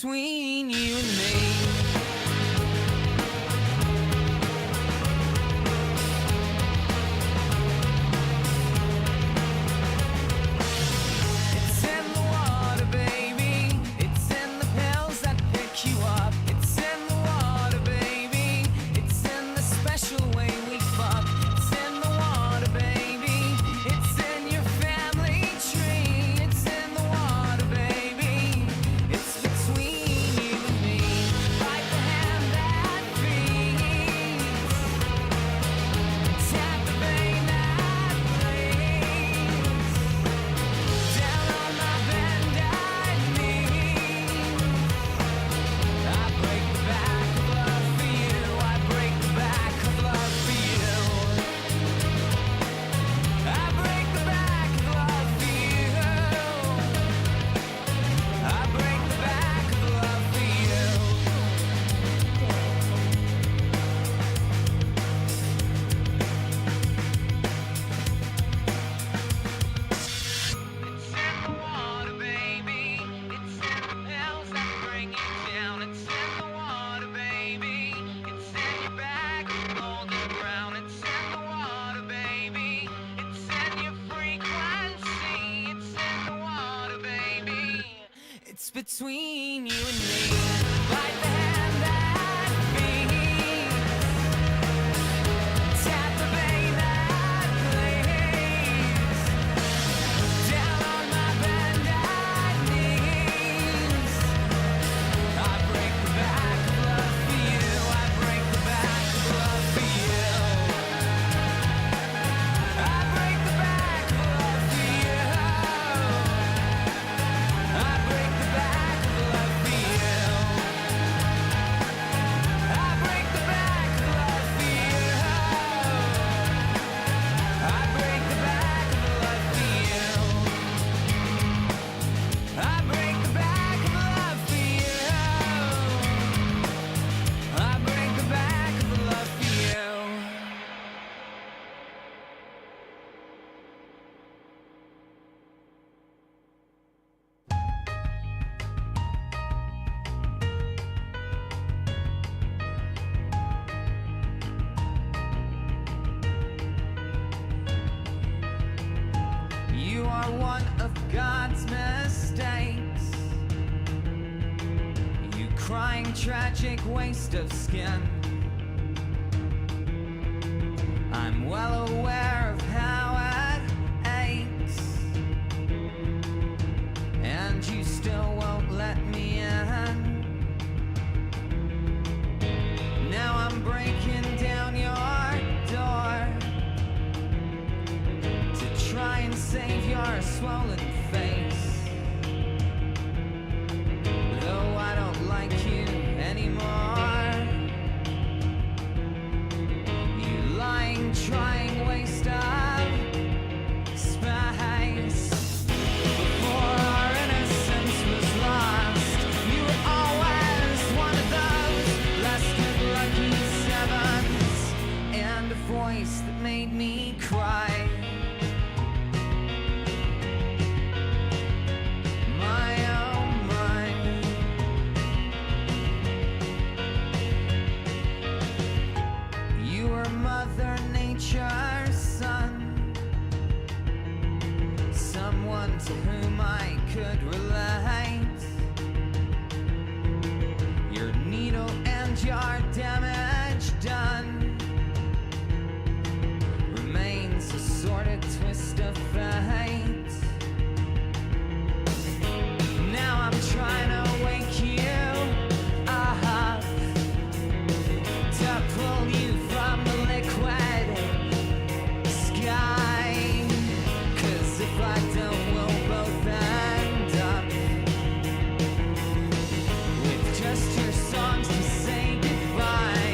between you and me. It's in the water, baby. It's in the pills that pick you up. It's in the water, baby. It's in the special way we fuck. It's in the water, baby. It's in your family tree. It's in the water, baby. It's between you and me. Like the hand that feeds. Tap the vein that bleeds. Down on my bended knees. I break the back of love for you. I break the back of love for you. I break the back of love for you. I break the back of love for you. It's in the water, baby. It's in the pills that bring you down. It's in the water, baby. It's in your bag of golden brown. It's in the water, baby. It's in your frequency. It's in the water, baby. It's between you and me. Like the hand that feeds. Tap the vein that bleeds. Down on my bended knees. I break the back of love for you. I break the back of love for you. I break the back of love for you. I break the back of love for you. I break the back of love for you. I break the back of love for you. I break the back of love for you. I break the back of love for you. You are one of God's mistakes. You crying tragic waste of skin. I'm well aware of how it aches, and you still won't let me in. Now I'm breaking down your door to try and save your swollen face. Though I don't like you anymore. You lying, trying waste of space. Before our innocence was lost, you were always one of those less good lucky sevens, and a voice that made me cry. My oh my. You were Mother Nature's son, someone to whom I could relate. Your needle and your damage done remains a sordid twist of fate. Now I'm trying to wake you up, to pull you from the liquid sky. 'Cause if I don't, we'll both end up with just your songs to say goodbye.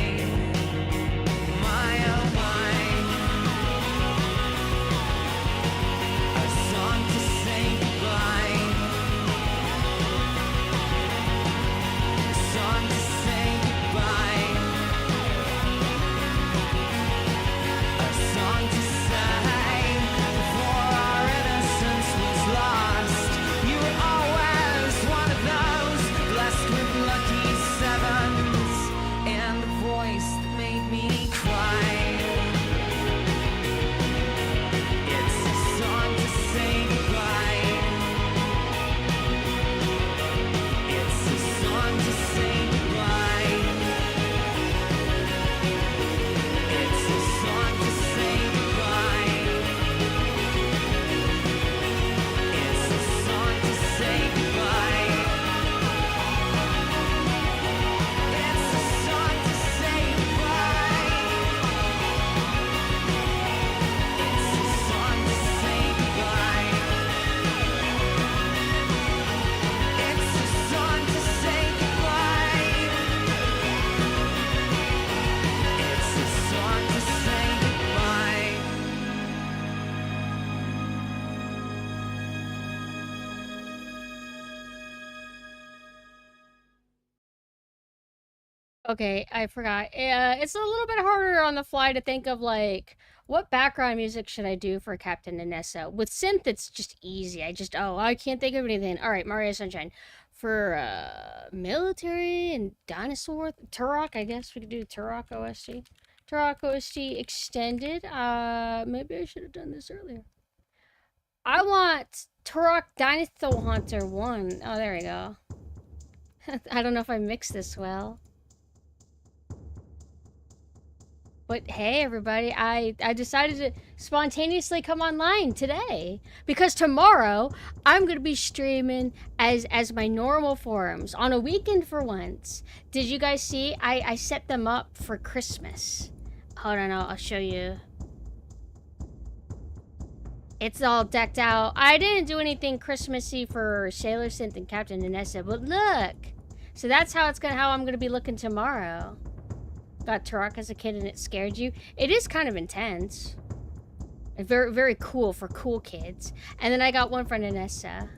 Okay, I forgot. It's a little bit harder on the fly to think of like what background music should I do for Captain Anessa. With synth, it's just easy. I can't think of anything. All right, Mario Sunshine. For military and dinosaur Turok, I guess we could do Turok OST. Turok OST extended. Maybe I should have done this earlier. I want Turok Dinosaur Hunter 1. Oh, there we go. I don't know if I mixed this well. But hey, everybody, I decided to spontaneously come online today because tomorrow I'm gonna be streaming as my normal forums on a weekend for once. Did you guys see? I set them up for Christmas. Hold on, I'll show you. It's all decked out. I didn't do anything Christmassy for Sailor Synth and Captain Vanessa, but look. So that's how I'm gonna be looking tomorrow. Got Turok as a kid and it scared you. It is kind of intense. And very, very cool for cool kids. And then I got one for Nanessa.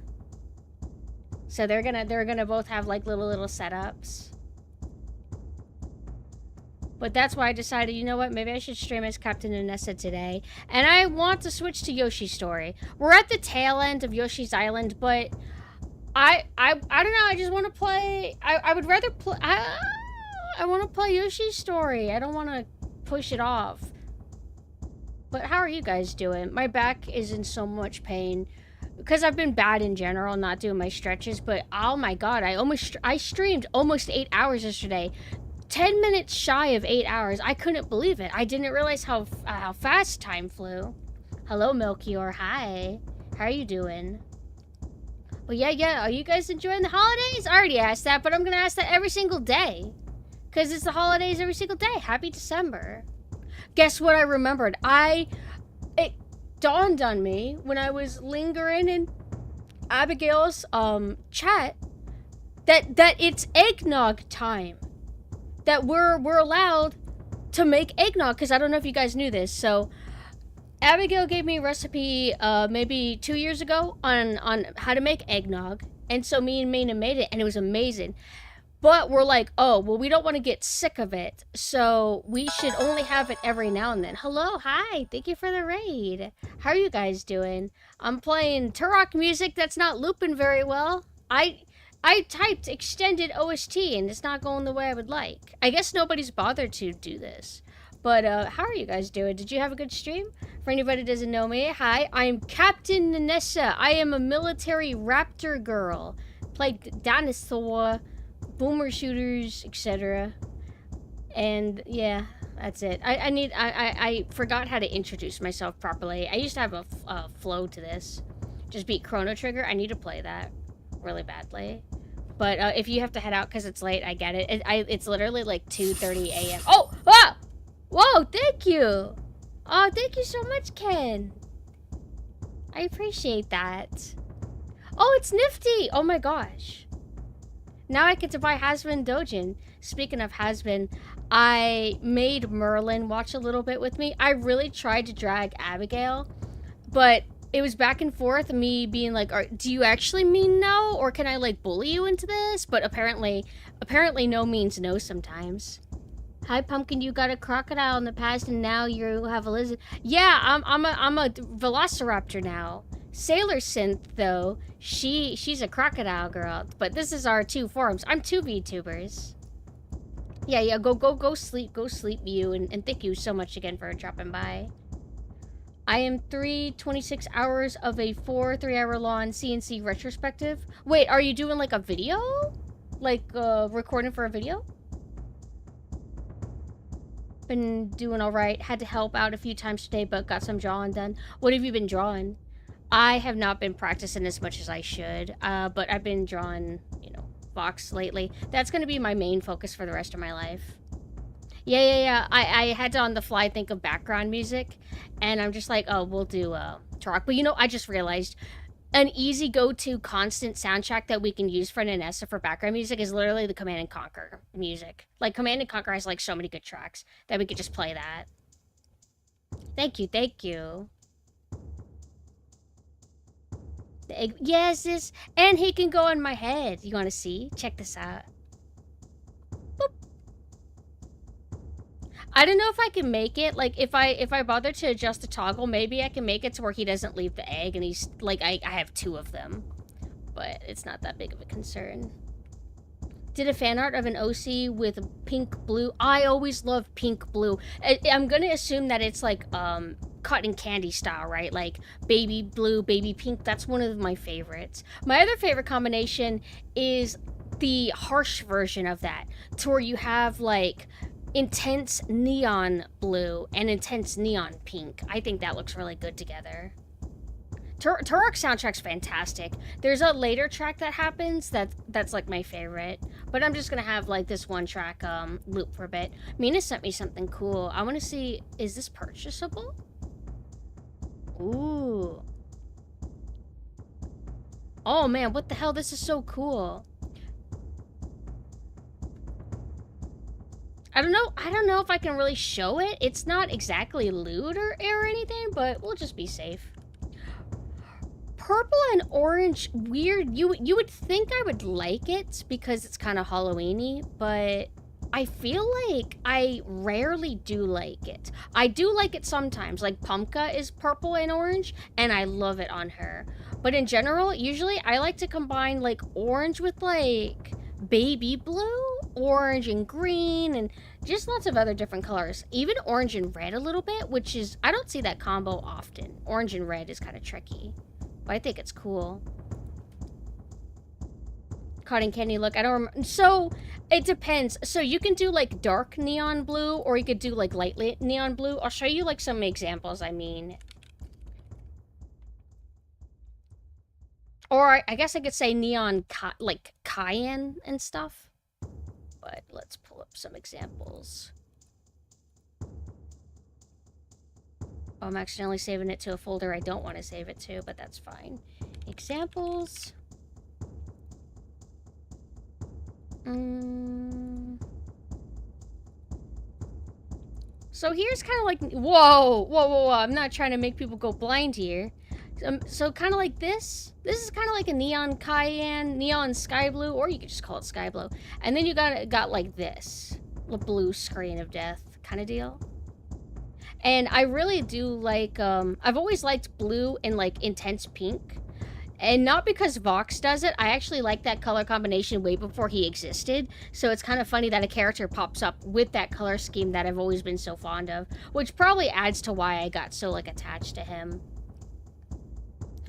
So they're gonna both have like little setups. But that's why I decided, you know what, maybe I should stream as Captain Nanessa today. And I want to switch to Yoshi's story. We're at the tail end of Yoshi's Island, but I don't know, I just want to play. I would rather play. I want to play Yoshi's story. I don't want to push it off. But how are you guys doing? My back is in so much pain because I've been bad in general, not doing my stretches. But oh my god, I streamed almost 8 hours yesterday. 10 minutes shy of 8 hours. I couldn't believe it. I didn't realize how fast time flew. Hello, Melchior. Hi. How are you doing? Well, yeah. Are you guys enjoying the holidays? I already asked that, but I'm going to ask that every single day. Because it's the holidays every single day. Happy December. Guess what I remembered? It dawned on me when I was lingering in Abigail's chat that it's eggnog time. That we're allowed to make eggnog. Because I don't know if you guys knew this. So Abigail gave me a recipe maybe 2 years ago on how to make eggnog. And so me and Maina made it and it was amazing. But we're like, oh, well, we don't want to get sick of it, so we should only have it every now and then. Hello, hi, thank you for the raid. How are you guys doing? I'm playing Turok music that's not looping very well. I typed extended OST and it's not going the way I would like. I guess nobody's bothered to do this. But how are you guys doing? Did you have a good stream? For anybody who doesn't know me, hi, I'm Captain Nanessa. I am a military raptor girl. Played dinosaur, boomer shooters, etc. And yeah, that's it. I forgot how to introduce myself properly. I used to have a flow to this. Just beat Chrono Trigger. I need to play that really badly. But if you have to head out because it's late, I get it. It's literally like 2:30 a.m. Oh! Ah! Whoa! Thank you! Oh, thank you so much, Ken. I appreciate that. Oh, it's nifty! Oh my gosh. Now I get to buy Hasbin Dojin. Speaking of Hasbin, I made Merlin watch a little bit with me. I really tried to drag Abigail, but it was back and forth, me being like, do you actually mean no? Or can I like bully you into this? But apparently no means no sometimes. Hi, Pumpkin, you got a crocodile in the past and now you have a lizard. Yeah, I'm a velociraptor now. Sailor Synth, though, she's a crocodile girl. But this is our two forums. I'm two VTubers. Yeah, go sleep, you, and thank you so much again for dropping by. I am 26 hours of a 3-hour long CNC retrospective. Wait, are you doing like a video? Like, recording for a video? Been doing alright. Had to help out a few times today, but got some drawing done. What have you been drawing? I have not been practicing as much as I should, but I've been drawing, you know, box lately. That's going to be my main focus for the rest of my life. Yeah. I had to on the fly think of background music, and I'm just like, oh, we'll do Turok. But you know, I just realized an easy go-to constant soundtrack that we can use for Nanessa for background music is literally the Command & Conquer music. Like, Command & Conquer has like so many good tracks that we could just play that. Thank you. Yes, this, and he can go in my head. You want to see? Check this out. Boop. I don't know if I can make it, like, if I bother to adjust the toggle, maybe I can make it to where he doesn't leave the egg, and he's, like, I have 2 of them. But it's not that big of a concern. Did a fan art of an OC with pink blue. I always love pink blue. I'm gonna assume that it's like cotton candy style, right? Like baby blue, baby pink. That's one of my favorites. My other favorite combination is the harsh version of that, to where you have like intense neon blue and intense neon pink. I think that looks really good together. Turok's soundtrack's fantastic. There's a later track that happens that's like my favorite. But I'm just gonna have like this one track loop for a bit. Mina sent me something cool. I wanna see, is this purchasable? Ooh. Oh man, what the hell? This is so cool. I don't know if I can really show it. It's not exactly lewd or anything, but we'll just be safe. Purple and orange, weird. You would think I would like it because it's kind of Halloween-y, but I feel like I rarely do like it. I do like it sometimes, like Pumpka is purple and orange, and I love it on her. But in general, usually I like to combine like orange with like baby blue, orange and green, and just lots of other different colors. Even orange and red a little bit, which is, I don't see that combo often. Orange and red is kind of tricky. But I think it's cool. Cotton candy look. I don't remember. So, it depends. So, you can do, like, dark neon blue, or you could do, like, light neon blue. I'll show you, like, some examples, I mean. Or, I guess I could say neon, like, cayenne and stuff. But, let's pull up some examples. Oh, I'm accidentally saving it to a folder I don't want to save it to, but that's fine. Examples. So here's kind of like, whoa, I'm not trying to make people go blind here. So kind of like this. This is kind of like a neon cayenne, neon sky blue, or you could just call it sky blue. And then you got like this, a blue screen of death kind of deal. And I really do like, I've always liked blue and like intense pink. And not because Vox does it, I actually like that color combination way before he existed. So it's kind of funny that a character pops up with that color scheme that I've always been so fond of. Which probably adds to why I got so like attached to him.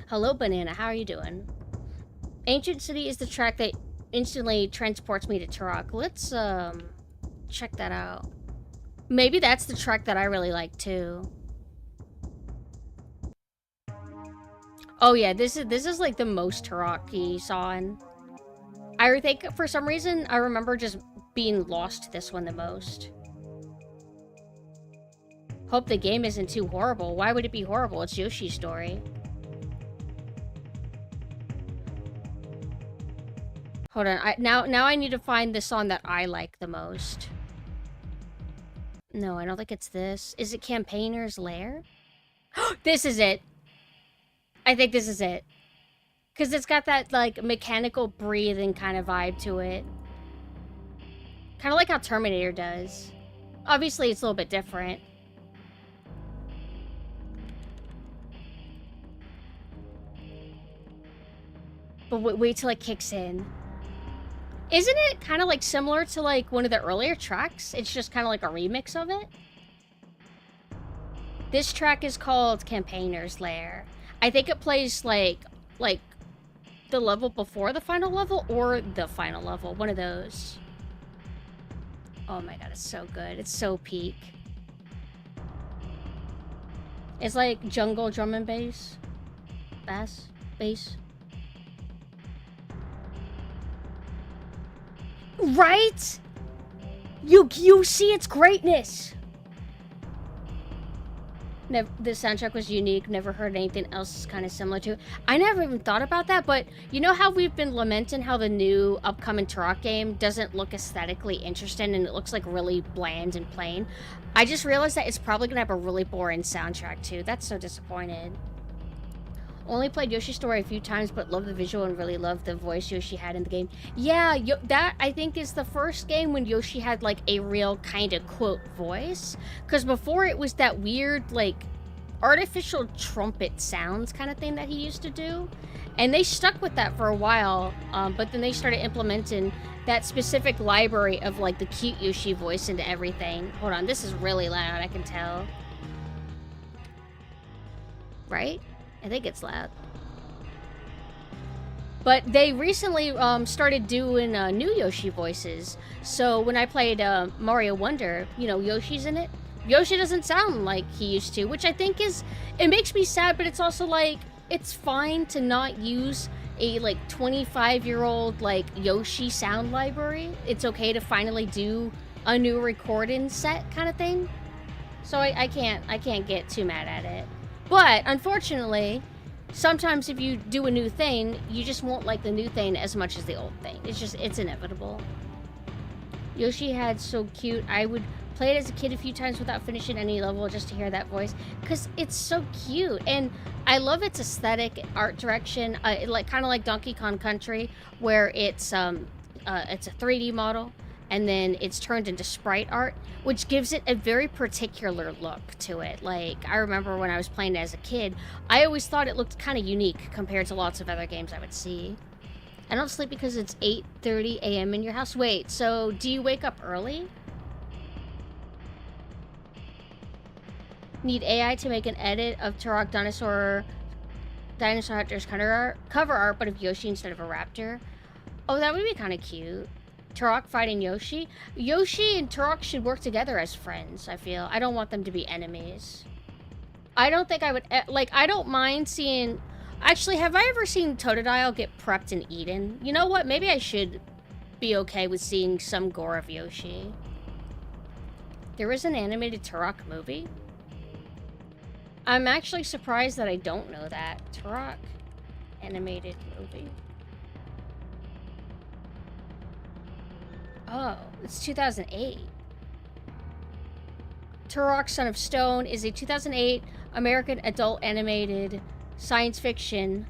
Hello Banana, how are you doing? Ancient City is the track that instantly transports me to Turok. Let's check that out. Maybe that's the track that I really like too. Oh yeah, this is like the most Turok-y song. I think for some reason I remember just being lost to this one the most. Hope the game isn't too horrible. Why would it be horrible? It's Yoshi's story. Hold on, now I need to find the song that I like the most. No, I don't think it's this. Is it Campaigner's Lair? This is it. I think this is it. Because it's got that, like, mechanical breathing kind of vibe to it. Kind of like how Terminator does. Obviously, it's a little bit different. But wait till it kicks in. Isn't it kind of like similar to like one of the earlier tracks? It's just kind of like a remix of it. This track is called Campaigner's Lair. I think it plays like the level before the final level or the final level. One of those. Oh my god, it's so good. It's so peak. It's like jungle drum and bass. Bass. Right? You see its greatness. The soundtrack was unique. Never heard anything else kind of similar to it. I never even thought about that, but you know how we've been lamenting how the new upcoming Turok game doesn't look aesthetically interesting and it looks like really bland and plain? I just realized that it's probably gonna have a really boring soundtrack too. That's so disappointed. Only played Yoshi's Story a few times, but love the visual and really love the voice Yoshi had in the game. Yeah, that I think is the first game when Yoshi had like a real kind of quote voice. Because before it was that weird like artificial trumpet sounds kind of thing that he used to do. And they stuck with that for a while, but then they started implementing that specific library of like the cute Yoshi voice into everything. Hold on, this is really loud, I can tell. Right? I think it's loud. But they recently started doing new Yoshi voices. So when I played Mario Wonder, you know, Yoshi's in it. Yoshi doesn't sound like he used to, which I think is, it makes me sad, but it's also like, it's fine to not use a like 25-year-old like Yoshi sound library. It's okay to finally do a new recording set kind of thing. So I can't get too mad at it. But unfortunately, sometimes if you do a new thing, you just won't like the new thing as much as the old thing. It's inevitable. Yoshi had so cute. I would play it as a kid a few times without finishing any level just to hear that voice, because it's so cute. And I love its aesthetic, art direction, like kind of like Donkey Kong Country, where it's a 3D model and then it's turned into sprite art, which gives it a very particular look to it. Like, I remember when I was playing it as a kid, I always thought it looked kind of unique compared to lots of other games I would see. I don't sleep because it's 8:30 a.m. in your house. Wait, so do you wake up early? Need AI to make an edit of Turok Dinosaur Hunter's cover art, but of Yoshi instead of a raptor. Oh, that would be kind of cute. Turok fighting Yoshi. Yoshi and Turok should work together as friends, I feel. I don't want them to be enemies. I don't think I would, like, I don't mind seeing... Actually, have I ever seen Totodile get prepped and eaten? You know what? Maybe I should be okay with seeing some gore of Yoshi. There is an animated Turok movie? I'm actually surprised that I don't know that. Turok animated movie. Oh, it's 2008. Turok, Son of Stone is a 2008 American adult animated science fiction.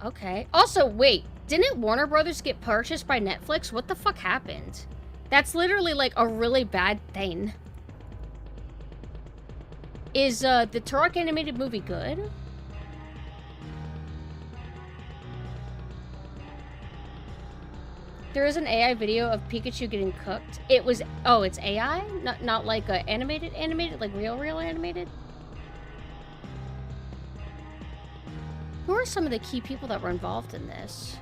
Okay. Also, wait, didn't Warner Brothers get purchased by Netflix? What the fuck happened? That's literally like a really bad thing. Is the Turok animated movie good? There is an AI video of Pikachu getting cooked. It was, oh, it's AI? Not like animated, like real animated? Who are some of the key people that were involved in this?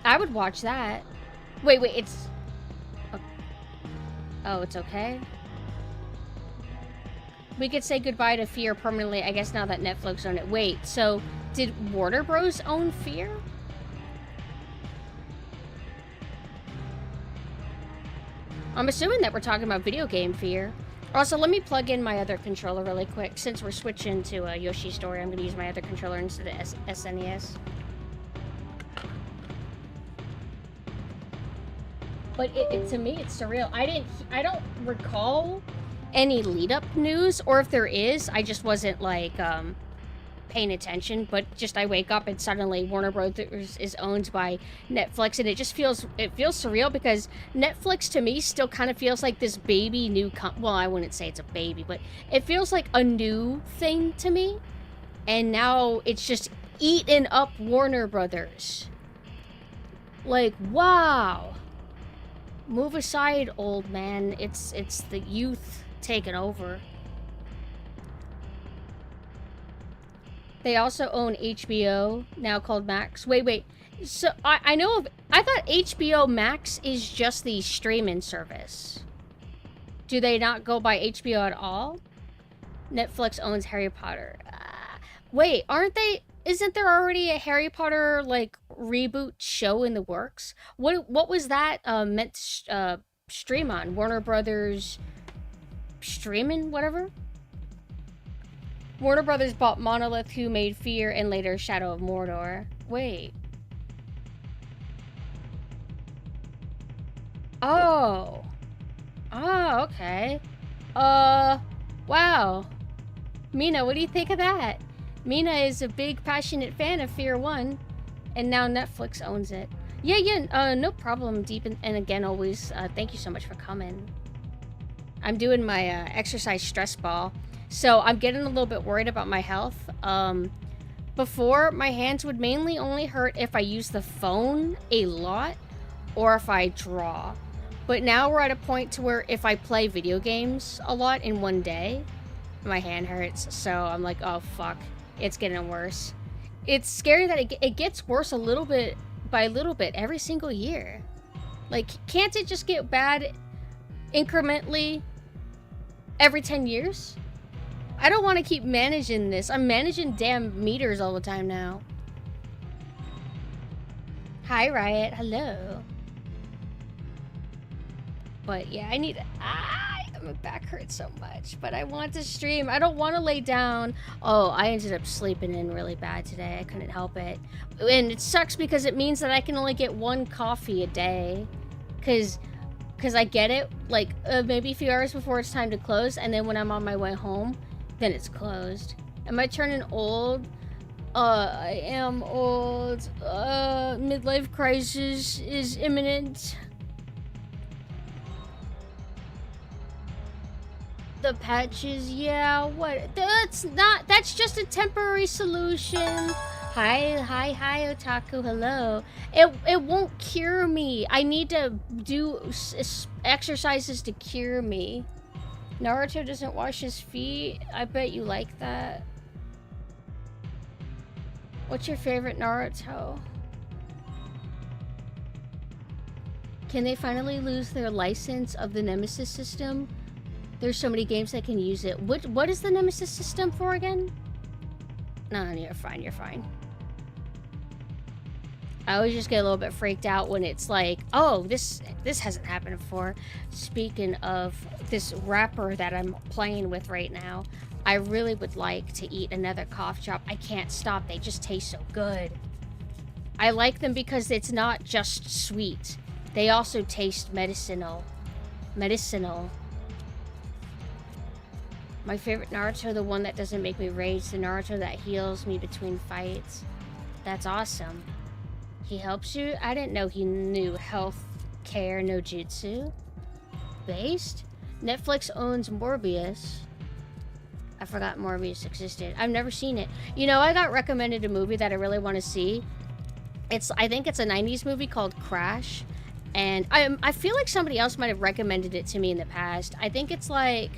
I would watch that. Wait, it's... Oh, it's okay? We could say goodbye to Fear permanently, I guess, now that Netflix owned it. Wait, so did Warner Bros. Own Fear? I'm assuming that we're talking about video game Fear. Also, let me plug in my other controller really quick. Since we're switching to Yoshi Story, I'm going to use my other controller instead of SNES. But to me, it's surreal. I don't recall any lead-up news, or if there is, I just wasn't, like, paying attention, but just I wake up and suddenly Warner Brothers is owned by Netflix, and it feels surreal because Netflix to me still kind of feels like this baby new well, I wouldn't say it's a baby, but it feels like a new thing to me, and now it's just eating up Warner Brothers. Like, wow. Move aside, old man. It's the youth taking over. They also own HBO, now called Max. Wait. So, I know of... I thought HBO Max is just the streaming service. Do they not go by HBO at all? Netflix owns Harry Potter. Wait, aren't they... Isn't there already a Harry Potter, like, reboot show in the works? What was that meant to stream on? Warner Brothers... streaming? Whatever? Warner Brothers bought Monolith, who made Fear and later Shadow of Mordor. Wait. Oh. Oh, okay. Wow. Mina, what do you think of that? Mina is a big, passionate fan of Fear 1, and now Netflix owns it. Yeah, no problem, Deep, and again, always, thank you so much for coming. I'm doing my exercise stress ball, so I'm getting a little bit worried about my health. Before, my hands would mainly only hurt if I use the phone a lot or if I draw. But now we're at a point to where if I play video games a lot in one day, my hand hurts. So I'm like, oh fuck, it's getting worse. It's scary that it gets worse a little bit by little bit every single year. Like, can't it just get bad incrementally every 10 years? I don't want to keep managing this. I'm managing damn meters all the time now. Hi, Riot. Hello. But yeah, I need... my back hurts so much, but I want to stream. I don't want to lay down. Oh, I ended up sleeping in really bad today. I couldn't help it. And it sucks because it means that I can only get one coffee a day. Because I get it, like, maybe a few hours before it's time to close, and then when I'm on my way home, then it's closed. Am I turning old? I am old. Midlife crisis is imminent. The patches, yeah, what? That's just a temporary solution. Hi, Otaku, hello. It won't cure me. I need to do exercises to cure me. Naruto doesn't wash his feet. I bet you like that. What's your favorite Naruto? Can they finally lose their license of the Nemesis system? There's so many games that can use it. What is the Nemesis system for again? No, you're fine, you're fine. I always just get a little bit freaked out when it's like, oh, this hasn't happened before. Speaking of this rapper that I'm playing with right now, I really would like to eat another cough drop. I can't stop. They just taste so good. I like them because it's not just sweet. They also taste medicinal. Medicinal. My favorite Naruto, the one that doesn't make me rage, the Naruto that heals me between fights. That's awesome. He helps you? I didn't know he knew health care no jutsu. Based? Netflix owns Morbius. I forgot Morbius existed. I've never seen it. You know, I got recommended a movie that I really want to see. I think it's a 90s movie called Crash. And I feel like somebody else might have recommended it to me in the past. I think it's like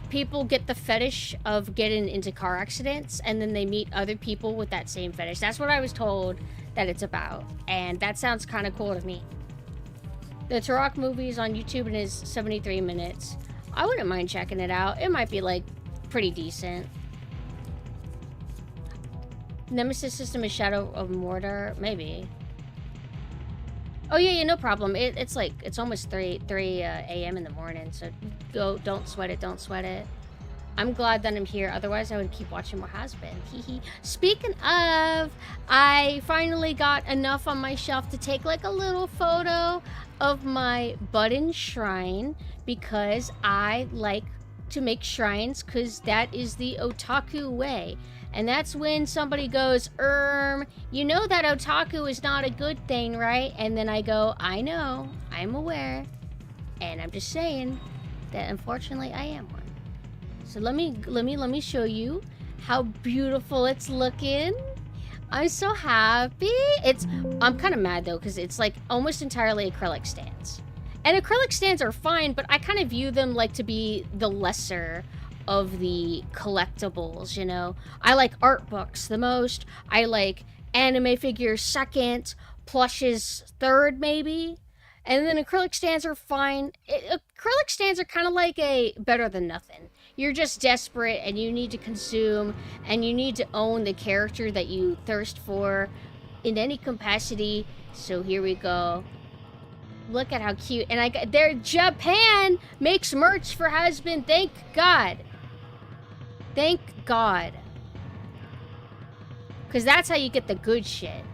people get the fetish of getting into car accidents and then they meet other people with that same fetish. That's what I was told that it's about, and that sounds kind of cool to me. The Turok movie is on YouTube and is 73 minutes. I wouldn't mind checking it out. It might be like pretty decent. Nemesis system is Shadow of Mordor, maybe. Oh yeah, no problem. It's like it's almost 3 a.m. in the morning, so don't sweat it. I'm glad that I'm here, otherwise I would keep watching more Has-Been. Hee. Speaking of, I finally got enough on my shelf to take like a little photo of my button shrine because I like to make shrines because that is the otaku way. And that's when somebody goes, you know that otaku is not a good thing, right? And then I go, I know, I'm aware. And I'm just saying that unfortunately I am one. So let me show you how beautiful it's looking. I'm so happy. I'm kind of mad though, because it's like almost entirely acrylic stands. And acrylic stands are fine, but I kind of view them like to be the lesser of the collectibles, you know? I like art books the most. I like anime figures second, plushes third maybe. And then acrylic stands are fine. Acrylic stands are kind of like a better than nothing. You're just desperate and you need to consume and you need to own the character that you thirst for in any capacity. So here we go. Look at how cute. And Japan makes merch for Has-Been. Thank God. Thank God. Because that's how you get the good shit.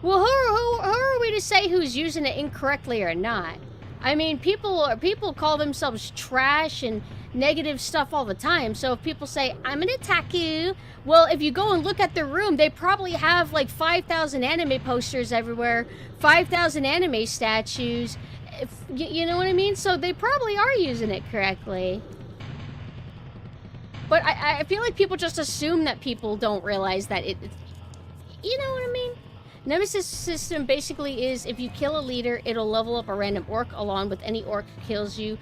Well, who are we to say who's using it incorrectly or not? I mean, people call themselves trash and negative stuff all the time. So if people say, I'm gonna attack you, well, if you go and look at their room, they probably have like 5,000 anime posters everywhere, 5,000 anime statues. You know what I mean? So they probably are using it correctly. But I feel like people just assume that people don't realize that it... You know what I mean? Nemesis system basically is if you kill a leader, it'll level up a random orc along with any orc kills you,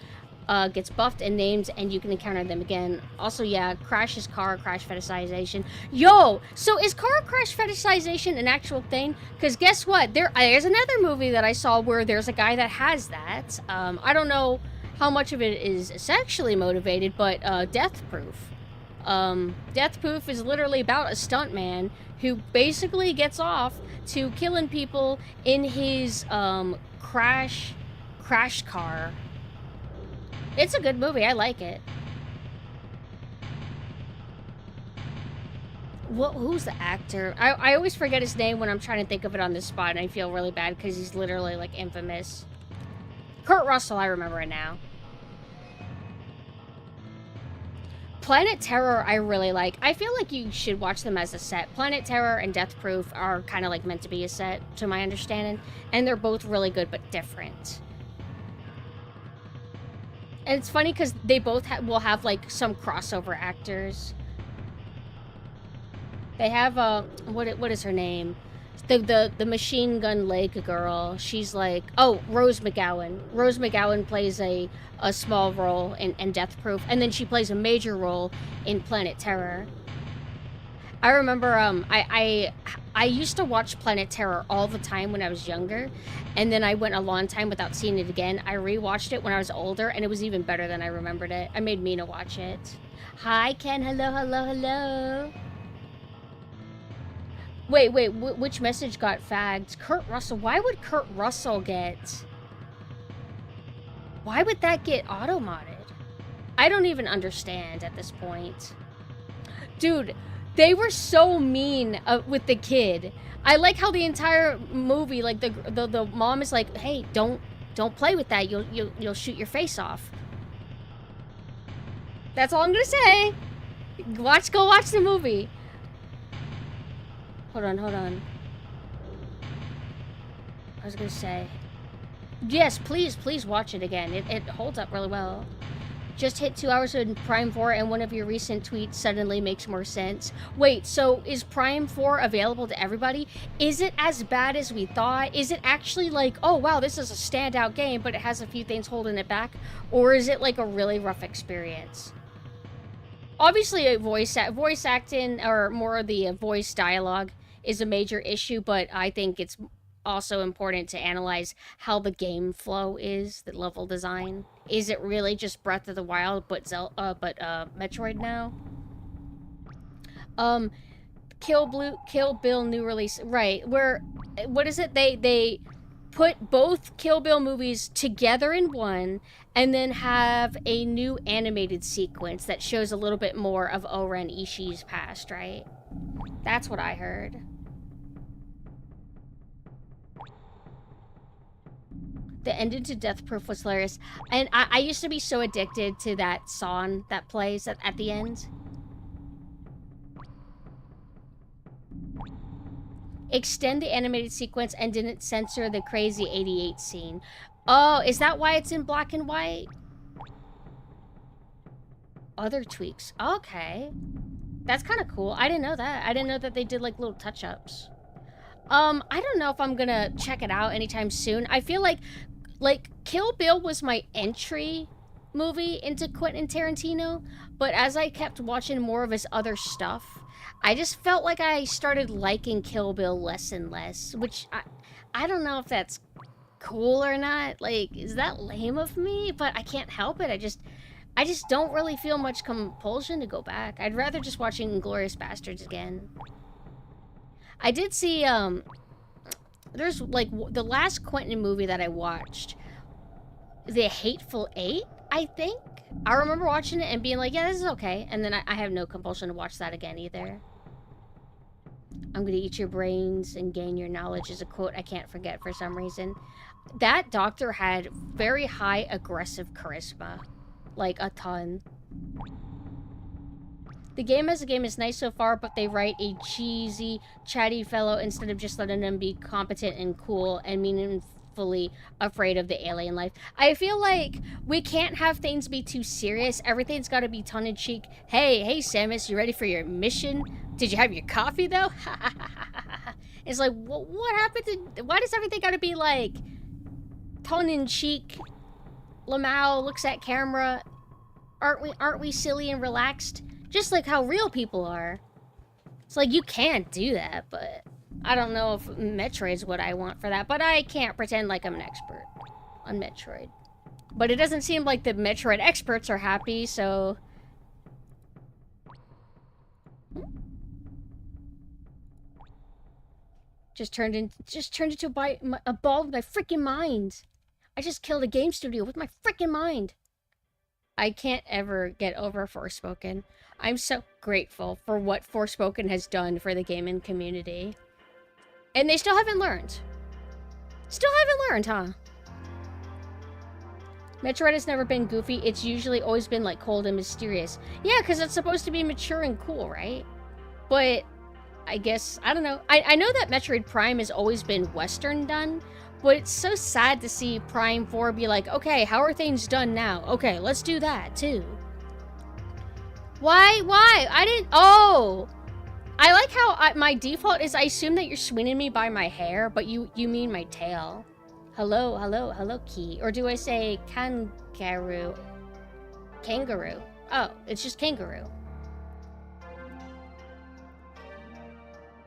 gets buffed and named, and you can encounter them again. Also, yeah, Crash is car crash fetishization. Yo, so is car crash fetishization an actual thing? Because guess what? There's another movie that I saw where there's a guy that has that. I don't know how much of it is sexually motivated, but Death Proof. Death Proof is literally about a stuntman who basically gets off to killing people in his crash car. It's a good movie. I like it. Who's the actor? I always forget his name when I'm trying to think of it on the spot, and I feel really bad because he's literally like infamous. Kurt Russell, I remember it now. Planet Terror, I really like. I feel like you should watch them as a set. Planet Terror and Death Proof are kind of like meant to be a set, to my understanding. And they're both really good, but different. And it's funny because they both will have like some crossover actors. They have, what is her name? The machine gun leg girl. She's like, oh, Rose McGowan. Rose McGowan plays a small role in Death Proof, and then she plays a major role in Planet Terror. I remember I used to watch Planet Terror all the time when I was younger, and then I went a long time without seeing it again. I rewatched it when I was older, and it was even better than I remembered it. I made Mina watch it. Hi, Ken. Hello, hello, hello. Wait, which message got fagged? Kurt Russell. Why would Kurt Russell get... Why would that get auto-modded? I don't even understand at this point. Dude, they were so mean with the kid. I like how the entire movie, like the mom is like, hey, don't play with that. You'll shoot your face off. That's all I'm gonna say. Go watch the movie. Hold on. I was gonna say... Yes, please watch it again. It holds up really well. Just hit 2 hours in Prime 4 and one of your recent tweets suddenly makes more sense. Wait, so is Prime 4 available to everybody? Is it as bad as we thought? Is it actually like, oh wow, this is a standout game, but it has a few things holding it back? Or is it like a really rough experience? Obviously, voice acting, or more of the voice dialogue, is a major issue, but I think it's also important to analyze how the game flow is, the level design. Is it really just Breath of the Wild, but Metroid now? Kill Bill new release, right? What is it? They put both Kill Bill movies together in one, and then have a new animated sequence that shows a little bit more of Oren Ishii's past, right? That's what I heard. The ending to Death Proof was hilarious. And I used to be so addicted to that song that plays at the end. Extend the animated sequence and didn't censor the crazy 88 scene. Oh, is that why it's in black and white? Other tweaks. Okay. That's kind of cool. I didn't know that. I didn't know that they did like little touch-ups. I don't know if I'm gonna check it out anytime soon. I feel like Kill Bill was my entry movie into Quentin Tarantino, but as I kept watching more of his other stuff, I just felt like I started liking Kill Bill less and less, which I don't know if that's cool or not. Like, is that lame of me? But I can't help it. I just don't really feel much compulsion to go back. I'd rather just watch Inglourious Bastards again. I did see, there's, like, the last Quentin movie that I watched, The Hateful Eight, I think? I remember watching it and being like, yeah, this is okay. And then I have no compulsion to watch that again either. I'm gonna eat your brains and gain your knowledge is a quote I can't forget for some reason. That doctor had very high aggressive charisma. Like, a ton. The game as a game is nice so far, but they write a cheesy, chatty fellow instead of just letting him be competent and cool and meaningfully afraid of the alien life. I feel like we can't have things be too serious. Everything's got to be tongue-in-cheek. Hey, Samus, you ready for your mission? Did you have your coffee, though? It's like, what happened to... Why does everything got to be, like, tongue-in-cheek? Lamau looks at camera. Aren't we silly and relaxed? Just like how real people are. It's like, you can't do that, but I don't know if Metroid's what I want for that, but I can't pretend like I'm an expert on Metroid. But it doesn't seem like the Metroid experts are happy, so... Just turned into a ball with my freaking mind. I just killed a game studio with my freaking mind. I can't ever get over Forspoken. I'm so grateful for what Forspoken has done for the gaming community. And they still haven't learned. Still haven't learned, huh? Metroid has never been goofy. It's usually always been, like, cold and mysterious. Yeah, because it's supposed to be mature and cool, right? But I guess, I don't know. I know that Metroid Prime has always been Western done, but it's so sad to see Prime 4 be like, okay, how are things done now? Okay, let's do that, too. Why? I didn't... Oh! I like how my default is I assume that you're swinging me by my hair, but you mean my tail. Hello, Key. Or do I say kangaroo? Kangaroo. Oh, it's just kangaroo.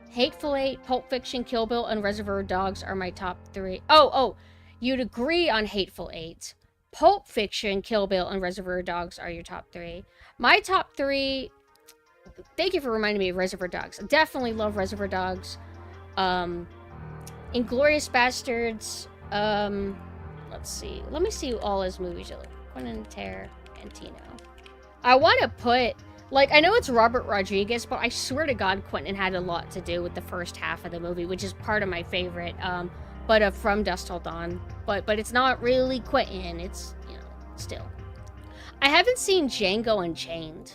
Hateful Eight, Pulp Fiction, Kill Bill, and Reservoir Dogs are my top 3. Oh, you'd agree on Hateful Eight. Pulp Fiction, Kill Bill, and Reservoir Dogs are your top 3. My top 3... Thank you for reminding me of Reservoir Dogs. I definitely love Reservoir Dogs. Inglourious Bastards. Let's see. Let me see all his movies. Quentin Tarantino. I want to put... Like, I know it's Robert Rodriguez, but I swear to God, Quentin had a lot to do with the first half of the movie, which is part of my favorite, From Dusk Till Dawn. But it's not really Quentin. It's, you know, still. I haven't seen Django Unchained.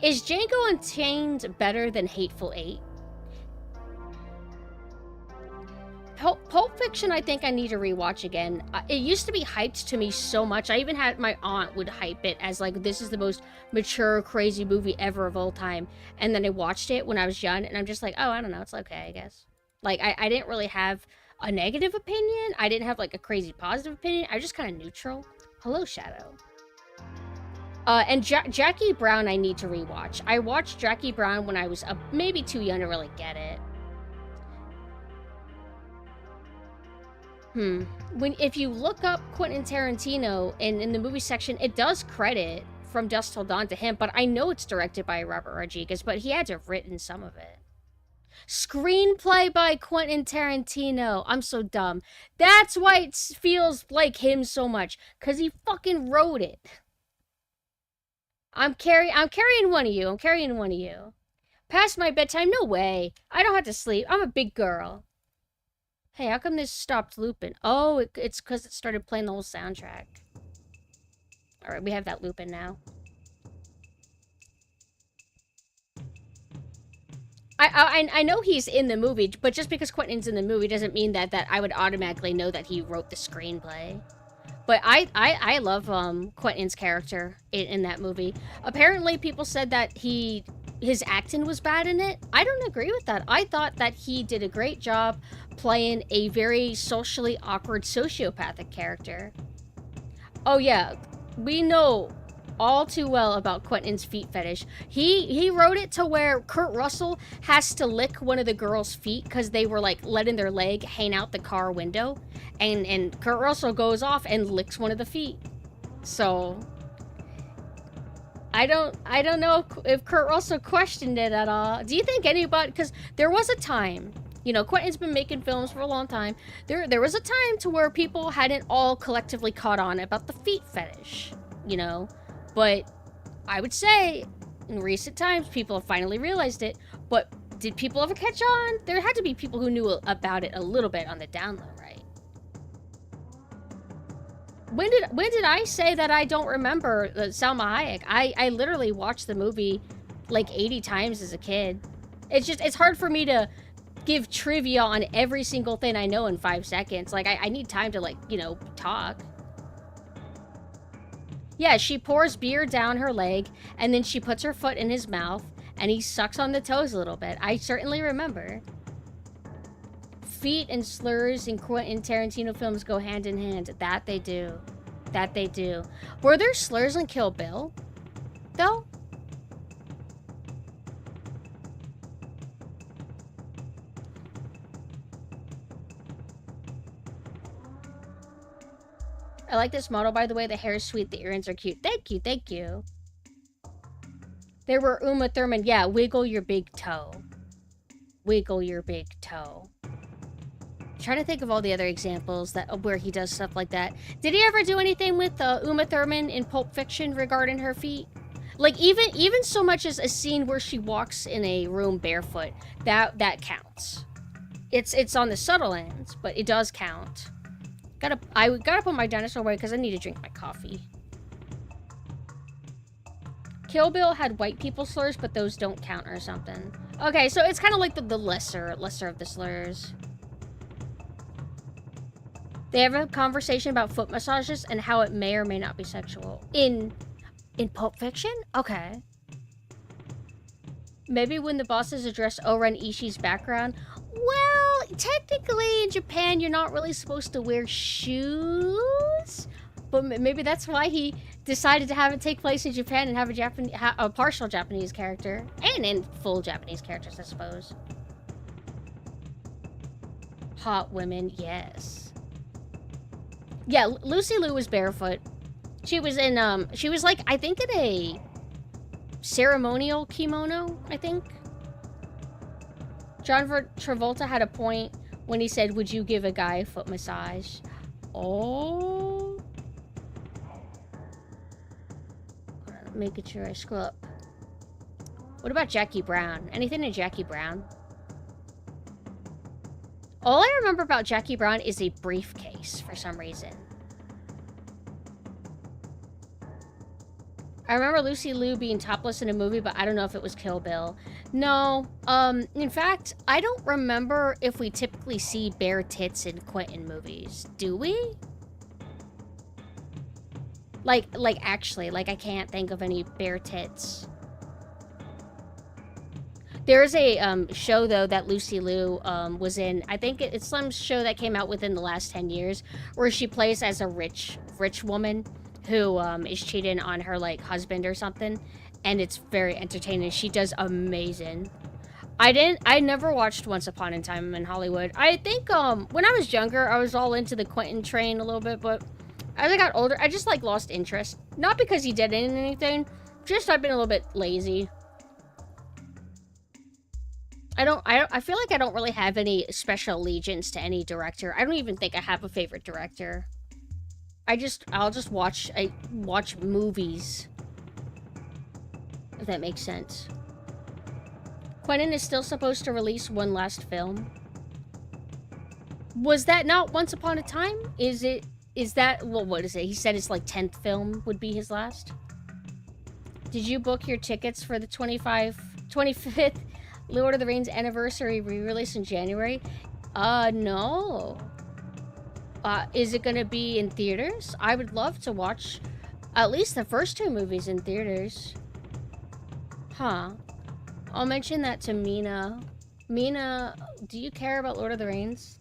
Is Django Unchained better than Hateful Eight? Pulp Fiction, I think I need to rewatch again. It used to be hyped to me so much. I even had my aunt would hype it as like, this is the most mature, crazy movie ever of all time. And then I watched it when I was young, and I'm just like, oh, I don't know, it's okay, I guess. Like, I didn't really have a negative opinion. I didn't have like a crazy positive opinion. I was just kind of neutral. Hello, Shadow. And Jackie Brown, I need to rewatch. I watched Jackie Brown when I was maybe too young to really get it. If you look up Quentin Tarantino in the movie section, it does credit From Dusk Till Dawn to him, but I know it's directed by Robert Rodriguez, but he had to have written some of it. Screenplay by Quentin Tarantino. I'm so dumb. That's why it feels like him so much, because he fucking wrote it. I'm carrying one of you. I'm carrying one of you. Past my bedtime? No way. I don't have to sleep. I'm a big girl. Hey, how come this stopped looping? Oh, it's because it started playing the whole soundtrack. Alright, we have that looping now. I know he's in the movie, but just because Quentin's in the movie doesn't mean that I would automatically know that he wrote the screenplay. But I love Quentin's character in that movie. Apparently, people said that his acting was bad in it. I don't agree with that. I thought that he did a great job playing a very socially awkward sociopathic character. Oh yeah, we know all too well about Quentin's feet fetish. He wrote it to where Kurt Russell has to lick one of the girls' feet because they were like letting their leg hang out the car window, and Kurt Russell goes off and licks one of the feet. So I don't know if Kurt Russell questioned it at all. Do you think anybody? Because there was a time, you know, Quentin's been making films for a long time. There was a time to where people hadn't all collectively caught on about the feet fetish, you know. But I would say in recent times, people have finally realized it. But Did people ever catch on? There had to be people who knew about it a little bit on the down low, right? When did I say that I don't remember Salma Hayek? I literally watched the movie like 80 times as a kid. It's hard for me to give trivia on every single thing I know in 5 seconds. Like, I need time to, like, you know, talk. Yeah, she pours beer down her leg, and then she puts her foot in his mouth, and he sucks on the toes a little bit. I certainly remember. Feet and slurs in Quentin Tarantino films go hand in hand. That they do. That they do. Were there slurs in Kill Bill, though? I like this model, by the way. The hair is sweet. The earrings are cute. Thank you. Thank you. There were Uma Thurman. Yeah, wiggle your big toe. Wiggle your big toe. Trying to think of all the other examples that where he does stuff like that. Did he ever do anything with Uma Thurman in Pulp Fiction regarding her feet? Like, even so much as a scene where she walks in a room barefoot, that counts. It's on the subtle end, but it does count. I gotta put my dinosaur away because I need to drink my coffee. Kill Bill had white people slurs, but those don't count or something. Okay, so it's kind of like the lesser of the slurs. They have a conversation about foot massages and how it may or may not be sexual. In Pulp Fiction? Okay. Maybe when the bosses address Oren Ishii's background. Well, technically in Japan, you're not really supposed to wear shoes. But maybe that's why he decided to have it take place in Japan and have a partial Japanese character. And in full Japanese characters, I suppose. Hot women, yes. Yeah, Lucy Liu was barefoot. She was in, she was like, I think in a ceremonial kimono, I think. John Travolta had a point when he said, would you give a guy a foot massage? Oh. Making sure I scroll up. What about Jackie Brown? Anything in Jackie Brown? All I remember about Jackie Brown is a briefcase for some reason. I remember Lucy Liu being topless in a movie, but I don't know if it was Kill Bill. No, in fact, I don't remember if we typically see bare tits in Quentin movies. Do we? Like actually, like I can't think of any bare tits. There's a show, though, that Lucy Liu was in. I think it's some show that came out within the last 10 years where she plays as a rich woman who is cheating on her, like, husband or something. And it's very entertaining. She does amazing. I never watched Once Upon a Time in Hollywood. I think when I was younger, I was all into the Quentin train a little bit, but as I got older, I just, like, lost interest. Not because he did anything, just I've been a little bit lazy. I feel like I don't really have any special allegiance to any director. I don't even think I have a favorite director. I'll just watch movies. If that makes sense. Quentin is still supposed to release one last film. Was that not Once Upon a Time? Is that, well, what is it? He said it's like 10th film would be his last. Did you book your tickets for the 25th Lord of the Rings anniversary re-release in January? No. Is it gonna be in theaters? I would love to watch at least the first 2 movies in theaters. Huh. I'll mention that to Mina. Mina, do you care about Lord of the Rings?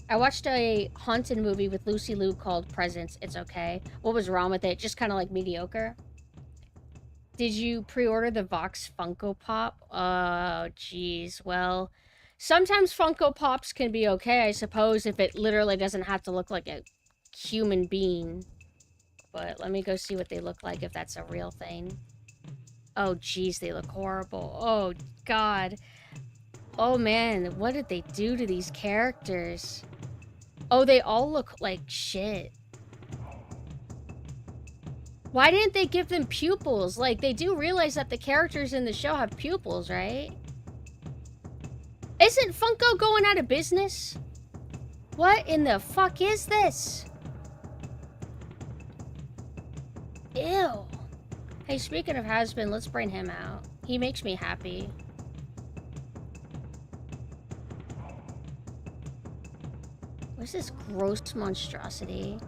I watched a haunted movie with Lucy Liu called Presence. It's okay. What was wrong with it? Just kind of like mediocre. Did you pre-order the Vox Funko Pop? Oh, jeez. Well, sometimes Funko Pops can be okay, I suppose, if it literally doesn't have to look like a human being. But let me go see what they look like, if that's a real thing. Oh, jeez, they look horrible. Oh, God. Oh, man, what did they do to these characters? Oh, they all look like shit. Why didn't they give them pupils? Like, they do realize that the characters in the show have pupils, right? Isn't Funko going out of business? What in the fuck is this? Ew. Hey, speaking of has-been, let's bring him out. He makes me happy. What's this gross monstrosity?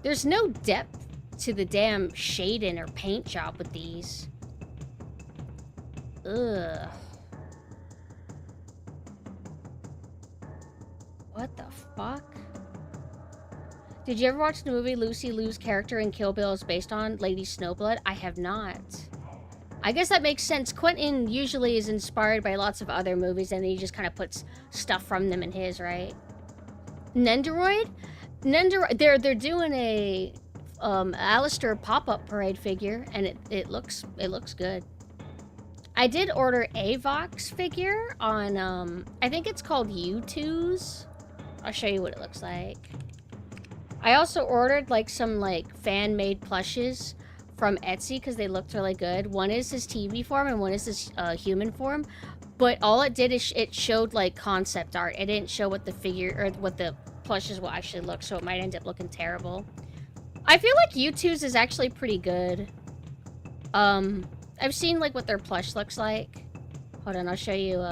There's no depth to the damn shading or paint job with these. Ugh. What the fuck? Did you ever watch the movie Lucy Liu's character in Kill Bill is based on Lady Snowblood? I have not. I guess that makes sense. Quentin usually is inspired by lots of other movies and he just kind of puts stuff from them in his, right? Nendoroid? They're doing a Alistair pop-up parade figure and it looks good. I did order a Vox figure on I think it's called U2's. I'll show you what it looks like. I also ordered like some like fan-made plushes from Etsy because they looked really good. One is his TV form and one is his human form. But all it did is it showed like concept art. It didn't show what the figure or what the plushes will actually look, so it might end up looking terrible. I feel like U2's is actually pretty good. I've seen like what their plush looks like. Hold on, I'll show you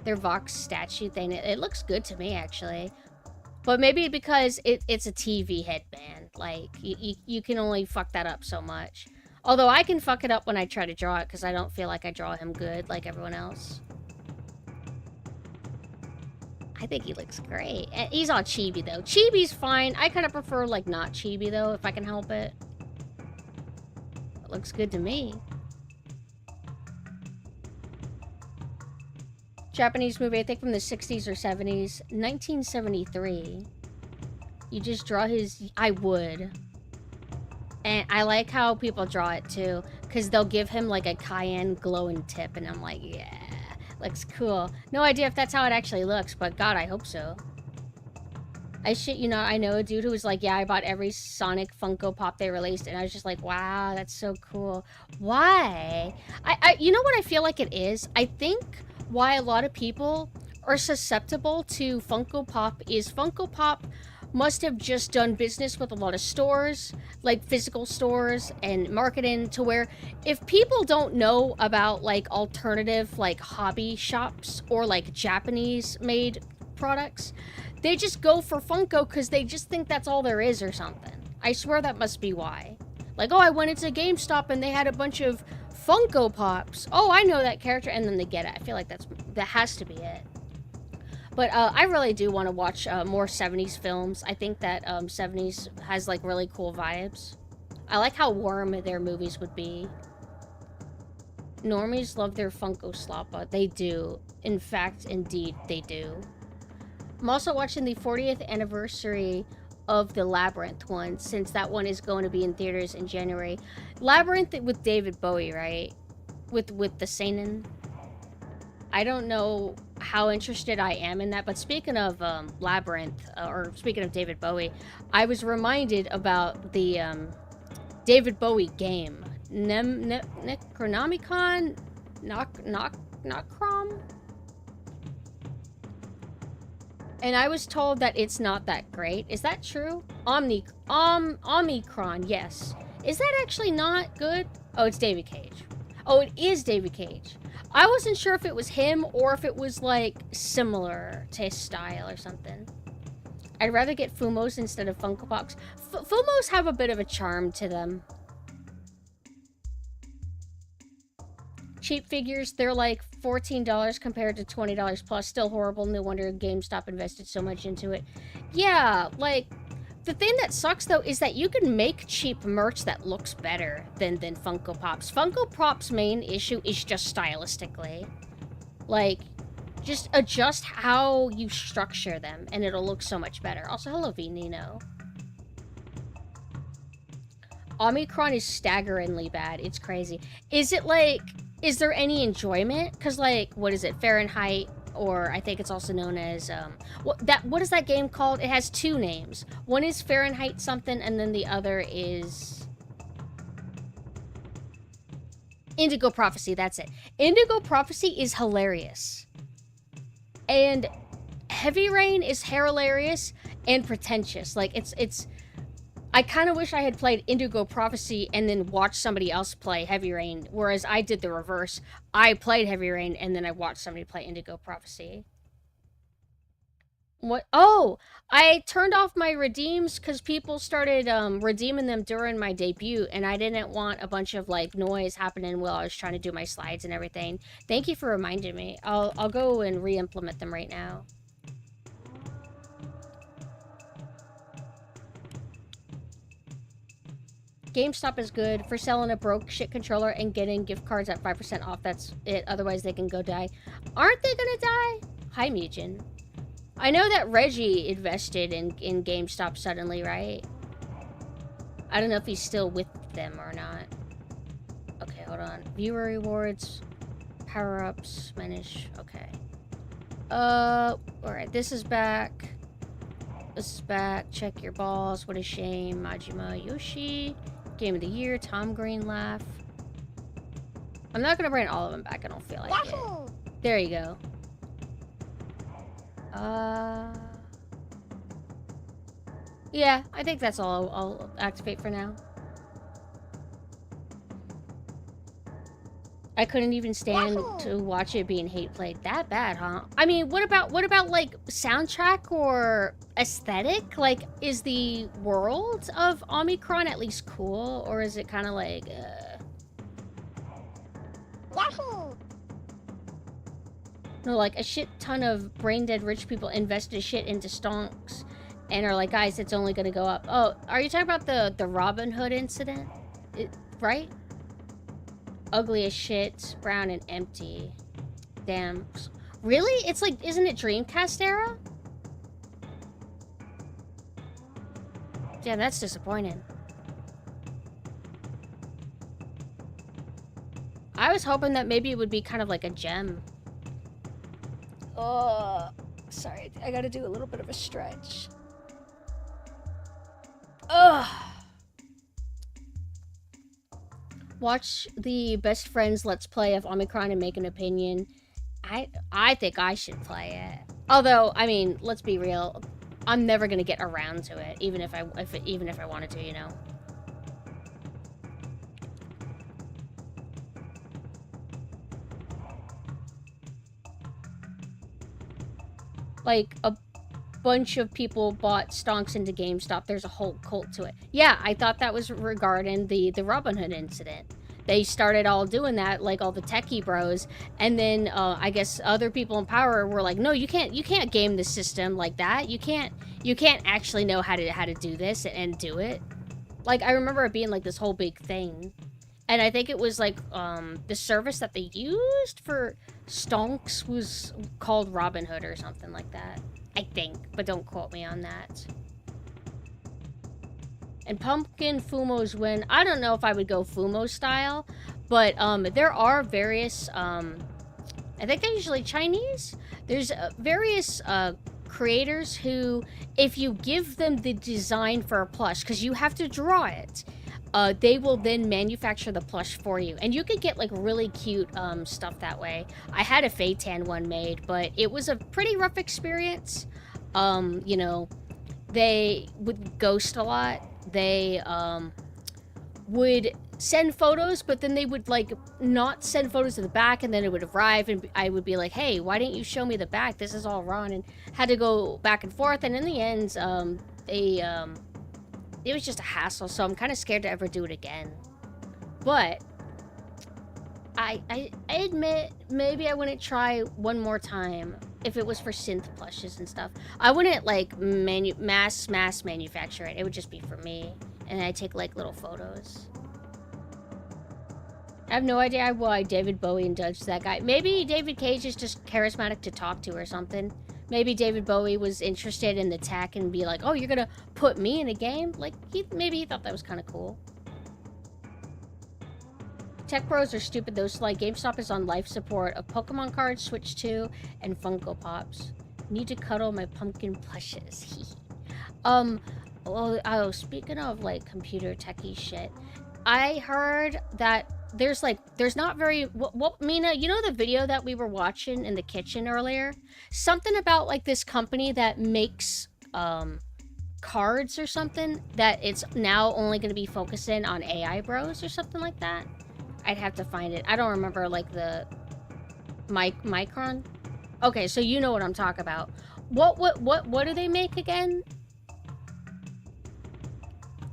their Vox statue thing. It looks good to me actually. But maybe because it's a TV headband. Like, you can only fuck that up so much. Although I can fuck it up when I try to draw it, because I don't feel like I draw him good like everyone else. I think he looks great. And he's all chibi, though. Chibi's fine. I kind of prefer, like, not chibi, though, if I can help it. It looks good to me. Japanese movie, I think from the 60s or 70s. 1973. You just draw his... I would. And I like how people draw it, too. Because they'll give him, like, a cayenne glowing tip. And I'm like, yeah. Looks cool. No idea if that's how it actually looks. But, God, I hope so. I know a dude who was like, yeah, I bought every Sonic Funko Pop they released. And I was just like, wow, that's so cool. Why? You know what I feel like it is? I think... why a lot of people are susceptible to Funko Pop is Funko Pop must have just done business with a lot of stores, like physical stores and marketing, to where if people don't know about like alternative like hobby shops or like Japanese made products, they just go for Funko because they just think that's all there is or something. I swear that must be why. Like, oh, I went into GameStop and they had a bunch of Funko Pops. Oh, I know that character, and then they get it. I feel like that has to be it. But I really do want to watch more 70s films. I think that 70s has like really cool vibes. I like how warm their movies would be. Normies love their Funko Sloppa. They do. In fact, indeed, they do. I'm also watching the 40th anniversary of the Labyrinth one, since that one is going to be in theaters in January. Labyrinth with David Bowie, right? With the Seinen. I don't know how interested I am in that, but speaking of Labyrinth, or speaking of David Bowie, I was reminded about the David Bowie game. Necronomicon? Knockrom? And I was told that it's not that great. Is that true? Omicron, yes. Is that actually not good? Oh, it's David Cage. Oh, it is David Cage. I wasn't sure if it was him or if it was, like, similar to his style or something. I'd rather get Fumos instead of Funko Pops. Fumos have a bit of a charm to them. Cheap figures, they're like $14 compared to $20 plus. Still horrible. No wonder GameStop invested so much into it. Yeah, like, the thing that sucks, though, is that you can make cheap merch that looks better than Funko Pops. Funko Pops' main issue is just stylistically. Like, just adjust how you structure them, and it'll look so much better. Also, hello, V-Nino. Omicron is staggeringly bad. It's crazy. Is it, like... is there any enjoyment? Because, like, what is it? Fahrenheit, or I think it's also known as, what is that game called? It has two names. One is Fahrenheit something, and then the other is... Indigo Prophecy, that's it. Indigo Prophecy is hilarious. And Heavy Rain is hilarious and pretentious. Like, it's I kind of wish I had played Indigo Prophecy and then watched somebody else play Heavy Rain, whereas I did the reverse. I played Heavy Rain and then I watched somebody play Indigo Prophecy. What? Oh, I turned off my redeems because people started redeeming them during my debut, and I didn't want a bunch of like noise happening while I was trying to do my slides and everything. Thank you for reminding me. I'll go and re-implement them right now. GameStop is good for selling a broke shit controller and getting gift cards at 5% off. That's it. Otherwise, they can go die. Aren't they gonna die? Hi, Mugen. I know that Reggie invested in GameStop suddenly, right? I don't know if he's still with them or not. Okay, hold on. Viewer rewards, power-ups, manage. Okay. Alright, this is back. This is back. Check your balls. What a shame. Majima Yoshi. Game of the Year. Tom Green laugh. I'm not gonna bring all of them back. I don't feel like it. There you go. Yeah, I think that's all I'll activate for now. I couldn't even stand to watch it being hate played. That bad, huh? I mean, what about like soundtrack or aesthetic? Like, is the world of Omicron at least cool, or is it kind of like No, like a shit ton of brain dead rich people invested shit into stonks and are like, guys, it's only gonna go up. Oh, are you talking about the Robin Hood incident? Right? Ugly as shit, brown and empty. Damn. Really? It's like, isn't it Dreamcast era? Yeah, that's disappointing. I was hoping that maybe it would be kind of like a gem. Oh, sorry. I gotta do a little bit of a stretch. Ugh. Watch the best friends Let's Play of Omicron and make an opinion. I think I should play it. Although, I mean, let's be real. I'm never gonna get around to it, even if I wanted to, you know. Like, a bunch of people bought stonks into GameStop. There's a whole cult to it. Yeah, I thought that was regarding the Robin Hood incident. They started all doing that, like all the techie bros, and then I guess other people in power were like, no, you can't game the system like that. You can't actually know how to do this and do it. Like, I remember it being like this whole big thing. And I think it was like the service that they used for stonks was called Robin Hood or something like that. I think, but don't quote me on that. And Pumpkin Fumo's win. I don't know if I would go Fumo style, but there are various, I think they're usually Chinese. There's various creators who, if you give them the design for a plush, because you have to draw it, they will then manufacture the plush for you. And you could get like really cute stuff that way. I had a Feitan one made, but it was a pretty rough experience. You know, they would ghost a lot. They would send photos, but then they would like not send photos of the back, and then it would arrive and I would be like, hey, why didn't you show me the back? This is all wrong, and had to go back and forth. And in the end, it was just a hassle, so I'm kind of scared to ever do it again. But I admit maybe I wouldn't try one more time if it was for synth plushes and stuff. I wouldn't like mass manufacture it. It would just be for me, and I'd take like little photos. I have no idea why David Bowie indulged that guy. Maybe David Cage is just charismatic to talk to or something. Maybe David Bowie was interested in the tech and be like, oh, you're gonna put me in a game? Like, maybe he thought that was kind of cool. Tech bros are stupid though, so like GameStop is on life support of Pokemon cards, Switch 2, and Funko Pops. Need to cuddle my pumpkin plushes. Well, speaking of like computer techie shit, I heard that there's not very, what Mina, you know the video that we were watching in the kitchen earlier? Something about like this company that makes cards or something, that it's now only going to be focusing on AI bros or something like that. I'd have to find it. I don't remember like the micron. Okay, so you know what I'm talking about. What do they make again?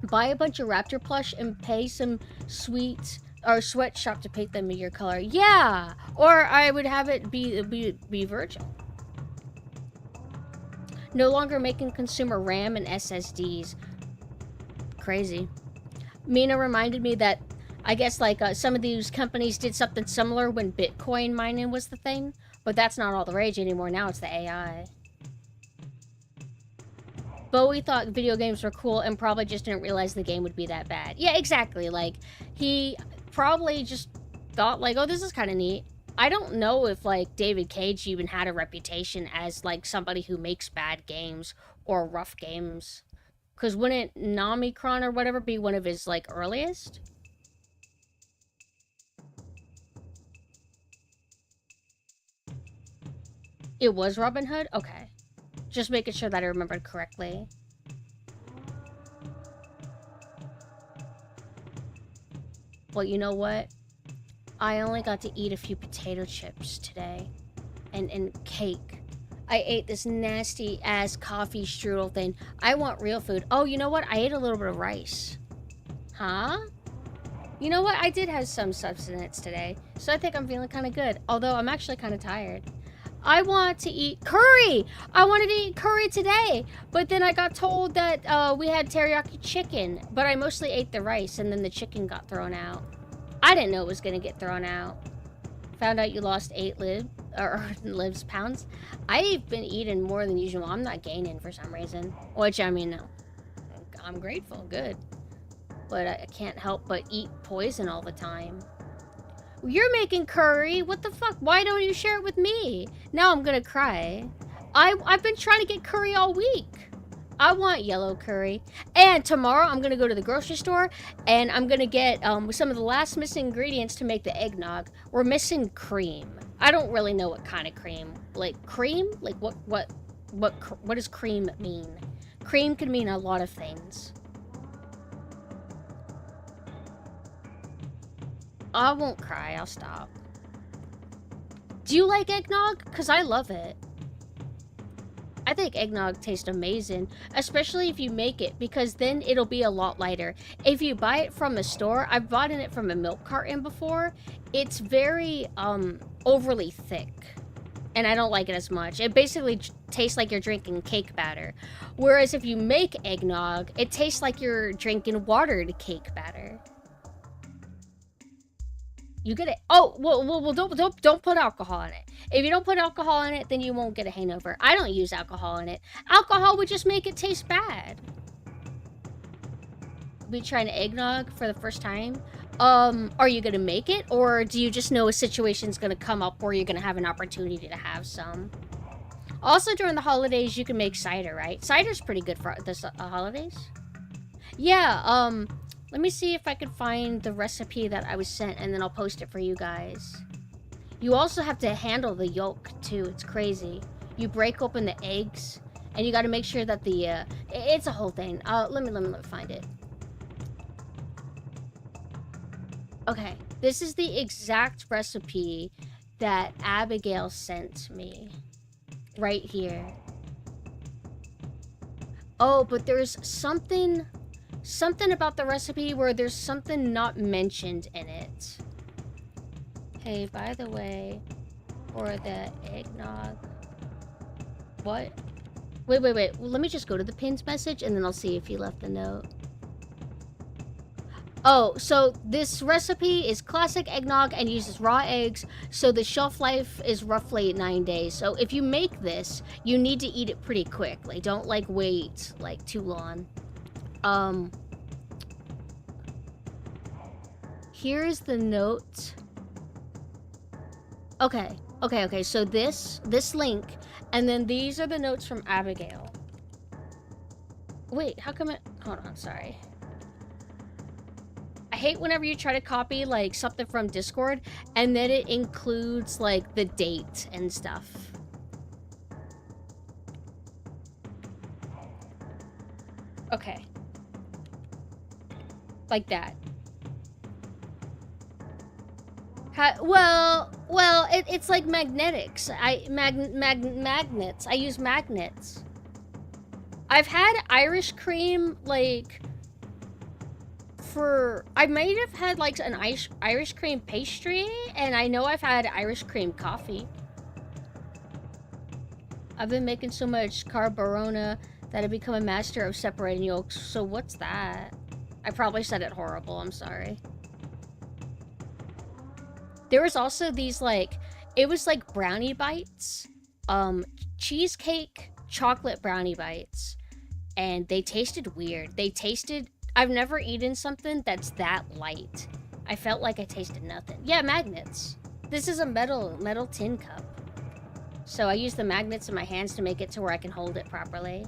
Buy a bunch of raptor plush and pay some sweatshop to paint them in your color. Yeah, or I would have it be Virgil. No longer making consumer RAM and SSDs. Crazy. Mina reminded me that I guess like some of these companies did something similar when Bitcoin mining was the thing, but that's not all the rage anymore. Now it's the AI. Bowie thought video games were cool and probably just didn't realize the game would be that bad. Yeah, exactly. Like, he probably just thought like, oh, this is kind of neat. I don't know if like David Cage even had a reputation as like somebody who makes bad games or rough games. Because wouldn't Namicron or whatever be one of his like earliest? It was Robin Hood? Okay. Just making sure that I remembered correctly. Well, you know what? I only got to eat a few potato chips today. And cake. I ate this nasty ass coffee strudel thing. I want real food. Oh, you know what? I ate a little bit of rice. Huh? You know what? I did have some substance today. So I think I'm feeling kind of good. Although I'm actually kind of tired. I want to eat curry. I wanted to eat curry today, but then I got told that we had teriyaki chicken, but I mostly ate the rice and then the chicken got thrown out. I didn't know it was gonna get thrown out. Found out you lost 8 pounds. I've been eating more than usual. I'm not gaining for some reason, which I mean, I'm grateful, good, but I can't help but eat poison all the time. You're making curry. What the fuck? Why don't you share it with me? Now I'm gonna cry. I've been trying to get curry all week. I want yellow curry. And tomorrow I'm gonna go to the grocery store and I'm gonna get some of the last missing ingredients to make the eggnog. We're missing cream. I don't really know what kind of cream. Like cream? Like what does cream mean? Cream could mean a lot of things. I won't cry, I'll stop. Do you like eggnog? Because I love it. I think eggnog tastes amazing, especially if you make it, because then it'll be a lot lighter. If you buy it from a store, I've bought it from a milk carton before, it's very overly thick. And I don't like it as much. It basically tastes like you're drinking cake batter. Whereas if you make eggnog, it tastes like you're drinking watered cake batter. You get it. Oh, well, don't put alcohol in it. If you don't put alcohol in it, then you won't get a hangover. I don't use alcohol in it. Alcohol would just make it taste bad. We trying eggnog for the first time. Are you gonna make it, or do you just know a situation's gonna come up where you're gonna have an opportunity to have some? Also, during the holidays, you can make cider, right? Cider's pretty good for the holidays. Yeah. Let me see if I can find the recipe that I was sent, and then I'll post it for you guys. You also have to handle the yolk, too. It's crazy. You break open the eggs, and you got to make sure that the, it's a whole thing. Let me find it. Okay, this is the exact recipe that Abigail sent me. Right here. Oh, but there's something about the recipe where there's something not mentioned in it. Hey, by the way, for the eggnog... What? Wait. Well, let me just go to the pinned message, and then I'll see if he left a note. Oh, so this recipe is classic eggnog and uses raw eggs, so the shelf life is roughly 9 days. So if you make this, you need to eat it pretty quick. Like, don't, like, wait, like, too long. Here's the note. Okay, so this link, and then these are the notes from Abigail. Wait, how come it... Hold on, sorry. I hate whenever you try to copy, like, something from Discord, and then it includes, like, the date and stuff. Okay. Like that. Well, it's like magnetics. Magnets. I use magnets. I've had Irish cream, like, I might have had, like, an Irish cream pastry, and I know I've had Irish cream coffee. I've been making so much carbonara that I've become a master of separating yolks. So what's that? I probably said it horrible, I'm sorry. There was also these, like, it was like brownie bites, cheesecake chocolate brownie bites, and they tasted weird. I've never eaten something that's that light. I felt like I tasted nothing. Yeah, magnets. This is a metal tin cup. So I use the magnets in my hands to make it to where I can hold it properly.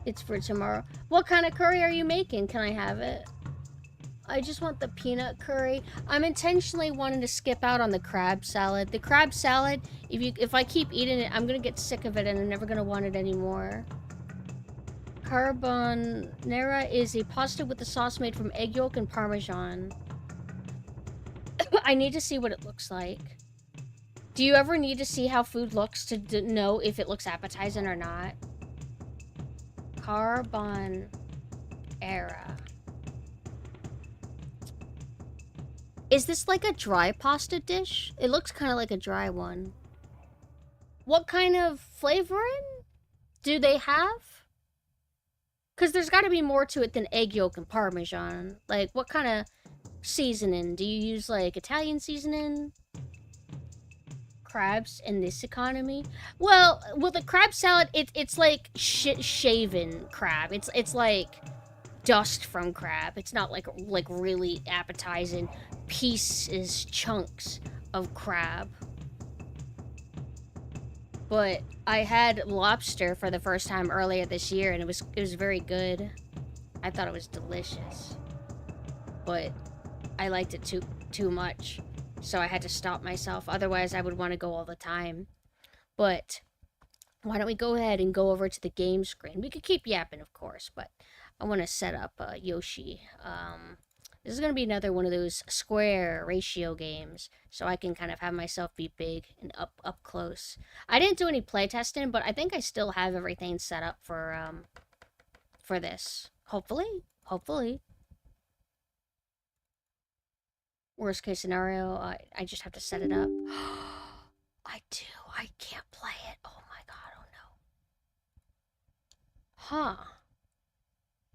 It's for tomorrow. What kind of curry are you making? Can I have it? I just want the peanut curry. I'm intentionally wanting to skip out on the crab salad. The crab salad, if I keep eating it, I'm gonna get sick of it and I'm never gonna want it anymore. Carbonara is a pasta with a sauce made from egg yolk and parmesan. I need to see what it looks like. Do you ever need to see how food looks to know if it looks appetizing or not? Carbonara. Is this like a dry pasta dish? It looks kind of like a dry one. What kind of flavoring do they have? Because there's got to be more to it than egg yolk and parmesan. Like, what kind of seasoning? Do you use, like, Italian seasoning? Crabs in this economy? Well, the crab salad, it's like shaven crab. It's like dust from crab. It's not like really appetizing pieces, chunks of crab. But I had lobster for the first time earlier this year, and it was very good. I thought it was delicious, but I liked it too much, so I had to stop myself. Otherwise, I would want to go all the time. But why don't we go ahead and go over to the game screen? We could keep yapping, of course, but I want to set up Yoshi. This is going to be another one of those square ratio games, so I can kind of have myself be big and up close. I didn't do any playtesting, but I think I still have everything set up for this. Hopefully. Worst case scenario, I just have to set it up. I do. I can't play it. Oh my god, oh no. Huh.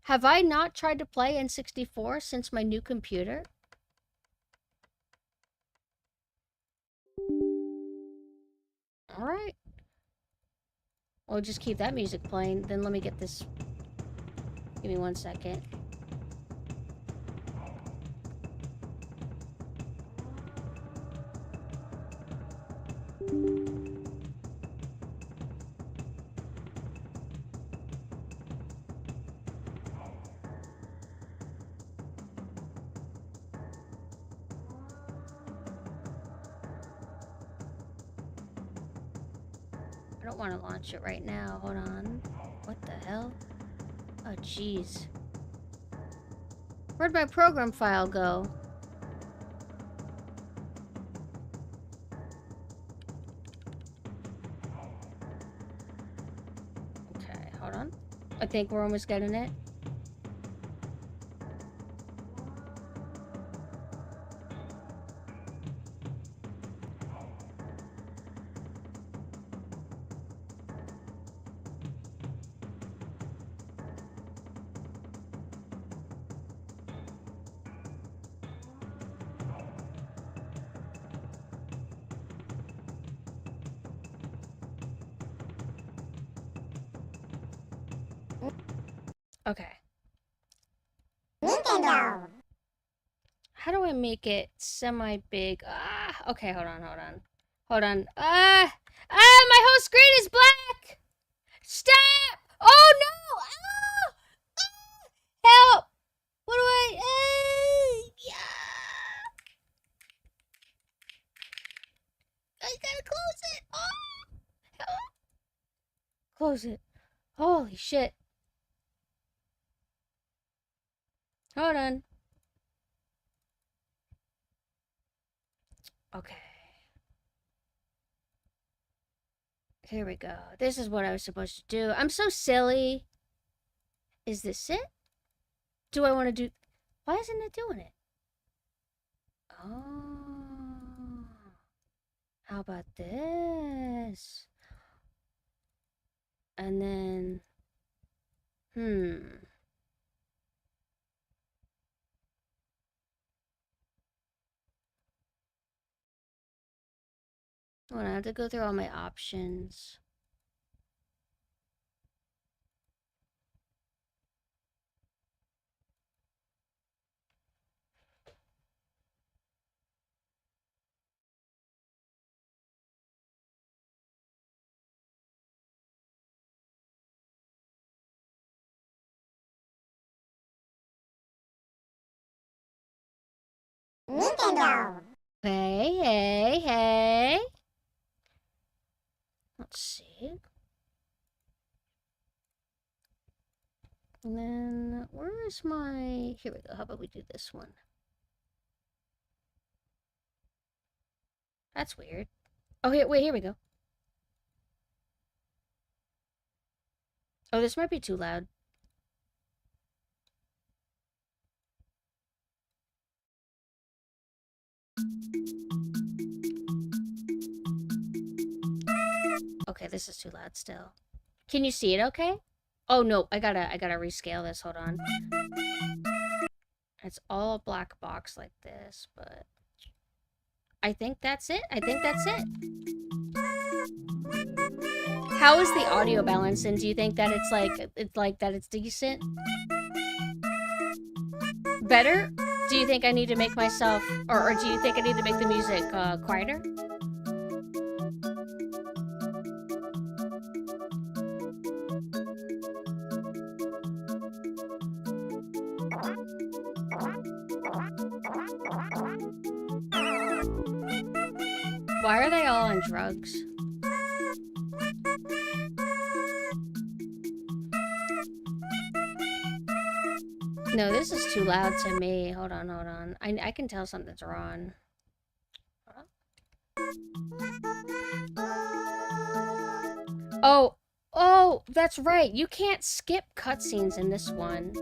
Have I not tried to play N64 since my new computer? Alright. We'll just keep that music playing. Then let me get this. Give me 1 second. I don't want to launch it right now. Hold on. What the hell? Oh, jeez. Where'd my program file go? Okay, hold on. I think we're almost getting it. Okay. Nintendo. How do I make it semi-big? Okay, hold on. My whole screen is black! Stop! Oh no! Close it. Holy shit. Hold on. Okay. Here we go. This is what I was supposed to do. I'm so silly. Is this it? Do I want to do... Why isn't it doing it? Oh. How about this? And then... Hold on, I have to go through all my options. Nintendo. Hey. Let's see. And then, where is my... Here we go. How about we do this one? That's weird. Oh, wait, here we go. Oh, this might be too loud. Okay, this is too loud still. Can you see it okay? Oh no, I gotta rescale this, hold on. It's all a black box like this, but I think that's it. How is the audio balance, and do you think that it's decent? Better? Do you think I need to make myself, or do you think I need to make the music quieter? Why are they all on drugs? No, this is too loud to me. Hold on. I can tell something's wrong. Oh, that's right. You can't skip cutscenes in this one.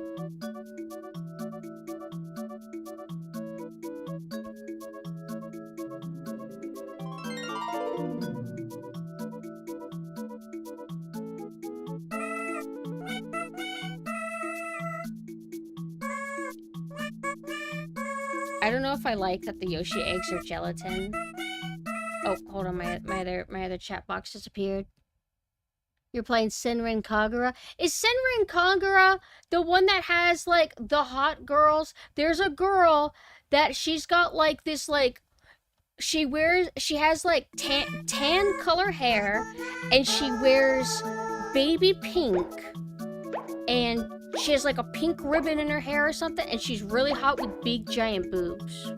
I don't know if I like that the Yoshi eggs are gelatin. Oh, hold on, my other chat box disappeared. You're playing Senran Kagura. Is Senran Kagura the one that has like the hot girls? There's a girl that she's got like this like she has like tan color hair, and she wears baby pink, and she has like a pink ribbon in her hair or something, and she's really hot with big giant boobs.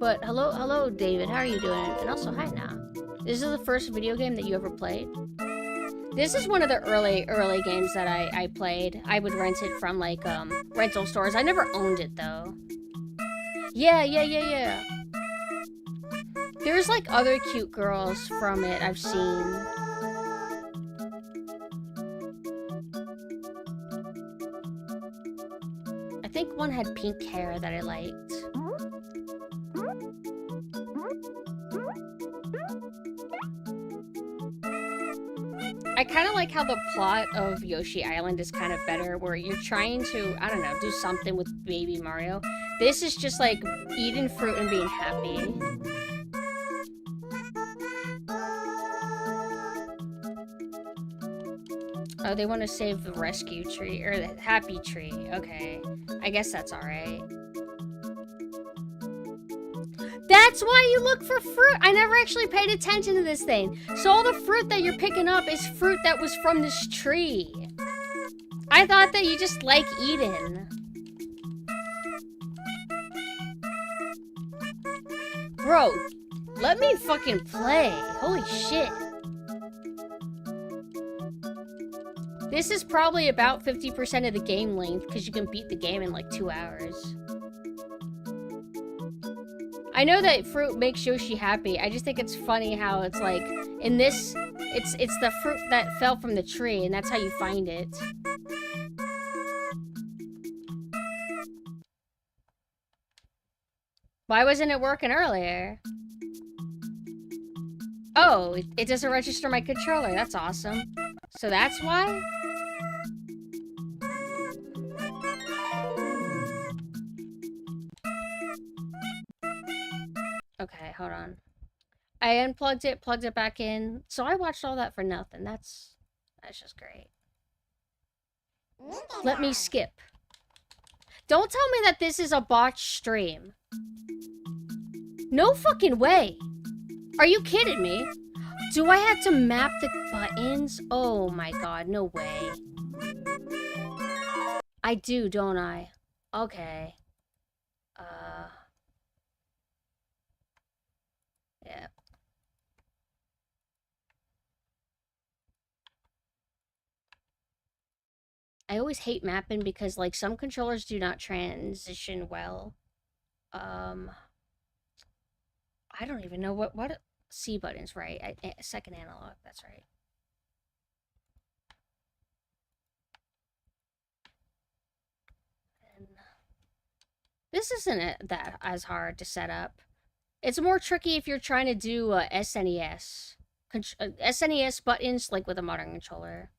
But hello David, how are you doing? And also hi now. This is the first video game that you ever played? This is one of the early games that I played. I would rent it from like rental stores. I never owned it though. Yeah. There's like other cute girls from it I've seen. I think one had pink hair that I liked. I kind of like how the plot of Yoshi Island is kind of better, where you're trying to, I don't know, do something with baby Mario. This is just like eating fruit and being happy. Oh, they want to save the rescue tree, or the happy tree. Okay, I guess that's alright. That's why you look for fruit. I never actually paid attention to this thing. So all the fruit that you're picking up is fruit that was from this tree. I thought that you just like eating. Bro, let me fucking play. Holy shit. This is probably about 50% of the game length, because you can beat the game in like 2 hours. I know that fruit makes Yoshi happy. I just think it's funny how it's like, in this, it's the fruit that fell from the tree, and that's how you find it. Why wasn't it working earlier? Oh, it doesn't register my controller. That's awesome. So that's why? Okay, hold on. I unplugged it, plugged it back in. So I watched all that for nothing. That's just great. Let me skip. Don't tell me that this is a botched stream. No fucking way. Are you kidding me? Do I have to map the buttons? Oh my god, no way. I do, don't I? Okay. Yeah. I always hate mapping because, like, some controllers do not transition well. I don't even know what C button's right. Second analog, that's right. And this isn't that as hard to set up. It's more tricky if you're trying to do SNES. SNES buttons, like with a modern controller.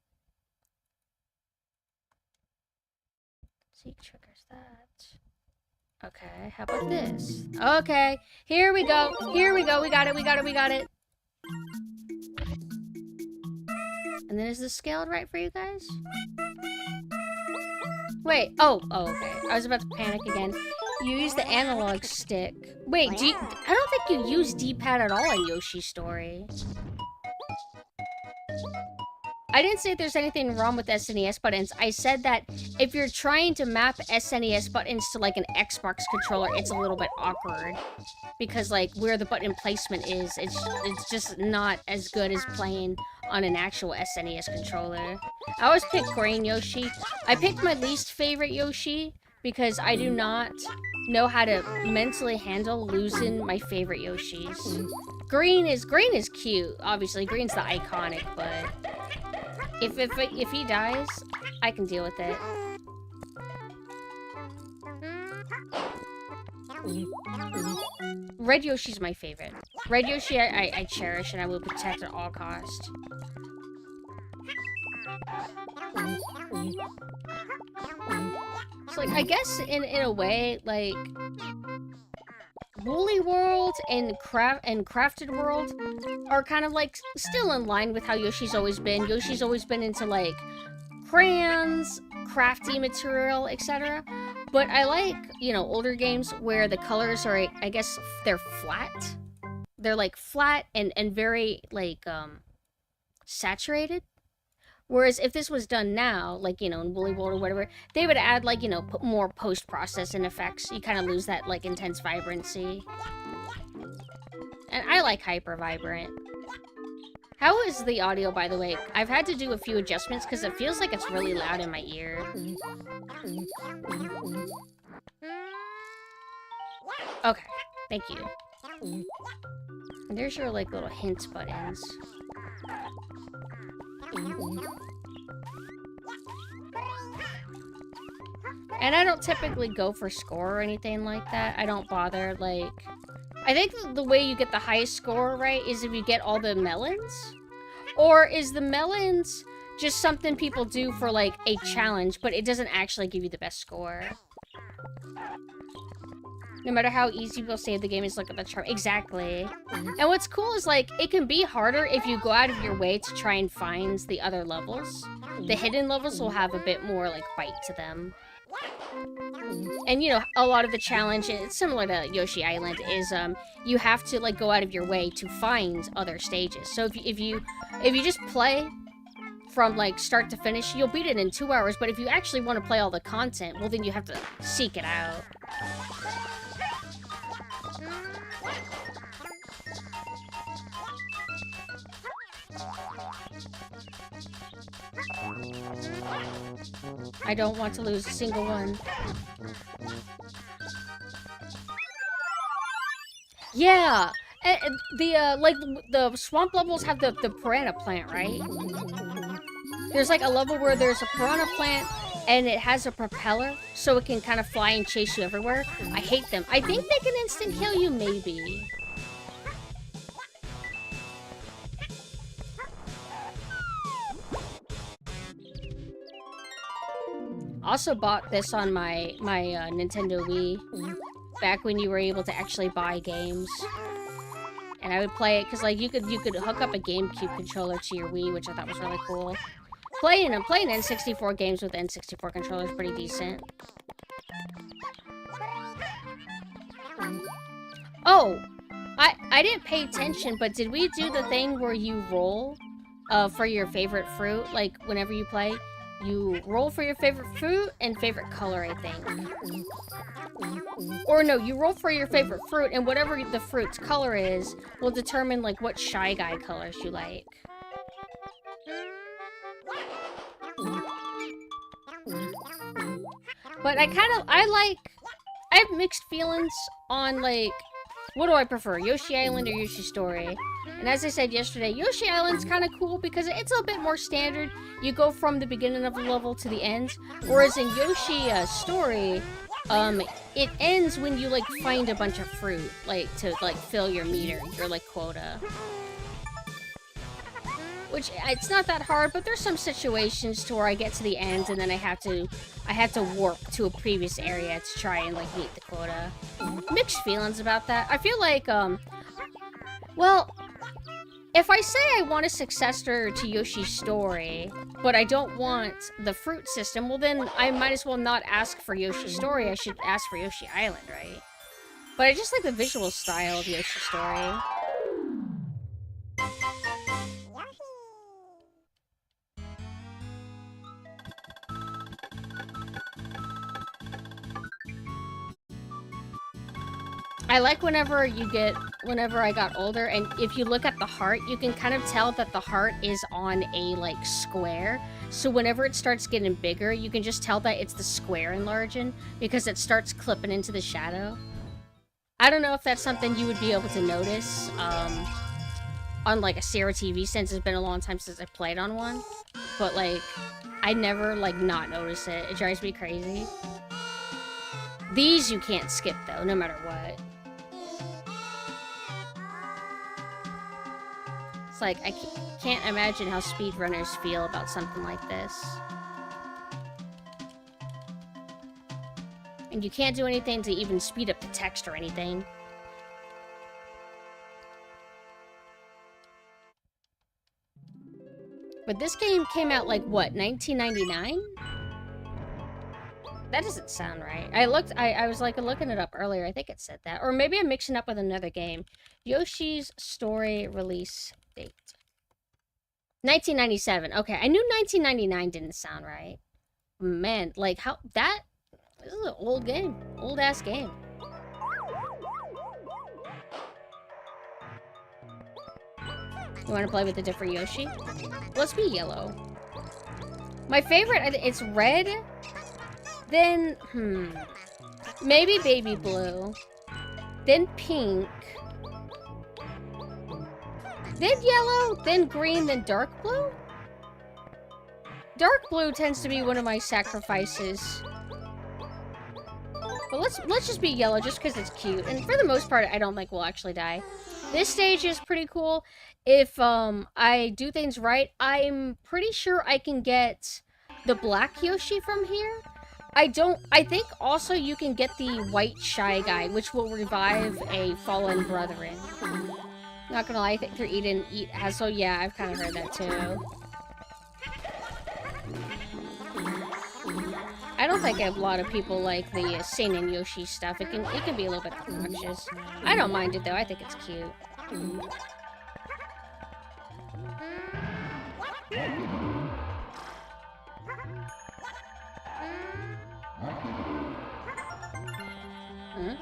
See, triggers that. Okay, how about this? Okay, here we go. Here we go. We got it. We got it. We got it. And then is this scaled right for you guys? Wait. Oh, okay. I was about to panic again. You use the analog stick. Wait, I don't think you use D-pad at all in Yoshi's Story. I didn't say there's anything wrong with SNES buttons. I said that if you're trying to map SNES buttons to like an Xbox controller, it's a little bit awkward. Because like where the button placement is, it's just not as good as playing on an actual SNES controller. I always pick green Yoshi. I picked my least favorite Yoshi because I do not know how to mentally handle losing my favorite Yoshis. Green is cute. Obviously, green's the iconic, but if he dies, I can deal with it. Red Yoshi's my favorite. Red Yoshi I cherish and I will protect at all costs. So like I guess in a way, like Woolly World and Crafted World are kind of like still in line with how Yoshi's always been. Yoshi's always been into like crayons, crafty material, etc. But I like, you know, older games where the colors are, I guess, they're flat. They're like flat and very like saturated. Whereas if this was done now, like, you know, in Woolly World or whatever, they would add, like, you know, put more post-processing effects. You kind of lose that, like, intense vibrancy. And I like hyper vibrant. How is the audio, by the way? I've had to do a few adjustments because it feels like it's really loud in my ear. Okay, thank you. And there's your, like, little hint buttons. And I don't typically go for score or anything like that. I don't bother, like... I think the way you get the highest score, right, is if you get all the melons? Or is the melons just something people do for, like, a challenge, but it doesn't actually give you the best score? No matter how easy people say the game is, look at the chart. Exactly. And what's cool is, like, it can be harder if you go out of your way to try and find the other levels. The hidden levels will have a bit more, like, bite to them. And, you know, a lot of the challenge, it's similar to Yoshi Island, is, you have to, like, go out of your way to find other stages. So if you just play from, like, start to finish, you'll beat it in 2 hours, but if you actually want to play all the content, well, then you have to seek it out. I don't want to lose a single one. Yeah! Like, the swamp levels have the piranha plant, right? There's, like, a level where there's a piranha plant, and it has a propeller, so it can kind of fly and chase you everywhere. I hate them. I think they can instant kill you, maybe. Also bought this on my Nintendo Wii back when you were able to actually buy games, and I would play it because like you could hook up a GameCube controller to your Wii, which I thought was really cool. Playing N64 games with N64 controllers pretty decent. Oh, I didn't pay attention, but did we do the thing where you roll for your favorite fruit? Like whenever you play, you roll for your favorite fruit and favorite color, I think. Or no, you roll for your favorite fruit, and whatever the fruit's color is will determine like what Shy Guy colors you like. But I have mixed feelings on like, what do I prefer, Yoshi Island or Yoshi Story? And as I said yesterday, Yoshi Island's kind of cool because it's a bit more standard. You go from the beginning of the level to the end. Whereas in Yoshi Story, it ends when you like find a bunch of fruit, like to like fill your meter, your like quota. Which it's not that hard, but there's some situations to where I get to the end and then I have to warp to a previous area to try and like meet the quota. Mixed feelings about that. I feel like well, if I say I want a successor to Yoshi's Story, but I don't want the fruit system, well then I might as well not ask for Yoshi's Story, I should ask for Yoshi Island, right? But I just like the visual style of Yoshi's Story. I like whenever I got older, and if you look at the heart, you can kind of tell that the heart is on a, like, square. So whenever it starts getting bigger, you can just tell that it's the square enlarging, because it starts clipping into the shadow. I don't know if that's something you would be able to notice, on, like, a Sierra TV, since it's been a long time since I played on one. But, like, I never, like, not notice it. It drives me crazy. These you can't skip, though, no matter what. It's like, I can't imagine how speedrunners feel about something like this. And you can't do anything to even speed up the text or anything. But this game came out, like, what, 1999? That doesn't sound right. I was, like, looking it up earlier. I think it said that. Or maybe I'm mixing up with another game. Yoshi's Story release date. 1997. Okay, I knew 1999 didn't sound right. Man, like, how... This is an old game. Old-ass game. You want to play with a different Yoshi? Let's be yellow. My favorite, it's red... Then, maybe baby blue. Then pink. Then yellow, then green, then dark blue? Dark blue tends to be one of my sacrifices. But let's just be yellow just because it's cute. And for the most part, I don't think we'll actually die. This stage is pretty cool. If I do things right, I'm pretty sure I can get the black Yoshi from here. I think also you can get the white Shy Guy, which will revive a fallen brethren. Not gonna lie, I think they're eating so yeah, I've kind of heard that too. I don't think a lot of people like the Saint and Yoshi stuff. It can be a little bit obnoxious. I don't mind it though, I think it's cute. Huh?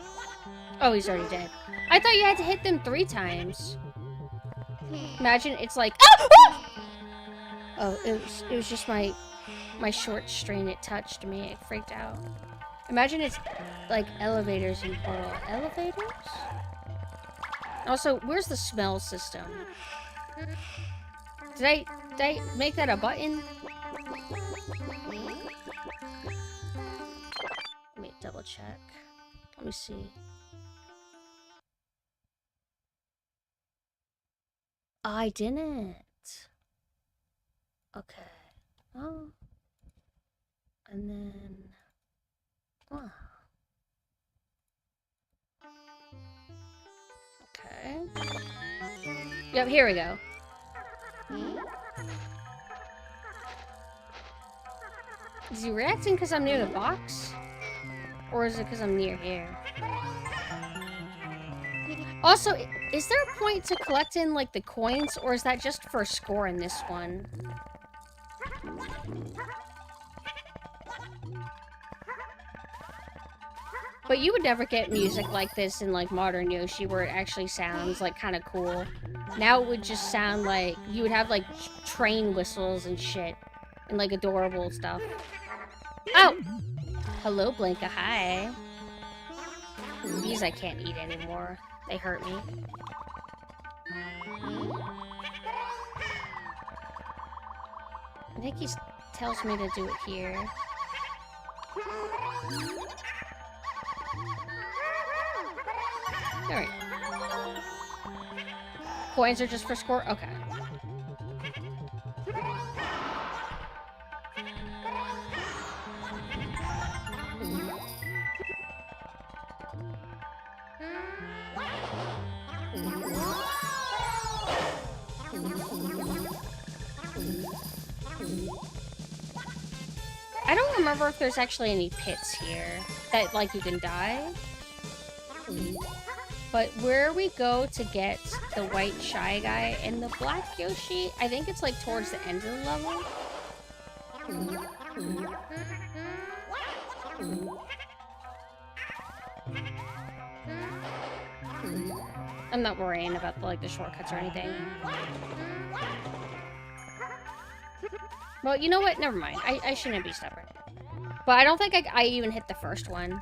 Oh, he's already dead. I thought you had to hit them 3 times. Imagine it's like... Ah! Oh, it was just my short string. It touched me. It freaked out. Imagine it's like elevators in Portal. Elevators? Also, where's the smell system? Did I make that a button? Let me double check. Let me see. I didn't. Okay. Oh. And then... Oh. Okay. Yep, here we go. Is he reacting because I'm near the box? Or is it because I'm near here? Also, is there a point to collecting, like, the coins? Or is that just for a score in this one? But you would never get music like this in, like, modern Yoshi, where it actually sounds, like, kind of cool. Now it would just sound like... You would have, like, train whistles and shit. And, like, adorable stuff. Oh! Hello, Blanca. Hi. These I can't eat anymore. They hurt me. I think he tells me to do it here. Alright. Coins are just for score? Okay. I don't remember if there's actually any pits here that, like, you can die. But where we go to get the white shy guy and the black Yoshi, I think it's, like, towards the end of the level. I'm not worrying about, like, the shortcuts or anything. Well, you know what? Never mind. I shouldn't be stubborn. But I don't think I even hit the first one.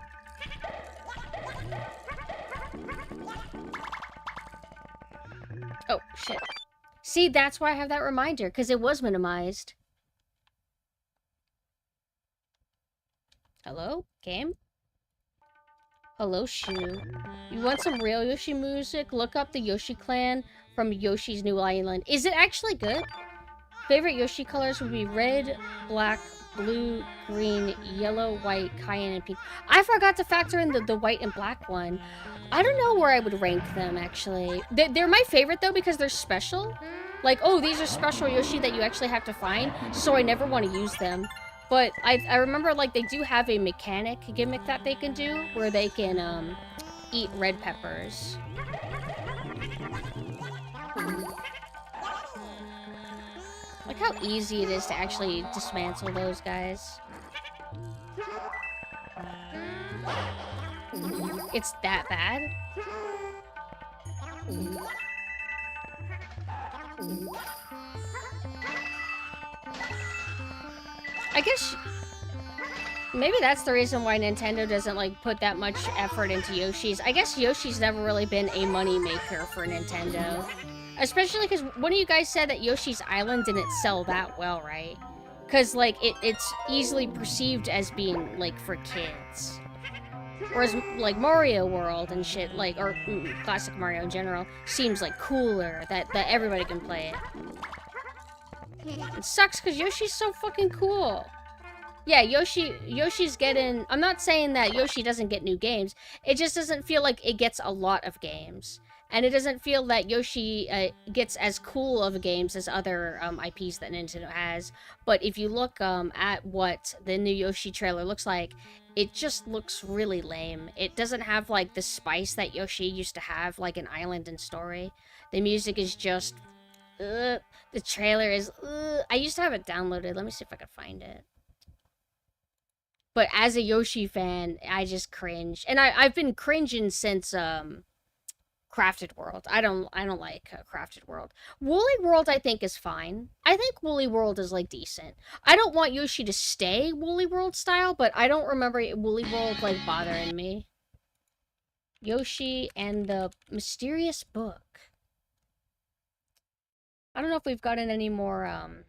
Oh, shit. See, that's why I have that reminder, because it was minimized. Hello? Game? Hello, Shu. You want some real Yoshi music? Look up the Yoshi clan from Yoshi's New Island. Is it actually good? Favorite Yoshi colors would be red, black, blue, green, yellow, white, cayenne, and pink. I forgot to factor in the white and black one. I don't know where I would rank them, actually. They're my favorite, though, because they're special. Like, oh, these are special Yoshi that you actually have to find, so I never want to use them. But I remember, like, they do have a mechanic gimmick that they can do, where they can, eat red peppers. Look how easy it is to actually dismantle those guys. It's that bad? I guess... Maybe that's the reason why Nintendo doesn't, like, put that much effort into Yoshi's. I guess Yoshi's never really been a money maker for Nintendo. Especially because one of you guys said that Yoshi's Island didn't sell that well, right? Because, like, it's easily perceived as being, like, for kids. Whereas, like, Mario World and shit, like, or classic Mario in general, seems, like, cooler, that everybody can play it. It sucks because Yoshi's so fucking cool. Yeah, Yoshi's getting... I'm not saying that Yoshi doesn't get new games. It just doesn't feel like it gets a lot of games. And it doesn't feel that Yoshi gets as cool of games as other IPs that Nintendo has. But if you look at what the new Yoshi trailer looks like, it just looks really lame. It doesn't have, like, the spice that Yoshi used to have, like an Island and Story. The music is just... the trailer is... I used to have it downloaded. Let me see if I can find it. But as a Yoshi fan, I just cringe. And I've been cringing since... Crafted World. I don't like Crafted World. Woolly World I think is fine. I think Woolly World is like decent. I don't want Yoshi to stay Woolly World style, but I don't remember Woolly World like bothering me. Yoshi and the Mysterious Book. I don't know if we've gotten any more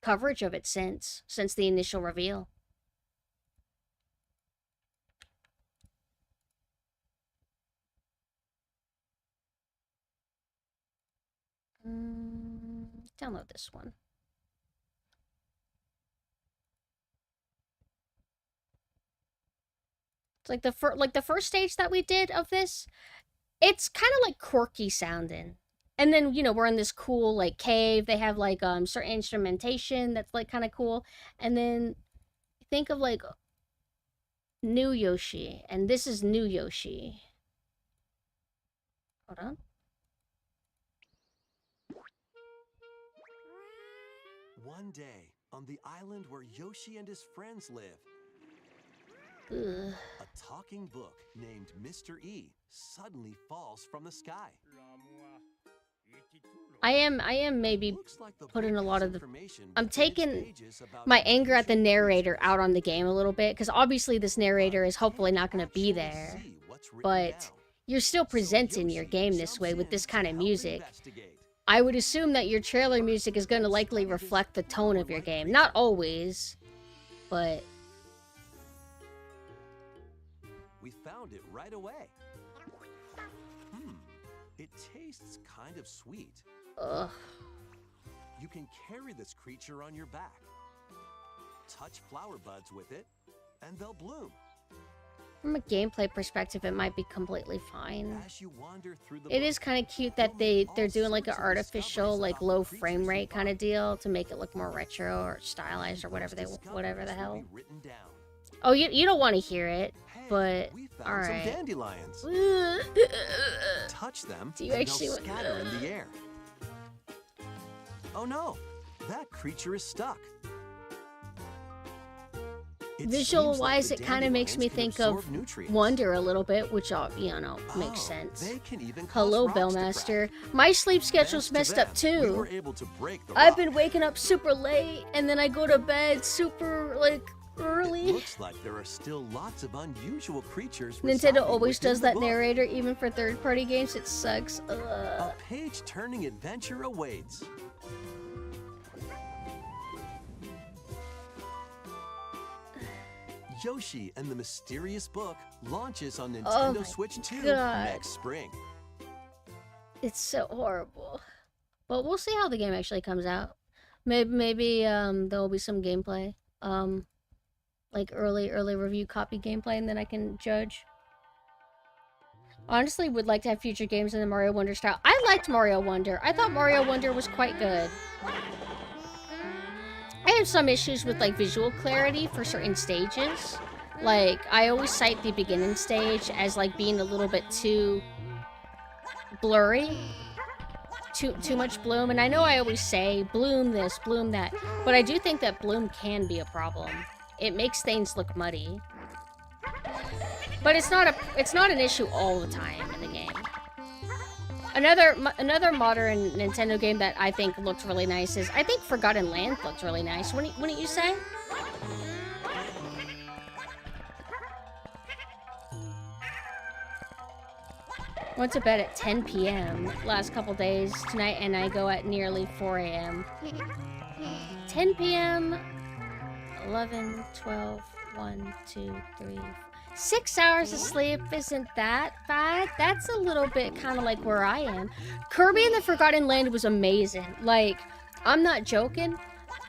coverage of it since the initial reveal. Download this one. It's like the first stage that we did of this. It's kind of like quirky sounding. And then, you know, we're in this cool like cave. They have like certain instrumentation that's like kind of cool. And then think of like new Yoshi, and this is new Yoshi. Hold on. One day, on the island where Yoshi and his friends live, Ugh. a talking book named Mr. E suddenly falls from the sky. I am maybe Looks like the putting book a lot has of the... information I'm within its taking pages about my anger at the unusual narrator creatures. out on the game a little bit, because obviously this narrator is hopefully not going to be Actually there. see what's written But down. you're still So presenting your Yoshi game this jumps way with in this to kind of help music. investigate. I would assume that your trailer music is going to likely reflect the tone of your game. Not always, but... We found it right away. It tastes kind of sweet. Ugh. You can carry this creature on your back. Touch flower buds with it, and they'll bloom. From a gameplay perspective, it might be completely fine. As you wander through the It book, is kind of cute that they're doing like an artificial, like low frame rate kind of deal to make it look more retro or stylized or whatever the hell. will be written down. Oh, you don't want to hear it, Hey, but we found all some right. dandelions. Touch them, Do you and actually they'll want- scatter in the air. Oh no, that creature is stuck. It Visual-wise, seems it like kind the of makes me dandelions think can of absorb nutrients. Wonder a little bit, which makes Oh, sense. they can even cause Hello, rocks to Bellmaster. crack. My sleep Thanks schedule's to messed them, up We too. were able to break the I've rock. been waking up super late, and then I go to bed super like It early. looks like there are still lots of unusual creatures. Nintendo residing always within does the that book. narrator, even for third-party games. It sucks. A page-turning adventure awaits. Yoshi and the Mysterious Book launches on Oh Nintendo my Switch 2 God. next spring. It's so horrible. But we'll see how the game actually comes out. Maybe there will be some gameplay. Like early review copy gameplay, and then I can judge. Honestly, would like to have future games in the Mario Wonder style. I liked Mario Wonder. I thought Mario Wonder was quite good. I have some issues with like visual clarity for certain stages. Like, I always cite the beginning stage as like being a little bit too blurry. Too much bloom. And I know I always say bloom this, bloom that, but I do think that bloom can be a problem. It makes things look muddy. But it's not an issue all the time in the game. Another modern Nintendo game that I think looked really nice is, I think Forgotten Land looked really nice. Wouldn't you say? Went to bed at 10 p.m. last couple days tonight, and I go at nearly 4 a.m. 10 p.m. 11, 12, 1, 2, 3, 6 hours of sleep isn't that bad. That's a little bit kind of like where I am. Kirby and the Forgotten Land was amazing. Like, I'm not joking.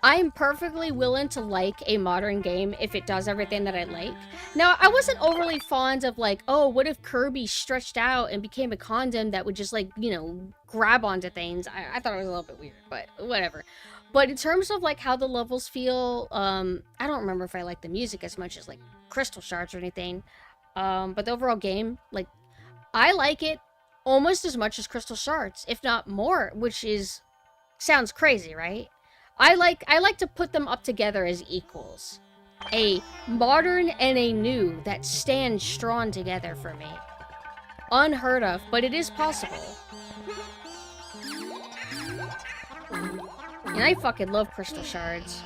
I'm perfectly willing to like a modern game if it does everything that I like. Now, I wasn't overly fond of like, oh, what if Kirby stretched out and became a condom that would just like, you know, grab onto things. I thought it was a little bit weird, but whatever. But in terms of like how the levels feel, I don't remember if I like the music as much as like Crystal Shards or anything. But the overall game, like, I like it almost as much as Crystal Shards, if not more, which is sounds crazy, right? I like to put them up together as equals. A modern and a new that stand strong together for me. unheard of, but it is possible. And I fucking love crystal shards.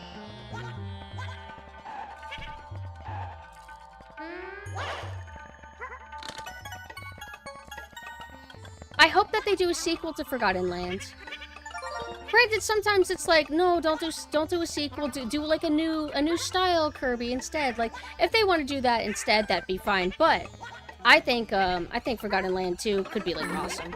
I hope that they do a sequel to Forgotten Lands. Granted, sometimes it's like, no, don't do a sequel. Do like a new style Kirby instead. Like, if they want to do that instead, that'd be fine. But I think Forgotten Land 2 could be like awesome.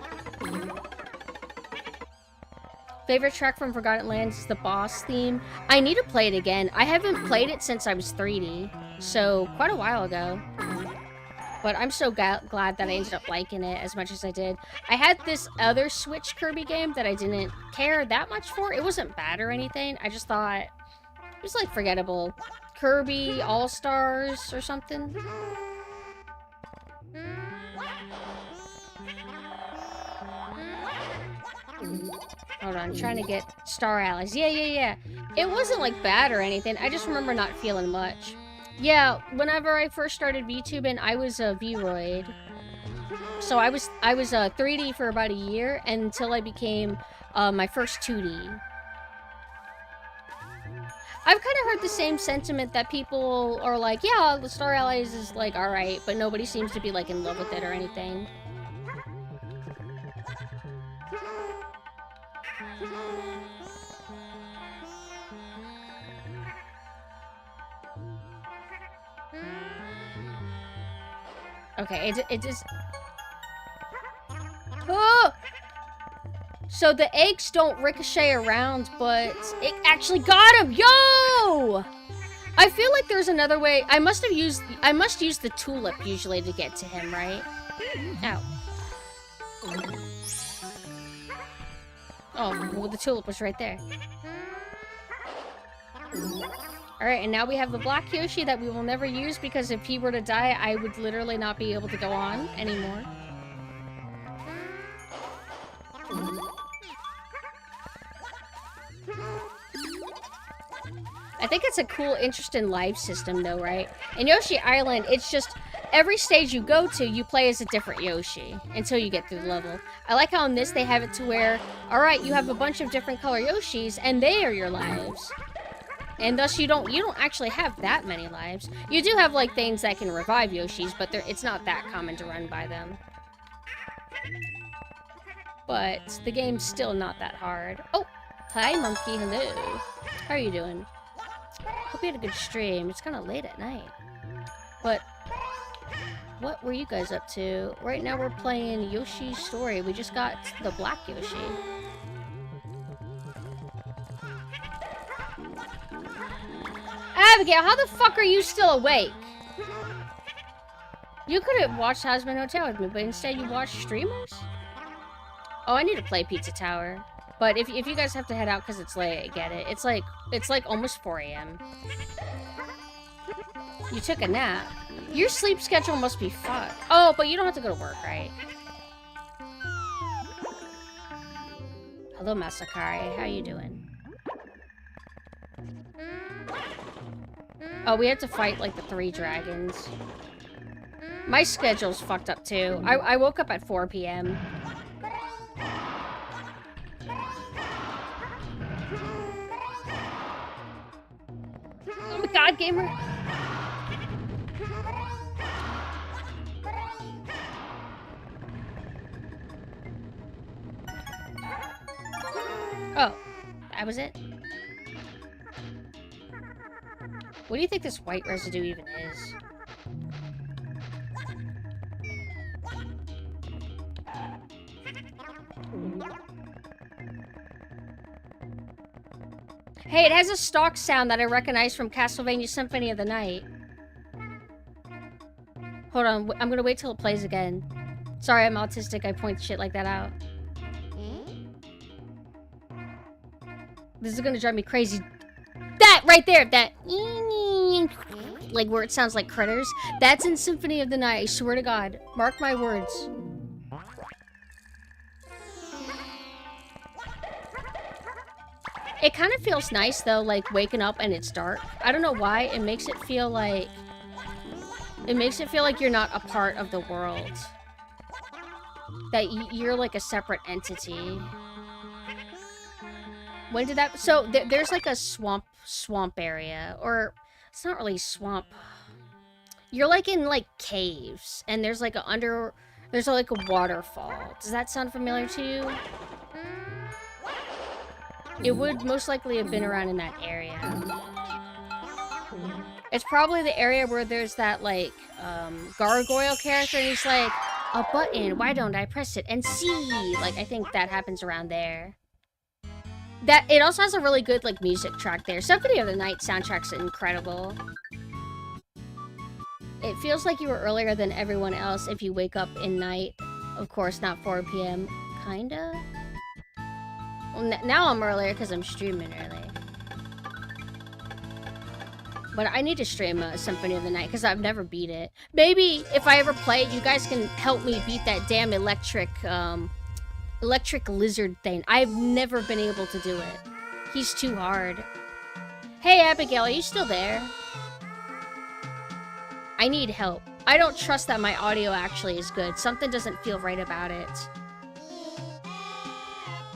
Favorite track from Forgotten Lands is the boss theme. I need to play it again. I haven't played it since I was 3D, so quite a while ago. But I'm so glad that I ended up liking it as much as I did. I had this other Switch Kirby game that I didn't care that much for. It wasn't bad or anything. I just thought it was like forgettable. Kirby All-Stars or something. Hold on, I'm trying to get Star Allies. Yeah. It wasn't like bad or anything. I just remember not feeling much. Yeah, whenever I first started VTubing, I was a V-Roid. So I was 3D for about a year until I became my first 2D. I've kind of heard the same sentiment that people are like, yeah, the Star Allies is like alright, but nobody seems to be like in love with it or anything. Okay, it just... Oh! So the eggs don't ricochet around, but it actually got him! Yo! I feel like there's another way. I must use the tulip usually to get to him, right? Ow. Oh, well, the tulip was right there. Alright, and now we have the black Yoshi that we will never use because if he were to die, I would literally not be able to go on anymore. I think it's a cool, interesting life system though, right? In Yoshi Island, it's just every stage you go to, you play as a different Yoshi until you get through the level. I like how in this they have it to where, alright, you have a bunch of different color Yoshis and they are your lives. And thus you don't actually have that many lives. You do have like things that can revive Yoshis, but it's not that common to run by them. But the game's still not that hard. Oh, hi monkey, hello. How are you doing? Hope you had a good stream. It's kind of late at night. But what were you guys up to? Right now we're playing Yoshi's Story. We just got the black Yoshi. Abigail, how the fuck are you still awake? You could have watched Hazbin Hotel with me, but instead you watched streamers? Oh, I need to play Pizza Tower. But if you guys have to head out because it's late, I get it. It's like almost 4 a.m. You took a nap. Your sleep schedule must be fucked. Oh, but you don't have to go to work, right? Hello, Masakari. How you doing? Oh, we have to fight, like, the 3 dragons. My schedule's fucked up, too. I woke up at 4 p.m. Oh my god, gamer! Oh, that was it? What do you think this white residue even is? Hey, it has a stock sound that I recognize from Castlevania Symphony of the Night. Hold on, I'm gonna wait till it plays again. Sorry, I'm autistic, I point shit like that out. This is gonna drive me crazy. That right there, that like where it sounds like critters, that's in Symphony of the Night, I swear to God. Mark my words. It kind of feels nice though, like waking up and it's dark. I don't know why, it makes it feel like you're not a part of the world. That you're like a separate entity. When did that... So, there's like a swamp area. Or, it's not really swamp. You're like in like caves. And there's like there's like a waterfall. Does that sound familiar to you? It would most likely have been around in that area. It's probably the area where there's that, like, gargoyle character, and he's like, a button, why don't I press it and see? Like, I think that happens around there. It also has a really good, like, music track there. Symphony of the Night soundtrack's incredible. It feels like you were earlier than everyone else if you wake up in night. Of course, not 4 p.m. Kinda? Well, now I'm earlier because I'm streaming early. But I need to stream Symphony of the Night because I've never beat it. Maybe if I ever play it, you guys can help me beat that damn electric lizard thing. I've never been able to do it. He's too hard. Hey, Abigail, are you still there? I need help. I don't trust that my audio actually is good. Something doesn't feel right about it.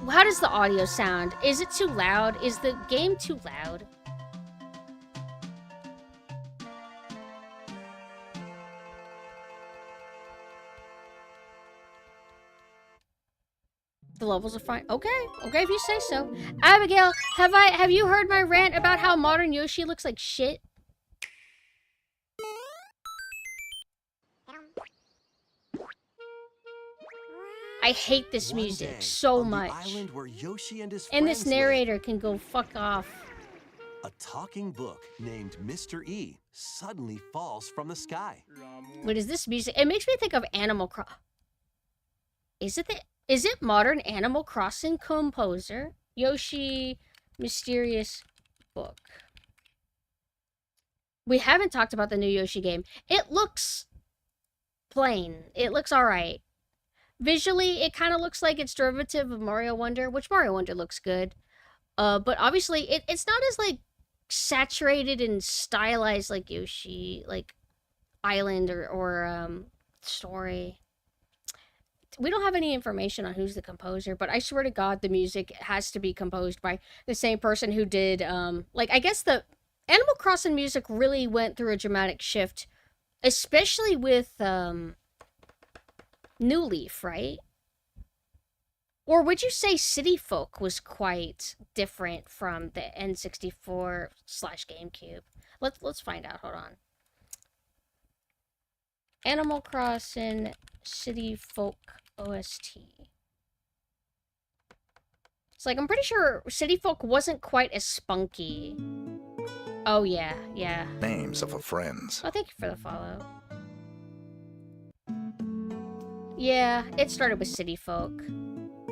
How does the audio sound? Is it too loud? Is the game too loud? The levels are fine. Okay, if you say so. Abigail, have you heard my rant about how modern Yoshi looks like shit? I hate this music so much. And this narrator can go fuck off. A talking book named Mr. E suddenly falls from the sky. What is this music? It makes me think of Animal Crossing. Is it modern Animal Crossing composer? Yoshi Mysterious Book. We haven't talked about the new Yoshi game. It looks plain. It looks alright. Visually, it kind of looks like it's derivative of Mario Wonder, which Mario Wonder looks good. But obviously, it's not as, like, saturated and stylized like Yoshi, like, Island or Story. We don't have any information on who's the composer, but I swear to God, the music has to be composed by the same person who did, like, I guess the Animal Crossing music really went through a dramatic shift, especially with, New Leaf, right? Or would you say City Folk was quite different from the N64/GameCube? Let's find out. Hold on. Animal Crossing City Folk OST. It's like, I'm pretty sure City Folk wasn't quite as spunky. Oh, yeah. Names of our friends. Oh, thank you for the follow. Yeah, it started with City Folk.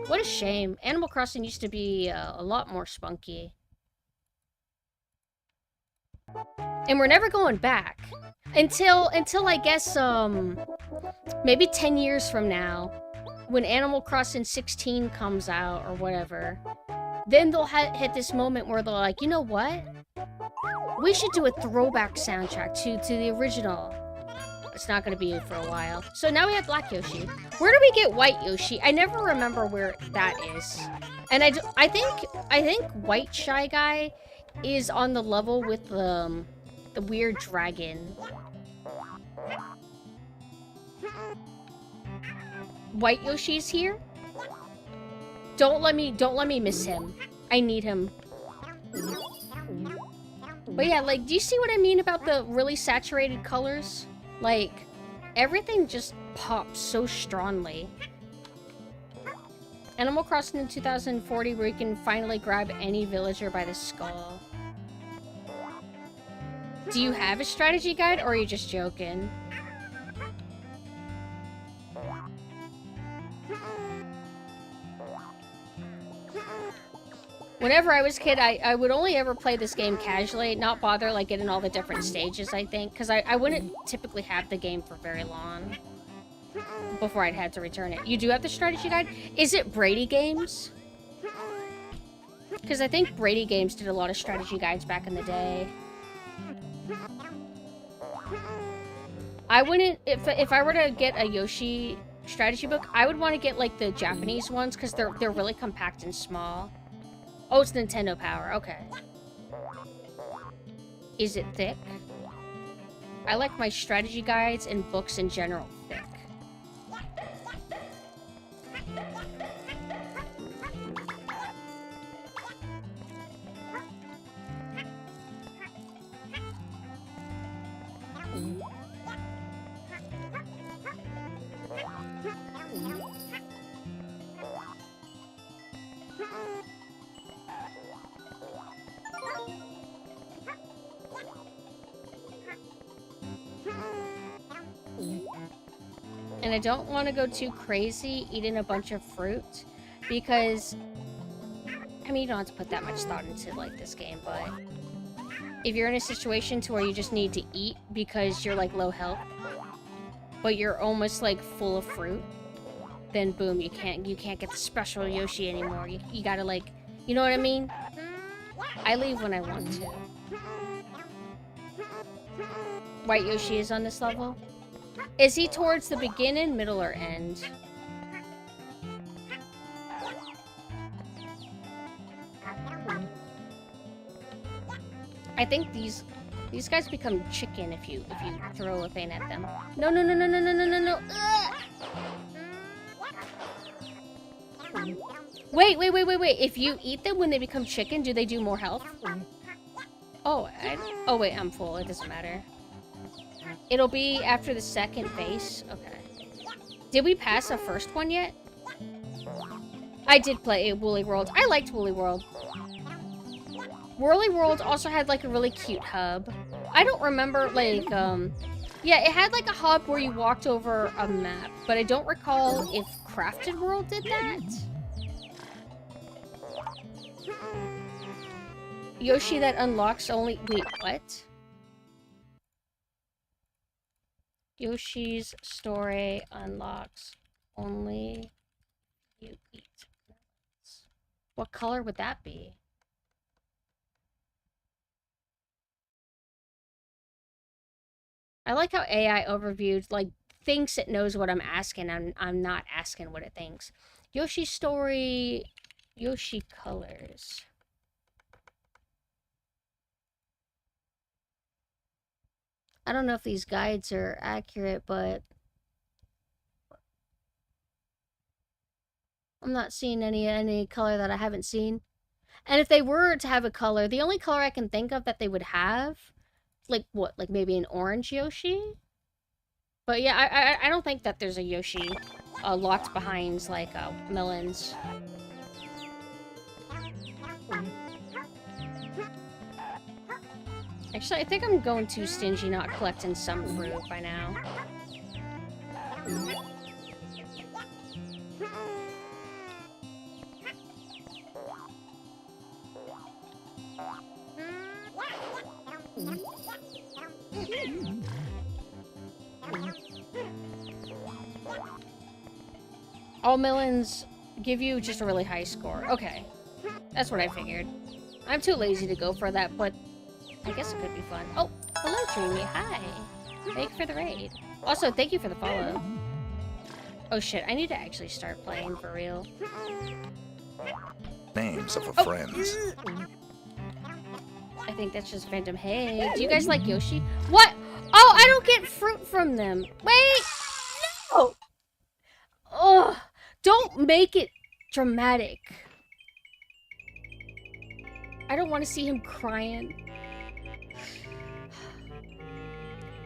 What a shame. Animal Crossing used to be a lot more spunky. And we're never going back. Until I guess, maybe 10 years from now, when Animal Crossing 16 comes out or whatever, then they'll hit this moment where they're like, you know what? We should do a throwback soundtrack to the original. It's not going to be for a while. So now we have Black Yoshi. Where do we get White Yoshi? I never remember where that is. And I think White Shy Guy is on the level with the weird dragon. White Yoshi's here. Don't let me miss him. I need him. But yeah, like, do you see what I mean about the really saturated colors? Like, everything just pops so strongly. Animal Crossing in 2040, where you can finally grab any villager by the skull. Do you have a strategy guide, or are you just joking? Whenever I was a kid, I would only ever play this game casually, not bother, like, getting all the different stages, I think. Because I wouldn't typically have the game for very long before I'd had to return it. You do have the strategy guide? Is it Brady Games? Because I think Brady Games did a lot of strategy guides back in the day. I wouldn't... If I were to get a Yoshi strategy book, I would want to get like the Japanese ones because they're really compact and small. Oh, it's Nintendo Power. Okay. Is it thick? I like my strategy guides and books in general thick. And I don't want to go too crazy eating a bunch of fruit because, I mean, you don't have to put that much thought into like this game, but if you're in a situation to where you just need to eat because you're like low health, but you're almost like full of fruit, then boom, you can't get the special Yoshi anymore. You gotta like, you know what I mean? I leave when I want to. White Yoshi is on this level. Is he towards the beginning, middle, or end? I think these guys become chicken if you throw a thing at them. No. Wait. If you eat them when they become chicken, do they do more health? Oh, oh wait, I'm full. It doesn't matter. It'll be after the second base. Okay. Did we pass the first one yet? I did play Woolly World. I liked Woolly World. Woolly World also had like a really cute hub. I don't remember like, yeah, it had like a hub where you walked over a map, but I don't recall if Crafted World did that. Yoshi that unlocks only, wait, what? Yoshi's story unlocks only you eat. What color would that be? I like how AI overviewed, like, thinks it knows what I'm asking. I'm not asking what it thinks. Yoshi story, Yoshi colors. I don't know if these guides are accurate, but I'm not seeing any color that I haven't seen. And if they were to have a color, the only color I can think of that they would have, like what, like maybe an orange Yoshi? But yeah, I don't think that there's a Yoshi locked behind like melons. Actually, I think I'm going too stingy not collecting some fruit by now. All melons give you just a really high score. Okay. That's what I figured. I'm too lazy to go for that, but I guess it could be fun. Oh, hello, Dreamy. Hi. Thank you for the raid. Also, thank you for the follow. Oh shit, I need to actually start playing for real. Names of a friends. I think that's just random. Hey, do you guys like Yoshi? What? Oh, I don't get fruit from them. Wait! No! Ugh. Don't make it dramatic. I don't want to see him crying.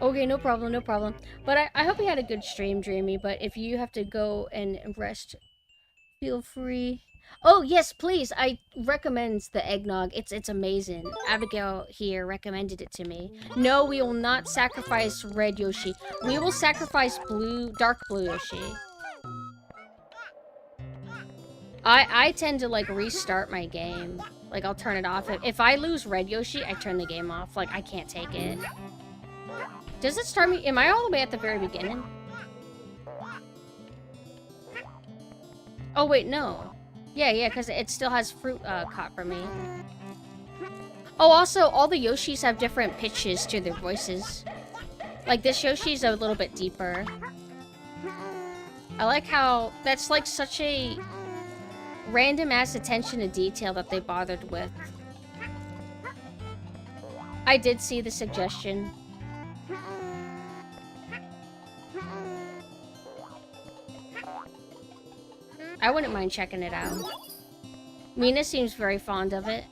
Okay, no problem, no problem. But I hope you had a good stream, Dreamy. But if you have to go and rest, feel free. Oh, yes, please. I recommend the eggnog. It's amazing. Abigail here recommended it to me. No, we will not sacrifice red Yoshi. We will sacrifice dark blue Yoshi. I tend to, like, restart my game. Like, I'll turn it off. If I lose red Yoshi, I turn the game off. Like, I can't take it. Does it start me? Am I all the way at the very beginning? Oh, wait, no. Yeah, because it still has fruit caught for me. Oh, also, all the Yoshis have different pitches to their voices. Like, this Yoshi's a little bit deeper. I like how that's like such a random ass attention to detail that they bothered with. I did see the suggestion. I wouldn't mind checking it out. Mina seems very fond of it.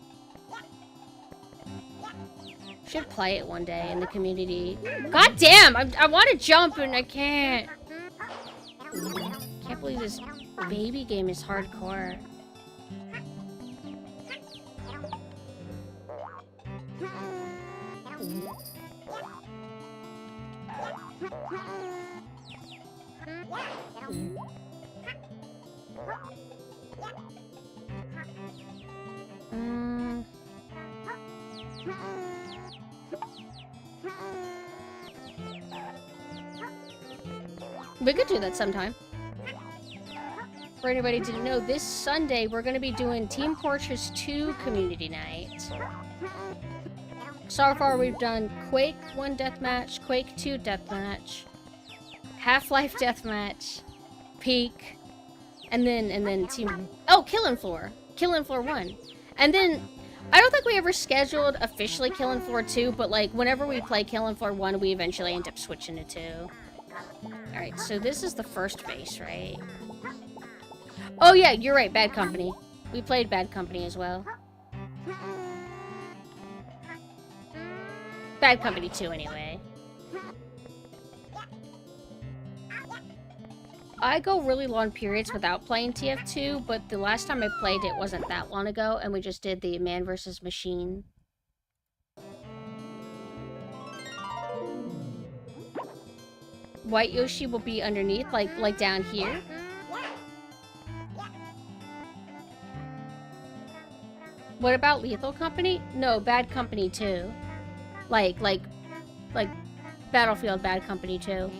Should play it one day in the community. God damn! I want to jump and I can't. Can't believe this baby game is hardcore. We could do that sometime. For anybody who didn't know, this Sunday we're going to be doing Team Fortress 2 Community Night. So far we've done Quake 1 Deathmatch, Quake 2 Deathmatch, Half-Life Deathmatch, Peak, and then Team... Oh, Killing Floor 1. And then, I don't think we ever scheduled officially Killing Floor 2, but like, whenever we play Killing Floor 1, we eventually end up switching to 2. Alright, so this is the first base, right? Oh yeah, you're right, Bad Company. We played Bad Company as well. Bad Company 2, anyway. I go really long periods without playing TF2, but the last time I played it wasn't that long ago, and we just did the Man vs. Machine. White Yoshi will be underneath, like down here. What about Lethal Company? No, Bad Company 2. Like Battlefield Bad Company 2.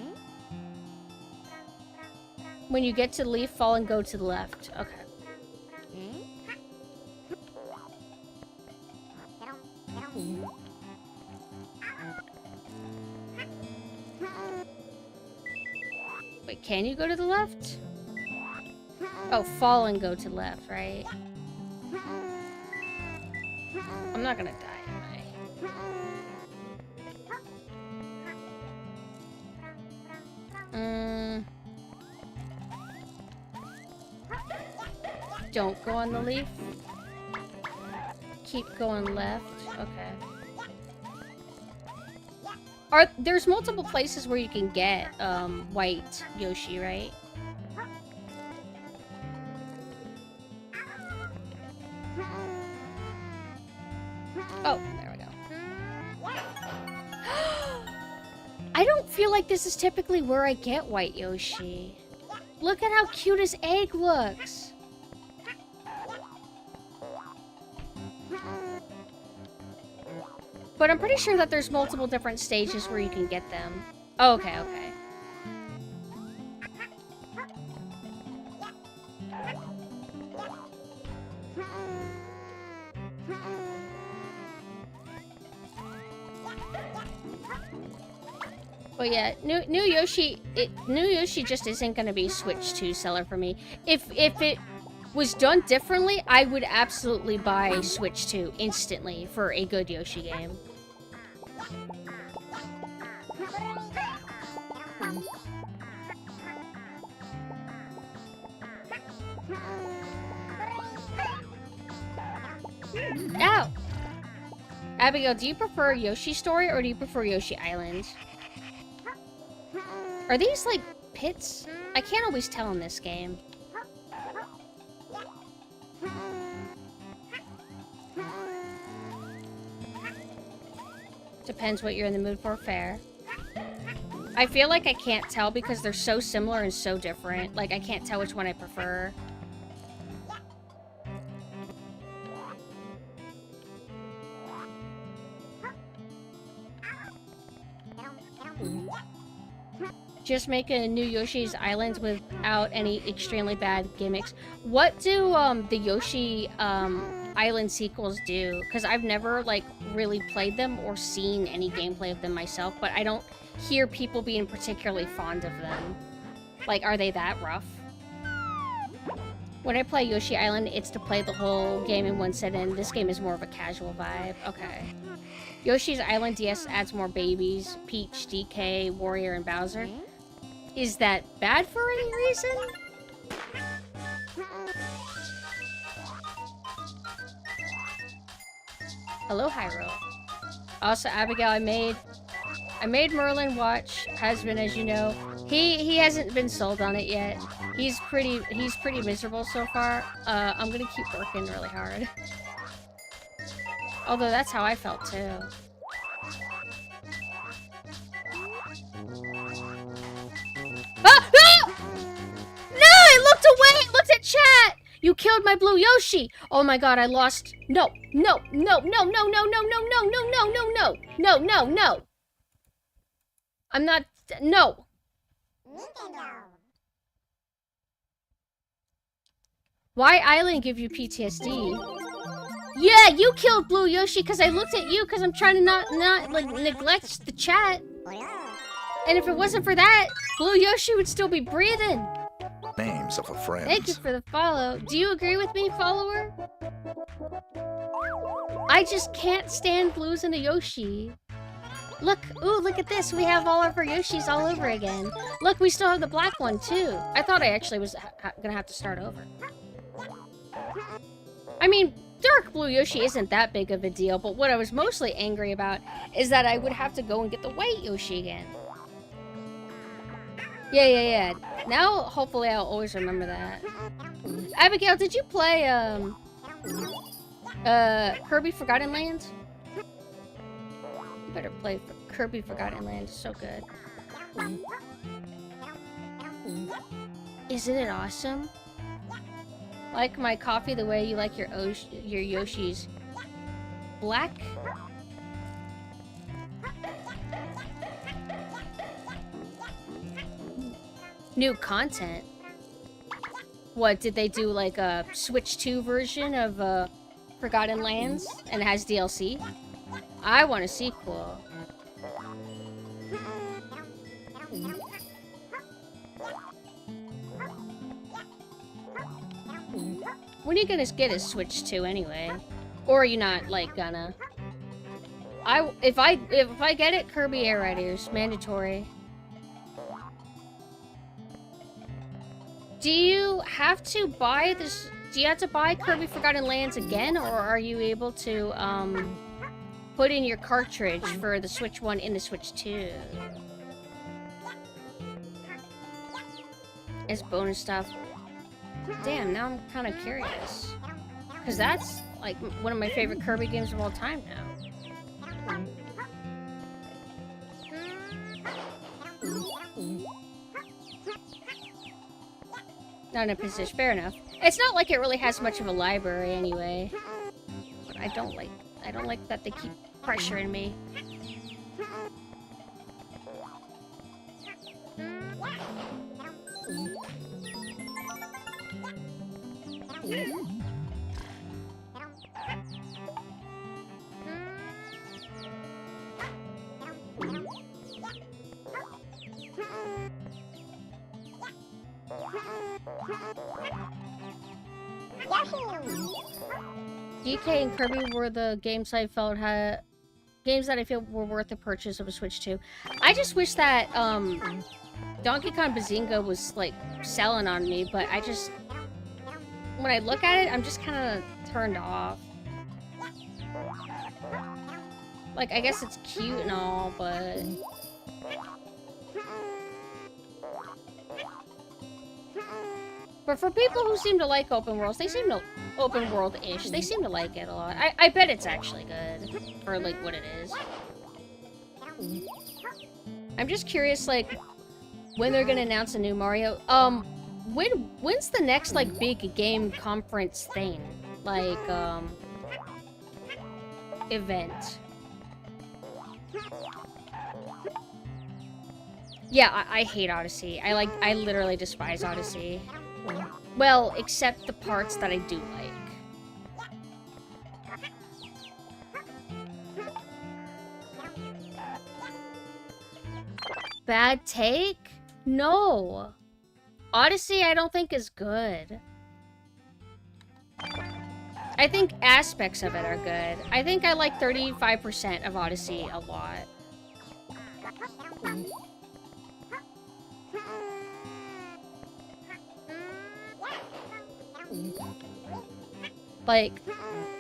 When you get to the leaf, fall and go to the left. Okay. Wait, can you go to the left? Oh, fall and go to the left, right? I'm not gonna die, am I? Don't go on the leaf. Keep going left. Okay. There's multiple places where you can get white Yoshi, right? Oh, there we go. I don't feel like this is typically where I get white Yoshi. Look at how cute his egg looks. But I'm pretty sure that there's multiple different stages where you can get them. Oh, okay, okay. But yeah, new Yoshi just isn't gonna be Switch 2 seller for me. If it was done differently, I would absolutely buy Switch 2 instantly for a good Yoshi game. Ow! Abigail, do you prefer Yoshi Story or do you prefer Yoshi Island? Are these, like, pits? I can't always tell in this game. Depends what you're in the mood for. Fair. I feel like I can't tell because they're so similar and so different. Like, I can't tell which one I prefer. Just make a new Yoshi's Island without any extremely bad gimmicks. What do the Yoshi Island sequels do? Because I've never like really played them or seen any gameplay of them myself, but I don't hear people being particularly fond of them. Like, are they that rough? When I play Yoshi Island, it's to play the whole game in one sit-in. This game is more of a casual vibe. Okay. Yoshi's Island DS adds more babies. Peach, DK, Warrior, and Bowser. Is that bad for any reason? Hello, Hyrule. Also, Abigail, I made Merlin watch Husband, as you know. He hasn't been sold on it yet. He's pretty miserable so far. I'm gonna keep working really hard. Although that's how I felt too. Ah! No! No! I looked away! I looked at chat! You killed my blue Yoshi! Oh my god, I lost. No, no, no, no, no, no, no, no, no, no, no, no, no, no, no, no. I'm not. No. Why Island give you PTSD? Yeah, you killed Blue Yoshi because I looked at you because I'm trying to not like neglect the chat. And if it wasn't for that, Blue Yoshi would still be breathing. Names of a friends. Thank you for the follow. Do you agree with me, follower? I just can't stand blues in a Yoshi. Look, ooh, look at this. We have all of our Yoshis all over again. Look, we still have the black one, too. I thought I actually was gonna have to start over. I mean, dark blue Yoshi isn't that big of a deal, but what I was mostly angry about is that I would have to go and get the white Yoshi again. Yeah. Now, hopefully, I'll always remember that. Abigail, did you play, Kirby Forgotten Lands? You better play Kirby Forgotten Lands. It's so good. Isn't it awesome? Like my coffee the way you like your Yoshis. Black? New content? What, did they do like a Switch 2 version of Forgotten Lands and it has DLC? I want a sequel. When are you gonna get a Switch 2 anyway? Or are you not like gonna? If I get it, Kirby Air Riders mandatory. Do you have to buy this? Do you have to buy Kirby Forgotten Lands again, or are you able to put in your cartridge for the Switch 1 in the Switch 2? As bonus stuff. Damn, now I'm kind of curious. Because that's, like, one of my favorite Kirby games of all time now. Not in a position. Fair enough. It's not like it really has much of a library anyway. But I don't like that they keep pressuring me. DK and Kirby were the games I felt games that I feel were worth the purchase of a Switch 2. I just wish that Donkey Kong Bazinga was like selling on me, but I just, when I look at it, I'm just kind of turned off. Like, I guess it's cute and all, but for people who seem to like open worlds, they seem to open world-ish. They seem to like it a lot. I bet it's actually good for like what it is. I'm just curious, like, when they're gonna announce a new Mario. When's the next like big game conference thing? Like event. Yeah, I hate Odyssey. I literally despise Odyssey. Well, except the parts that I do like. Bad take? No. Odyssey, I don't think is good. I think aspects of it are good. I think I like 35% of Odyssey a lot. Like,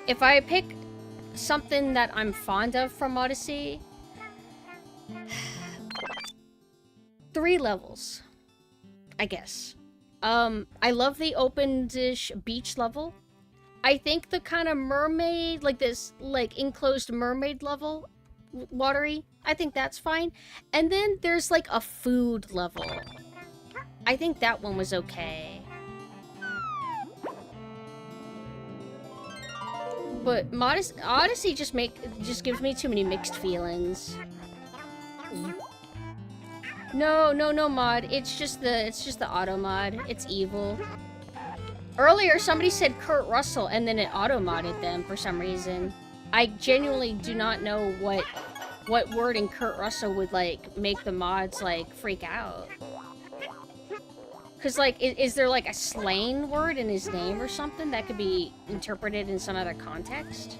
if I pick something that I'm fond of from Odyssey, 3 levels, I guess. I love the open-ish beach level. I think the kind of mermaid, like this, like, enclosed mermaid level, watery, I think that's fine. And then there's, like, a food level. I think that one was okay. But Odyssey just gives me too many mixed feelings. No mod. It's just the auto mod. It's evil. Earlier, somebody said Kurt Russell, and then it auto-modded them for some reason. I genuinely do not know what word in Kurt Russell would, like, make the mods, like, freak out. Because, like, is there, like, a slang word in his name or something that could be interpreted in some other context?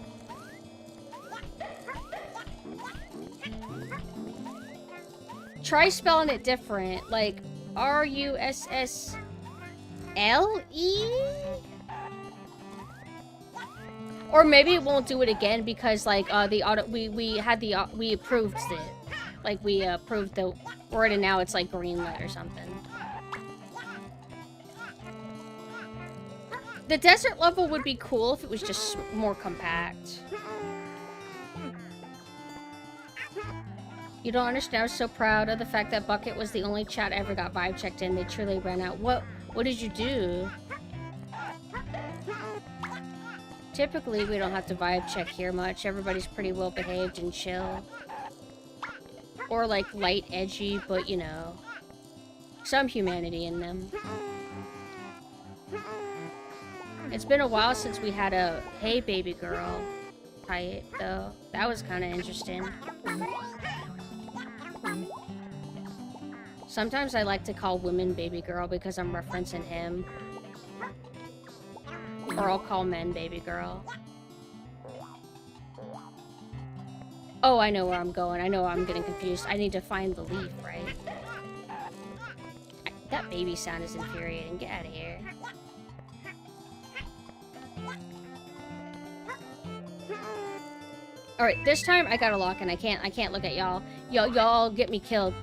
Try spelling it different, like, R-U-S-S... L-E? Or maybe it won't do it again because, like, we approved it. Like, we approved the word and now it's, like, greenlit or something. The desert level would be cool if it was just more compact. You don't understand, I was so proud of the fact that Bucket was the only chat I ever got vibe checked in. They truly ran out. What did you do? Typically, we don't have to vibe check here much. Everybody's pretty well behaved and chill. Or, like, light edgy, but, you know, some humanity in them. It's been a while since we had a "Hey, baby girl" type, though. That was kind of interesting. Sometimes I like to call women baby girl because I'm referencing him. Or I'll call men baby girl. Oh, I know where I'm going. I know I'm getting confused. I need to find the leaf, right? That baby sound is infuriating. Get out of here. Alright, this time I gotta lock in. I can't look at y'all. Y'all get me killed.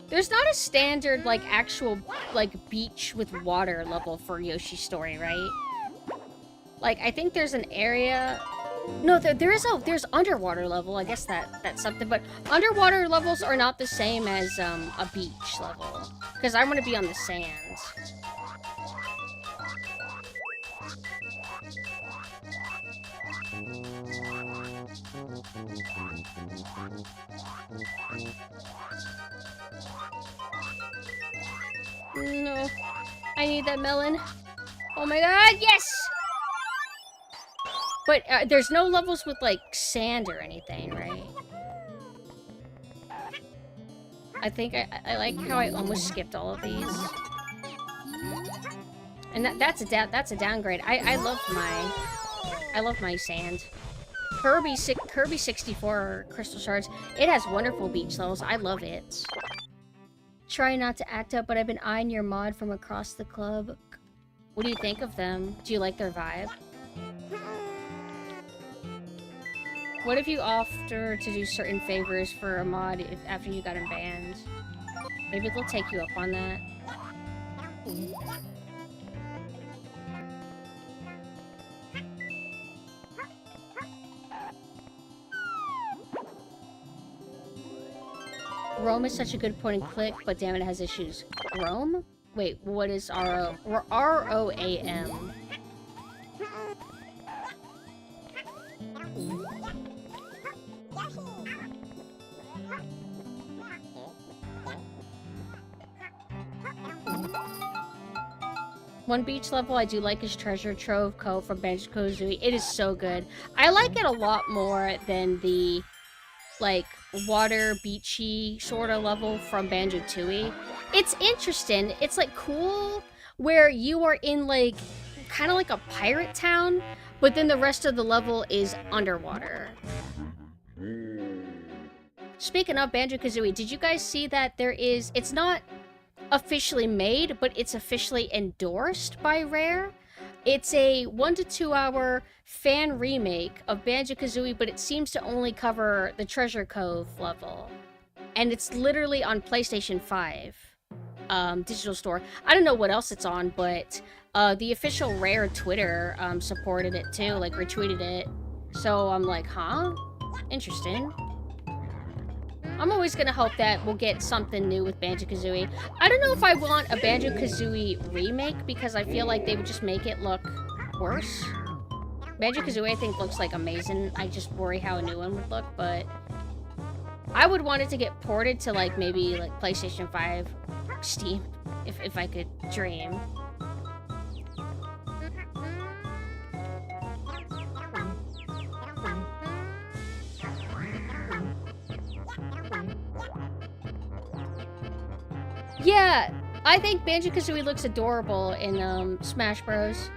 There's not a standard, like, actual, like, beach with water level for Yoshi's Story, right? Like, I think there's an area... No, there's underwater level. I guess that's something, but underwater levels are not the same as, a beach level. Because I want to be on the sand. No. I need that melon. Oh my god, yes! But there's no levels with, like, sand or anything, right? I think I like how I almost skipped all of these. And that's a downgrade. I love my sand. Kirby 64 Crystal Shards. It has wonderful beach levels. I love it. Try not to act up, but I've been eyeing your mod from across the club. What do you think of them? Do you like their vibe? What if you offer to do certain favors for a mod after you got him banned? Maybe they'll take you up on that. Rome is such a good point and click, but damn it, has issues. Rome? Wait, what is R-O? R-O-A-M. One beach level I do like is Treasure Trove Cove from Banjo-Kazooie. It is so good. I like it a lot more than the, like, water beachy sort of level from Banjo-Tooie. It's interesting. It's, like, cool where you are in, like, kind of like a pirate town, but then the rest of the level is underwater. Speaking of Banjo-Kazooie, did you guys see that there is... It's not officially made, but it's officially endorsed by Rare. It's a 1 to 2 hour fan remake of Banjo-Kazooie, but it seems to only cover the Treasure Cove level. And it's literally on PlayStation 5 digital store. I don't know what else it's on, but the official Rare Twitter supported it too, like retweeted it. So I'm like, huh? Interesting. I'm always gonna hope that we'll get something new with Banjo-Kazooie. I don't know if I want a Banjo-Kazooie remake, because I feel like they would just make it look worse. Banjo-Kazooie, I think, looks, like, amazing. I just worry how a new one would look, but... I would want it to get ported to, like, maybe, like, PlayStation 5, Steam, if I could dream. Yeah, I think Banjo-Kazooie looks adorable in Smash Bros.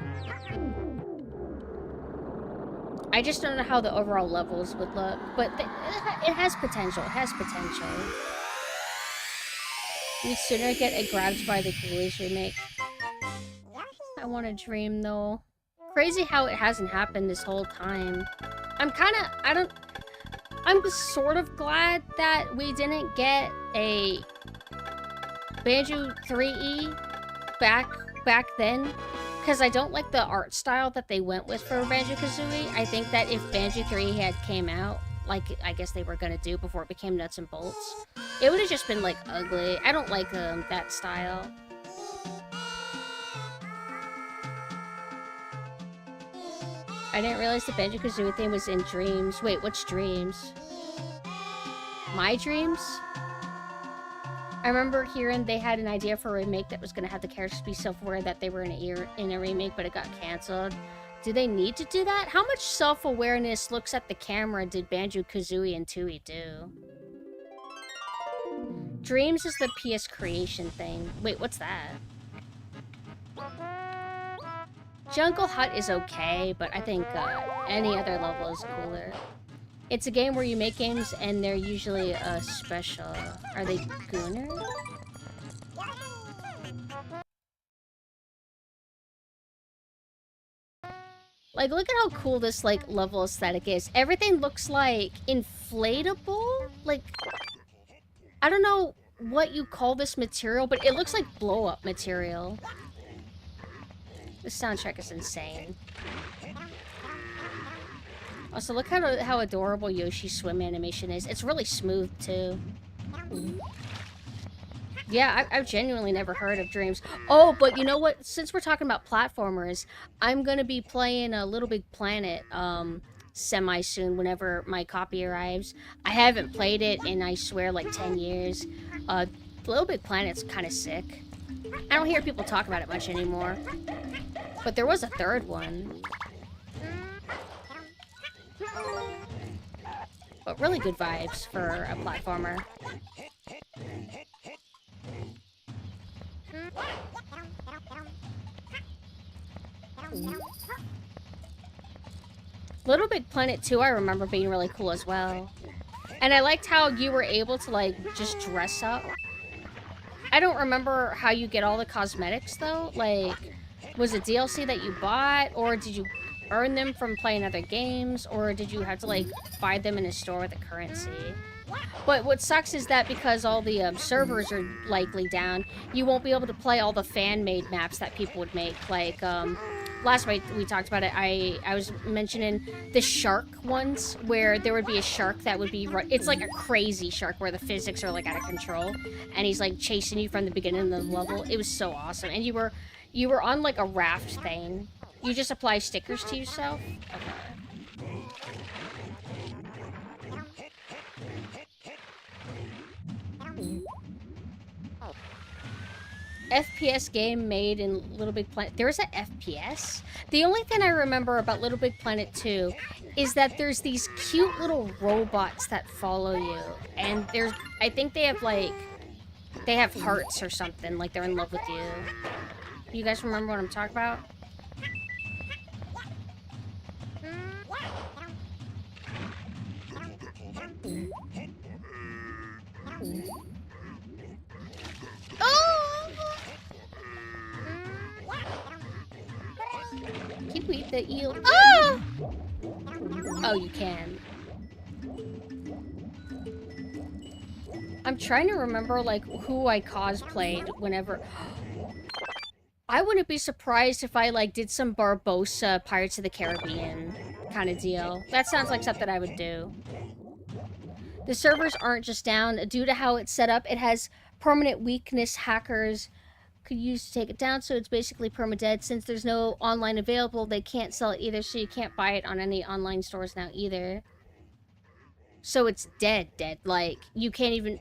I just don't know how the overall levels would look, but it has potential. It has potential. We'd sooner get a Grabbed by the Ghoulies remake. I want to dream, though. Crazy how it hasn't happened this whole time. I'm sort of glad that we didn't get a Banjo 3E back then, because I don't like the art style that they went with for Banjo-Kazooie. I think that if Banjo 3 had came out, like I guess they were gonna do before it became Nuts and Bolts, it would have just been, like, ugly. I don't like that style. I didn't realize the Banjo-Kazooie thing was in Dreams. Wait, what's Dreams? My Dreams? I remember hearing they had an idea for a remake that was going to have the characters be self-aware that they were in a remake, but it got canceled. Do they need to do that? How much self-awareness looks at the camera did Banjo-Kazooie and Tooie do? Dreams is the PS creation thing. Wait, what's that? Jungle Hut is okay, but I think any other level is cooler. It's a game where you make games and they're usually special. Are they Gooners? Like, look at how cool this, like, level aesthetic is. Everything looks like inflatable? Like, I don't know what you call this material, but it looks like blow-up material. The soundtrack is insane. Also, look how adorable Yoshi's swim animation is. It's really smooth, too. Yeah, I've genuinely never heard of Dreams. Oh, but you know what? Since we're talking about platformers, I'm gonna be playing a Little Big Planet semi-soon whenever my copy arrives. I haven't played it in, I swear, like 10 years. Little Big Planet's kind of sick. I don't hear people talk about it much anymore. But there was a third one. But really good vibes for a platformer. Little Big Planet 2, I remember being really cool as well. And I liked how you were able to, like, just dress up. I don't remember how you get all the cosmetics, though. Like, was it DLC that you bought, or did you earn them from playing other games, or did you have to, like, buy them in a store with a currency? But what sucks is that because all the servers are likely down, you won't be able to play all the fan-made maps that people would make. Like, last week we talked about it, I was mentioning the shark ones, where there would be a shark that would be... It's like a crazy shark where the physics are, like, out of control, and he's, like, chasing you from the beginning of the level. It was so awesome. And you were on, like, a raft thing. You just apply stickers to yourself? Okay. FPS game made in Little Big Planet. There's an FPS? The only thing I remember about Little Big Planet 2 is that there's these cute little robots that follow you. And there's, I think they have like, they have hearts or something, like they're in love with you. You guys remember what I'm talking about? Oh! Can you eat the eel? Ah! Oh, you can. I'm trying to remember, like, who I cosplayed whenever... I wouldn't be surprised if I, like, did some Barbossa Pirates of the Caribbean kind of deal. That sounds like something I would do. The servers aren't just down. Due to how it's set up, it has permanent weakness hackers could use to take it down, so it's basically permadead. Since there's no online available, they can't sell it either, so you can't buy it on any online stores now either. So it's dead. Like, you can't even...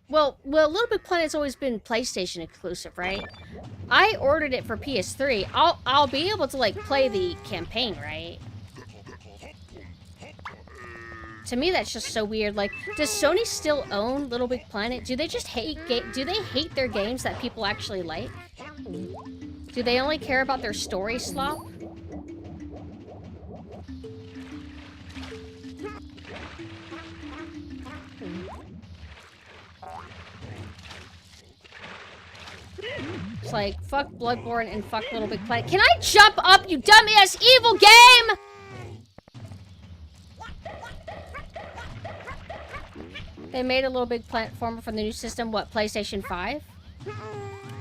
Well, Little Big Planet's always been PlayStation exclusive, right? I ordered it for PS3. I'll be able to, like, play the campaign, right? To me, that's just so weird. Like, does Sony still own Little Big Planet? Do they just hate do they hate their games that people actually like? Do they only care about their story slop? It's like, fuck Bloodborne and fuck Little Big Planet. Can I jump up, you dumbass evil game? They made a Little Big platformer from the new system, what, PlayStation 5?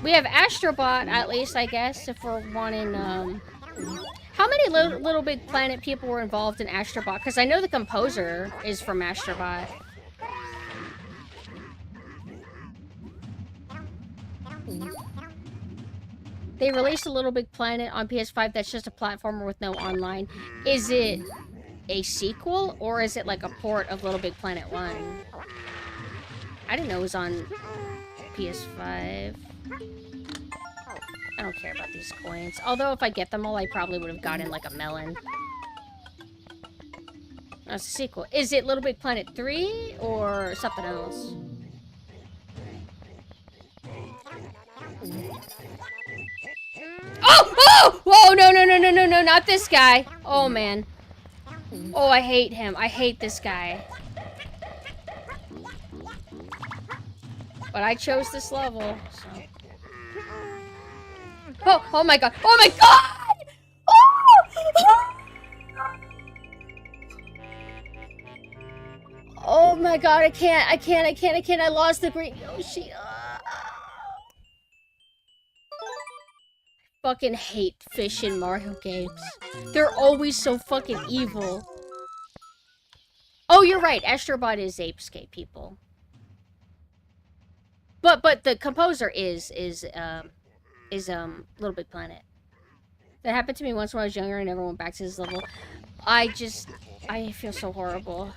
We have Astrobot, at least, I guess, if we're wanting, How many Little Big Planet people were involved in Astrobot? Because I know the composer is from Astrobot. They released a Little Big Planet on PS5 that's just a platformer with no online. Is it a sequel, or is it like a port of Little Big Planet 1? I didn't know it was on PS5. I don't care about these coins. Although if I get them all, I probably would have gotten like a melon. That's a sequel. Is it Little Big Planet 3 or something else? Oh! Oh! Whoa, no, not this guy. Oh, man. Oh, I hate him. I hate this guy. But I chose this level, so... Oh my god. Oh my god! Oh! Oh my god, I can't. I lost the green Yoshi. Fucking hate fish in Mario games. They're always so fucking evil. Oh, you're right. Astrobot is Apescape, people. But the composer is Little Big Planet. That happened to me once when I was younger. I never went back to this level. I feel so horrible.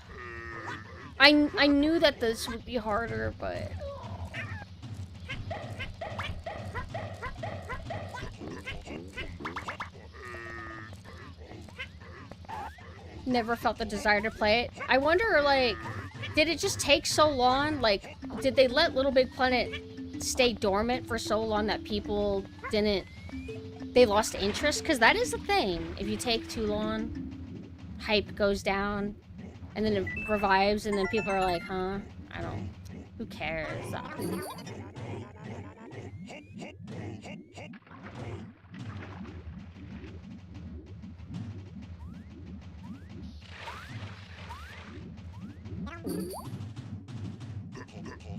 I knew that this would be harder, but... Never felt the desire to play it. I wonder, like, did it just take so long? Like, did they let Little Big Planet stay dormant for so long that people didn't... They lost interest? Because that is a thing. If you take too long, hype goes down, and then it revives, and then people are like, huh? I don't... Who cares?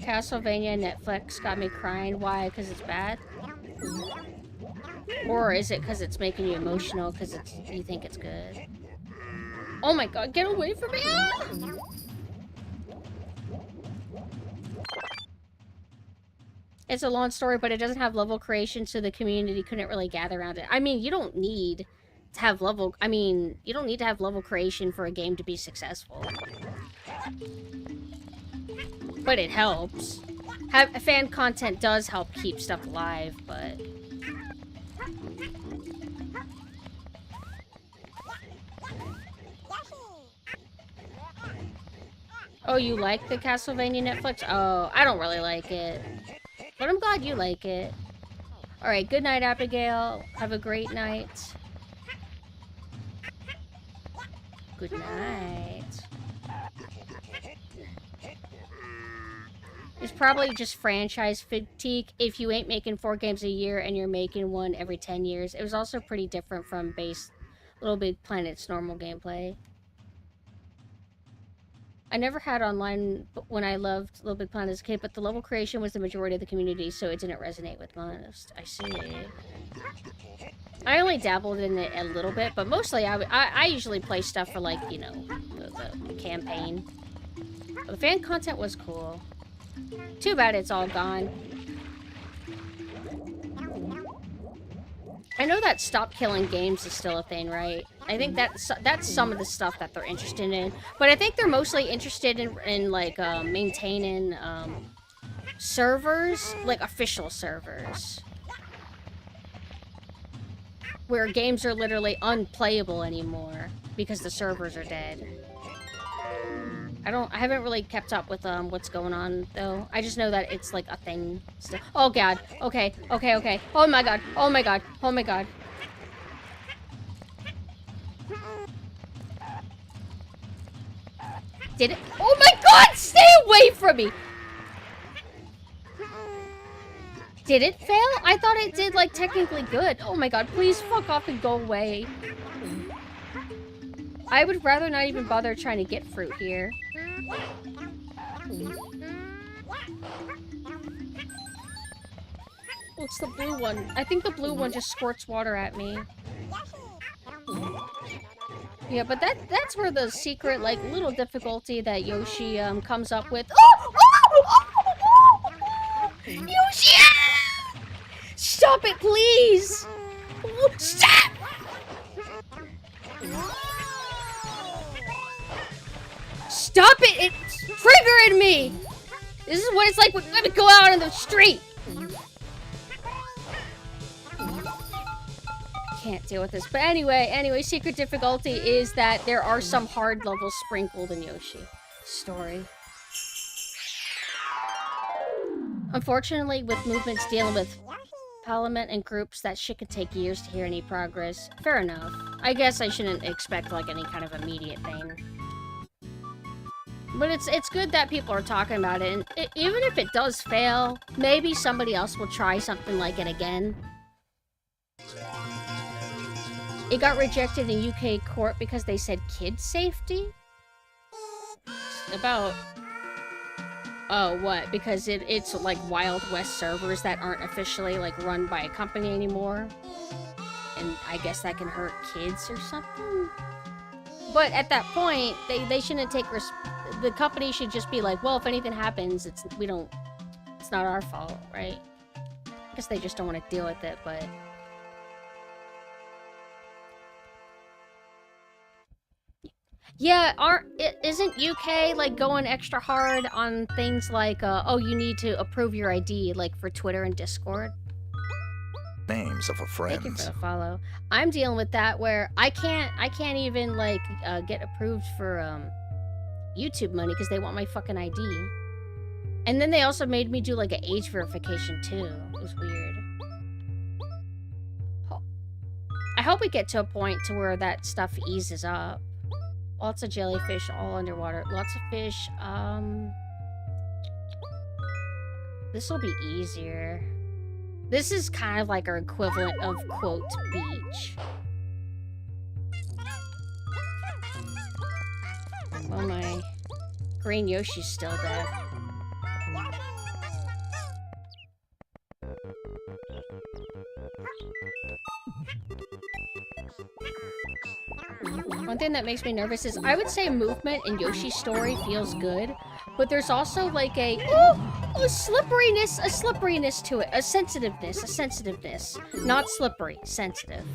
Castlevania Netflix got me crying. Why? Because it's bad? Or is it because it's making you emotional because you think it's good? Oh my god, get away from me! Ah! It's a long story, but it doesn't have level creation, so the community couldn't really gather around it. I mean, you don't need to have level... I mean, you don't need to have level creation for a game to be successful. But it helps. fan content does help keep stuff alive, but... Oh, you like the Castlevania Netflix? Oh, I don't really like it. But I'm glad you like it. Alright, good night, Abigail. Have a great night. Good night. It's probably just franchise fatigue if you ain't making 4 games a year and you're making one every 10 years. It was also pretty different from base Little Big Planet's normal gameplay. I never had online when I loved Little Big Planet as a kid, but the level creation was the majority of the community, so it didn't resonate with most. I see. I only dabbled in it a little bit, but mostly I usually play stuff for, like, you know, the campaign. But the fan content was cool. Too bad it's all gone. I know that stop killing games is still a thing, right? I think that's some of the stuff that they're interested in. But I think they're mostly interested in like, maintaining, servers, like official servers. Where games are literally unplayable anymore because the servers are dead. I haven't really kept up with, what's going on, though. I just know that it's, like, a thing still. Oh, God. Okay. Oh, my God. Oh, my God. Oh, my God. Did it? Oh, my God! Stay away from me! Did it fail? I thought it did, like, technically good. Oh, my God. Please fuck off and go away. I would rather not even bother trying to get fruit here. What's the blue one? I think the blue one just squirts water at me. Yeah, but that's where the secret, like, little difficulty that Yoshi, comes up with. Oh! Yoshi! Stop it, please! Stop! Stop it! It's triggering me! This is what it's like when we go out on the street! Can't deal with this. But anyway, secret difficulty is that there are some hard levels sprinkled in Yoshi story. Unfortunately, with movements dealing with parliament and groups, that shit could take years to hear any progress. Fair enough. I guess I shouldn't expect, like, any kind of immediate thing. But it's good that people are talking about it, and even if it does fail, maybe somebody else will try something like it again. It got rejected in UK court because they said kid safety? About... Oh, what? Because it's like Wild West servers that aren't officially, like, run by a company anymore. And I guess that can hurt kids or something? But at that point, they shouldn't take the company should just be like, well, if anything happens, it's not our fault, right? I guess they just don't want to deal with it, but... Yeah, isn't UK, like, going extra hard on things like, oh, you need to approve your ID, like, for Twitter and Discord? Names of a friend. Thank you for the follow. I'm dealing with that where I can't even, like, get approved for, YouTube money because they want my fucking ID. And then they also made me do, like, an age verification, too. It was weird. I hope we get to a point to where that stuff eases up. Lots of jellyfish all underwater. Lots of fish. This will be easier. This is kind of like our equivalent of, quote, beach. Well, my green Yoshi's still dead. One thing that makes me nervous is I would say movement in Yoshi's story feels good, but there's also like a slipperiness to it, a sensitiveness. Not slippery, sensitive.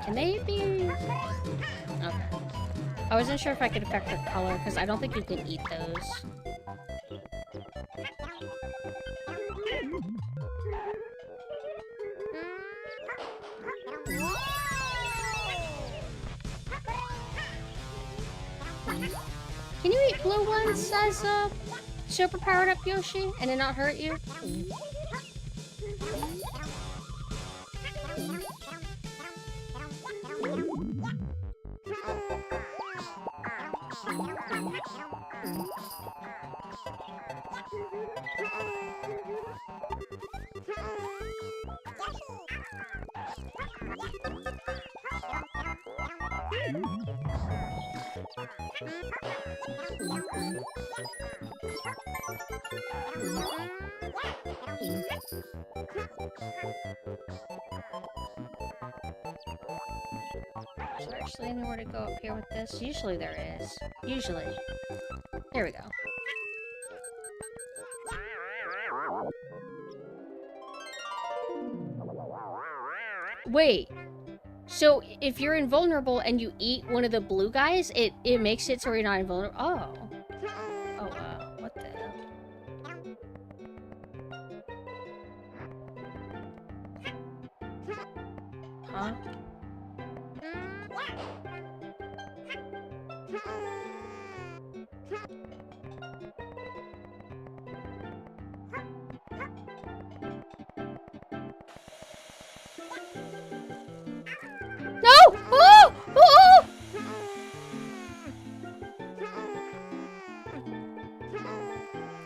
Can they be... Okay. I wasn't sure if I could affect their color, because I don't think you can eat those. Can you eat blue ones as a super powered up Yoshi and it not hurt you? Is there actually anywhere to go up here with this? Usually there is. Usually. Here we go. Wait. So if you're invulnerable and you eat one of the blue guys, it makes it so you're not invulnerable. Oh. Oh wow. What the hell? Huh? No! Oh! Oh!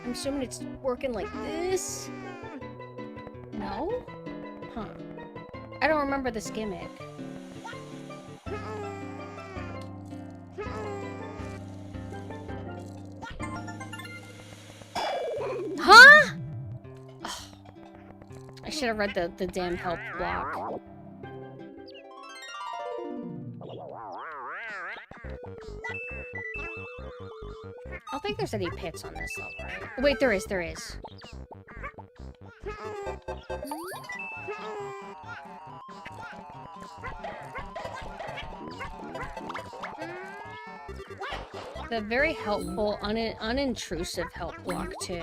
I'm assuming it's working like this. No? Huh. I don't remember this gimmick. Huh? Ugh. I should have read the damn help block. I don't think there's any pits on this level, right? Wait, there is. The very helpful, unintrusive help block, too.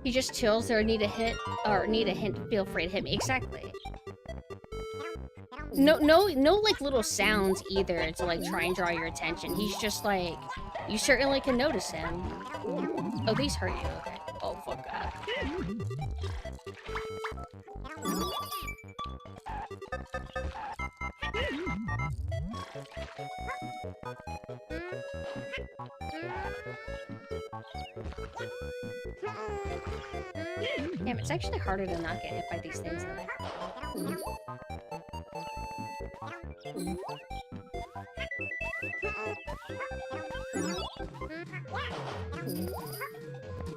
He just chills there, need a hint, feel free to hit me. Exactly. No, like, little sounds either to, like, try and draw your attention. He's just, like, you certainly can notice him. Oh, these hurt you. Okay. Oh, fuck that. Damn, it's actually harder to not get hit by these things than I thought.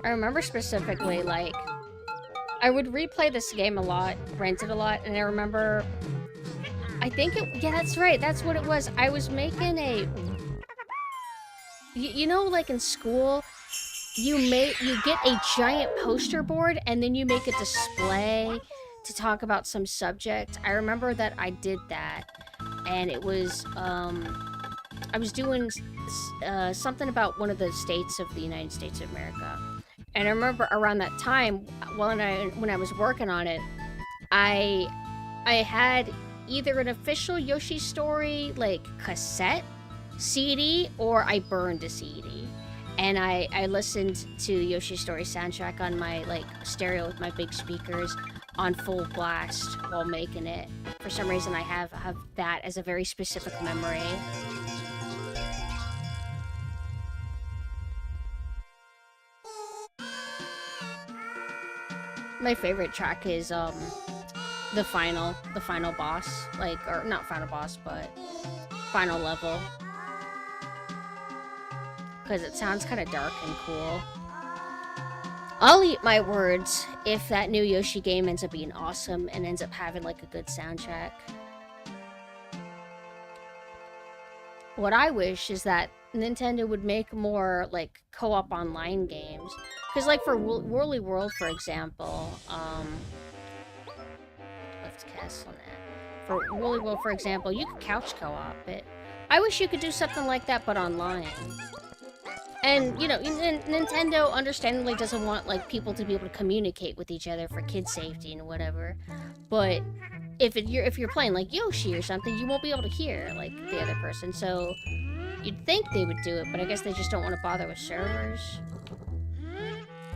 I remember specifically, like, I would replay this game a lot, rent it a lot, and I remember, I think yeah, that's right, that's what it was. I was making a, you know, like in school, you get a giant poster board and then you make a display to talk about some subject. I remember that I did that, and it was, I was doing something about one of the states of the United States of America. And I remember around that time, when I was working on it, I had either an official Yoshi Story, like, cassette CD, or I burned a CD. And I listened to Yoshi Story soundtrack on my, like, stereo with my big speakers on full blast while making it. For some reason, I have that as a very specific memory. My favorite track is the final boss, like, or not final boss, but final level, because it sounds kind of dark and cool. I'll eat my words if that new Yoshi game ends up being awesome and ends up having like a good soundtrack. What I wish is that Nintendo would make more like co-op online games, because like for Whirly World, for example, let's cast on that. For Whirly World, for example, you could couch co-op it. I wish you could do something like that, but online. And, you know, Nintendo understandably doesn't want, like, people to be able to communicate with each other for kid safety and whatever. But if you're playing, like, Yoshi or something, you won't be able to hear, like, the other person. So you'd think they would do it, but I guess they just don't want to bother with servers.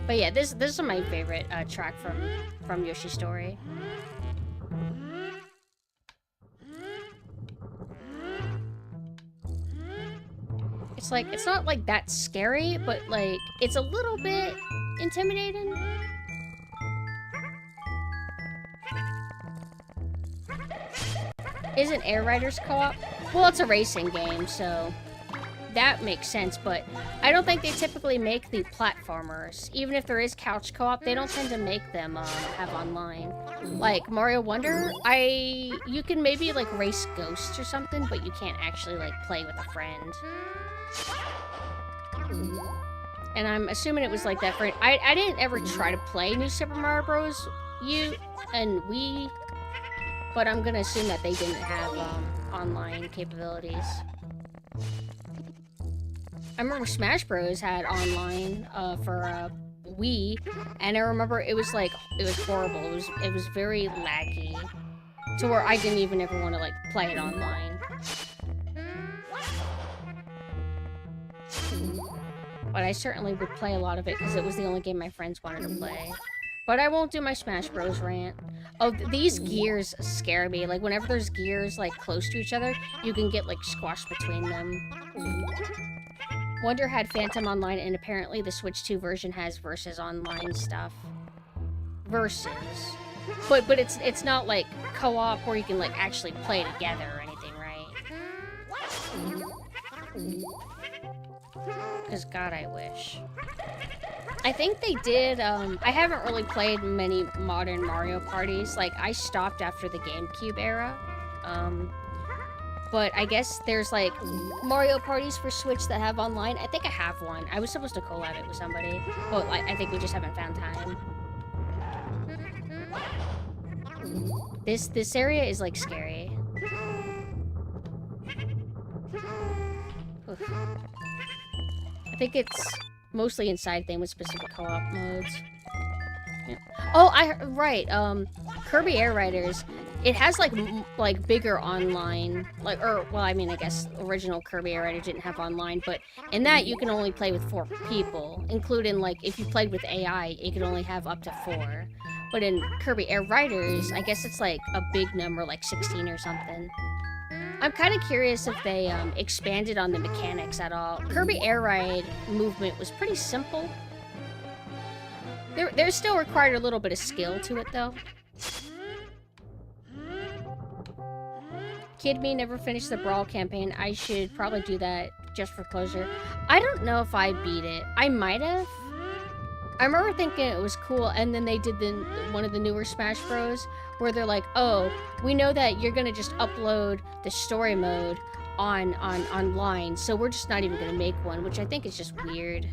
But yeah, this is my favorite track from Yoshi's Story. It's like, it's not like that scary, but like, it's a little bit intimidating. Isn't Air Riders co-op? Well, it's a racing game, so that makes sense, but I don't think they typically make the platformers. Even if there is couch co-op, they don't tend to make them have online. Like Mario Wonder, you can maybe like race ghosts or something, but you can't actually like play with a friend. And I'm assuming it was like that for it. I didn't ever try to play New Super Mario Bros. U and Wii, but I'm gonna assume that they didn't have online capabilities. I remember Smash Bros. Had online for Wii, and I remember it was horrible. It was very laggy, to where I didn't even ever want to like play it online. But I certainly would play a lot of it because it was the only game my friends wanted to play. But I won't do my Smash Bros. Rant. Oh, these gears scare me. Like, whenever there's gears, like, close to each other, you can get, like, squashed between them. Wonder had Phantom Online, and apparently the Switch 2 version has Versus Online stuff. Versus. But it's not, like, co-op where you can, like, actually play together or anything, right? Because, God, I wish. I think they did, I haven't really played many modern Mario parties. Like, I stopped after the GameCube era. But I guess there's, like, Mario parties for Switch that have online. I think I have one. I was supposed to collab it with somebody. But I think we just haven't found time. This area is, like, scary. Oof. I think it's mostly inside thing with specific co-op modes. Yeah. Oh, right. Kirby Air Riders. It has like bigger online, well, I mean, I guess original Kirby Air Rider didn't have online, but in that you can only play with 4 people, including like if you played with AI, it could only have up to 4. But in Kirby Air Riders, I guess it's like a big number, like 16 or something. I'm kind of curious if they expanded on the mechanics at all. Kirby Air Ride movement was pretty simple. There still required a little bit of skill to it, though. Kid Me never finished the Brawl campaign. I should probably do that just for closure. I don't know if I beat it. I might have. I remember thinking it was cool, and then they did one of the newer Smash Bros. Where they're like, oh, we know that you're gonna just upload the story mode online, so we're just not even gonna make one, which I think is just weird.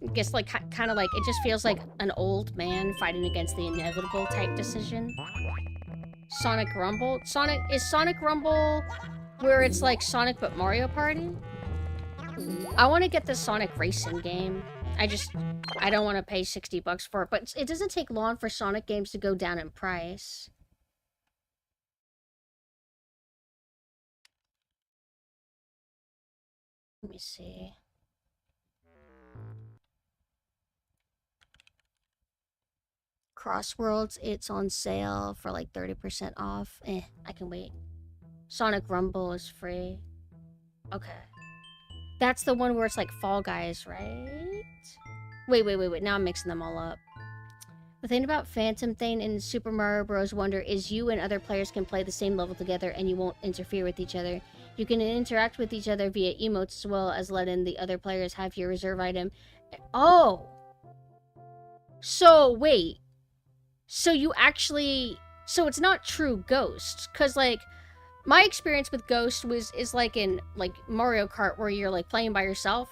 I guess like kind of like it just feels like an old man fighting against the inevitable type decision. Sonic Rumble. Is Sonic Rumble where it's like Sonic but Mario Party? I want to get the Sonic racing game. I don't want to pay $60 for it, but it doesn't take long for Sonic games to go down in price. Let me see. Crossworlds, it's on sale for like 30% off. I can wait. Sonic Rumble is free. Okay. That's the one where it's like Fall Guys, right? Wait. Now I'm mixing them all up. The thing about Phantom Thing in Super Mario Bros. Wonder is you and other players can play the same level together and you won't interfere with each other. You can interact with each other via emotes as well as letting the other players have your reserve item. Oh! So, wait. So you actually... So it's not true Ghost. Because, like, my experience with Ghost is like in, like, Mario Kart where you're, like, playing by yourself.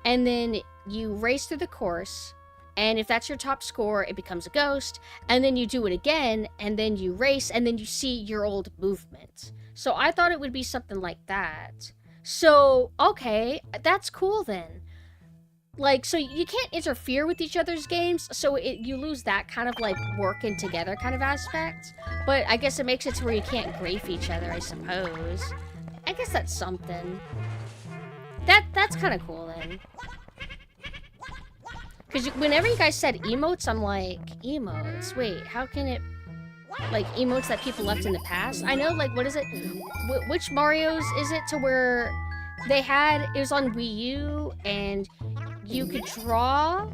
And then you race through the course. And if that's your top score, it becomes a ghost. And then you do it again, and then you race, and then you see your old movement. So I thought it would be something like that. So, okay, that's cool then. Like, so you can't interfere with each other's games, so you lose that kind of, like, working together kind of aspect. But I guess it makes it to where you can't grief each other, I suppose. I guess that's something. That's kind of cool then. Because whenever you guys said emotes, I'm like, emotes? Wait, how can it... Like, emotes that people left in the past? I know, like, what is it? Which Marios is it to where they had... It was on Wii U, and you could draw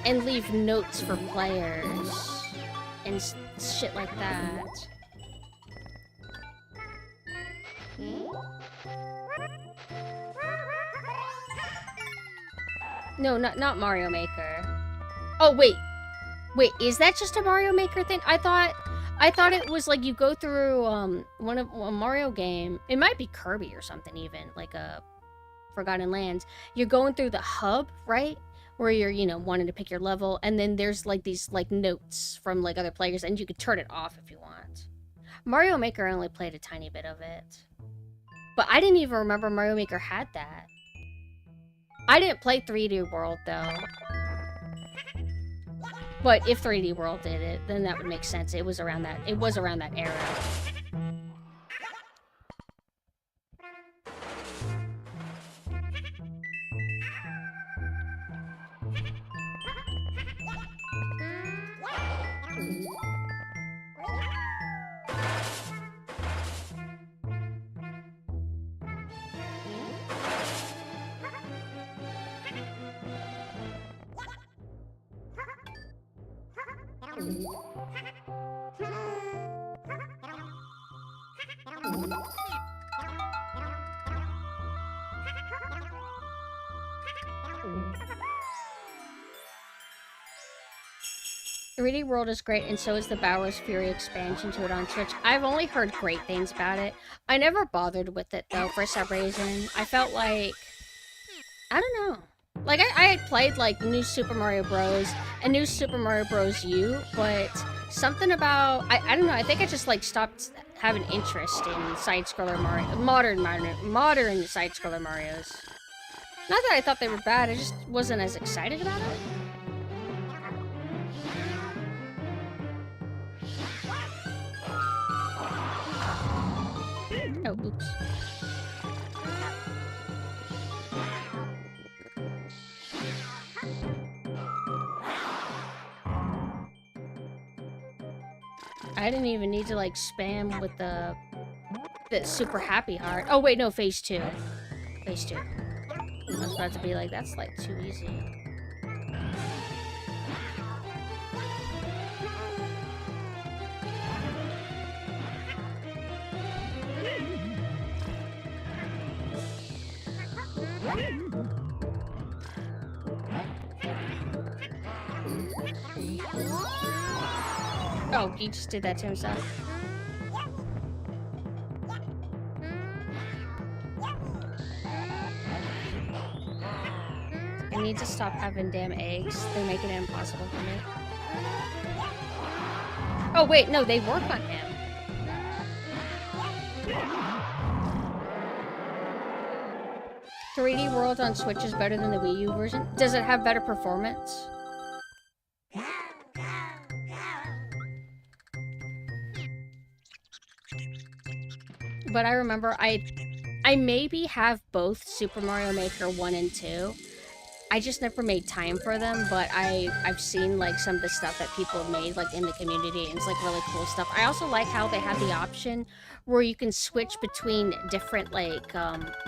and leave notes for players. And shit like that. No, not Mario Maker. Oh, wait. Wait, is that just a Mario Maker thing? I thought it was like you go through a Mario game. It might be Kirby or something even, like a Forgotten Lands. You're going through the hub, right? Where you're, you know, wanting to pick your level, and then there's like these like notes from like other players, and you could turn it off if you want. Mario Maker, I only played a tiny bit of it. But I didn't even remember Mario Maker had that. I didn't play 3D World, though. But if 3D World did it, then that would make sense. It was around that era. "3D World is great, and so is the Bowser's Fury expansion to it on Switch. I've only heard great things about it. I never bothered with it, though, for some reason. I felt like... I don't know. Like, I had played, like, New Super Mario Bros. And New Super Mario Bros. U, but something about... I don't know, I think I just, like, stopped having interest in side-scroller Mario... Modern side-scroller Marios. Not that I thought they were bad, I just wasn't as excited about it. Oh, oops. I didn't even need to, like, spam with the super happy heart. Oh, wait, no, phase 2. Phase 2. I was about to be like, that's, like, too easy. Oh, he just did that to himself. I need to stop having damn eggs. They're making it impossible for me. Oh, wait, no, they work on him. "3D World on Switch is better than the Wii U version. Does it have better performance?" But I remember I maybe have both Super Mario Maker 1 and 2. I just never made time for them, but I've seen like some of the stuff that people have made like in the community, and it's like really cool stuff. I also like how they have the option where you can switch between different like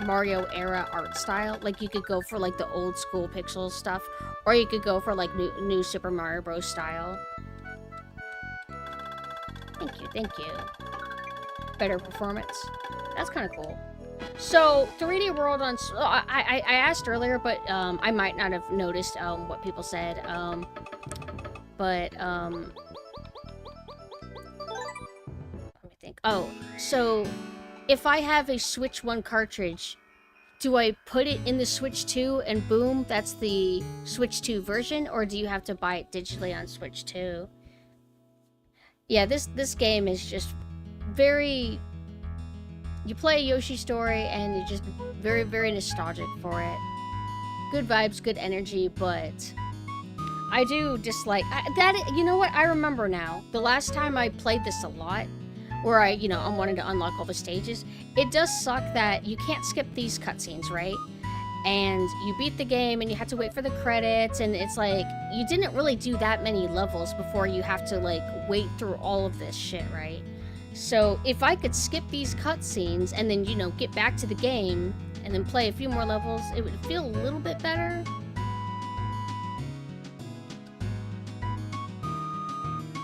Mario era art style. Like you could go for like the old school pixel stuff, or you could go for like new Super Mario Bros. Style. Thank you. Better performance. That's kind of cool. So 3D World on I asked earlier, but I might not have noticed what people said. But let me think. Oh, so if I have a Switch 1 cartridge, do I put it in the Switch 2 and boom, that's the Switch 2 version, or do you have to buy it digitally on Switch 2? Yeah, this game is just very. You play a Yoshi story and you're just very, very nostalgic for it. Good vibes, good energy, but I do dislike that. You know what? I remember now. The last time I played this a lot, where I wanted to unlock all the stages, it does suck that you can't skip these cutscenes, right? And you beat the game and you have to wait for the credits, and it's like you didn't really do that many levels before you have to like wait through all of this shit, right? So if I could skip these cutscenes and then get back to the game and then play a few more levels, it would feel a little bit better.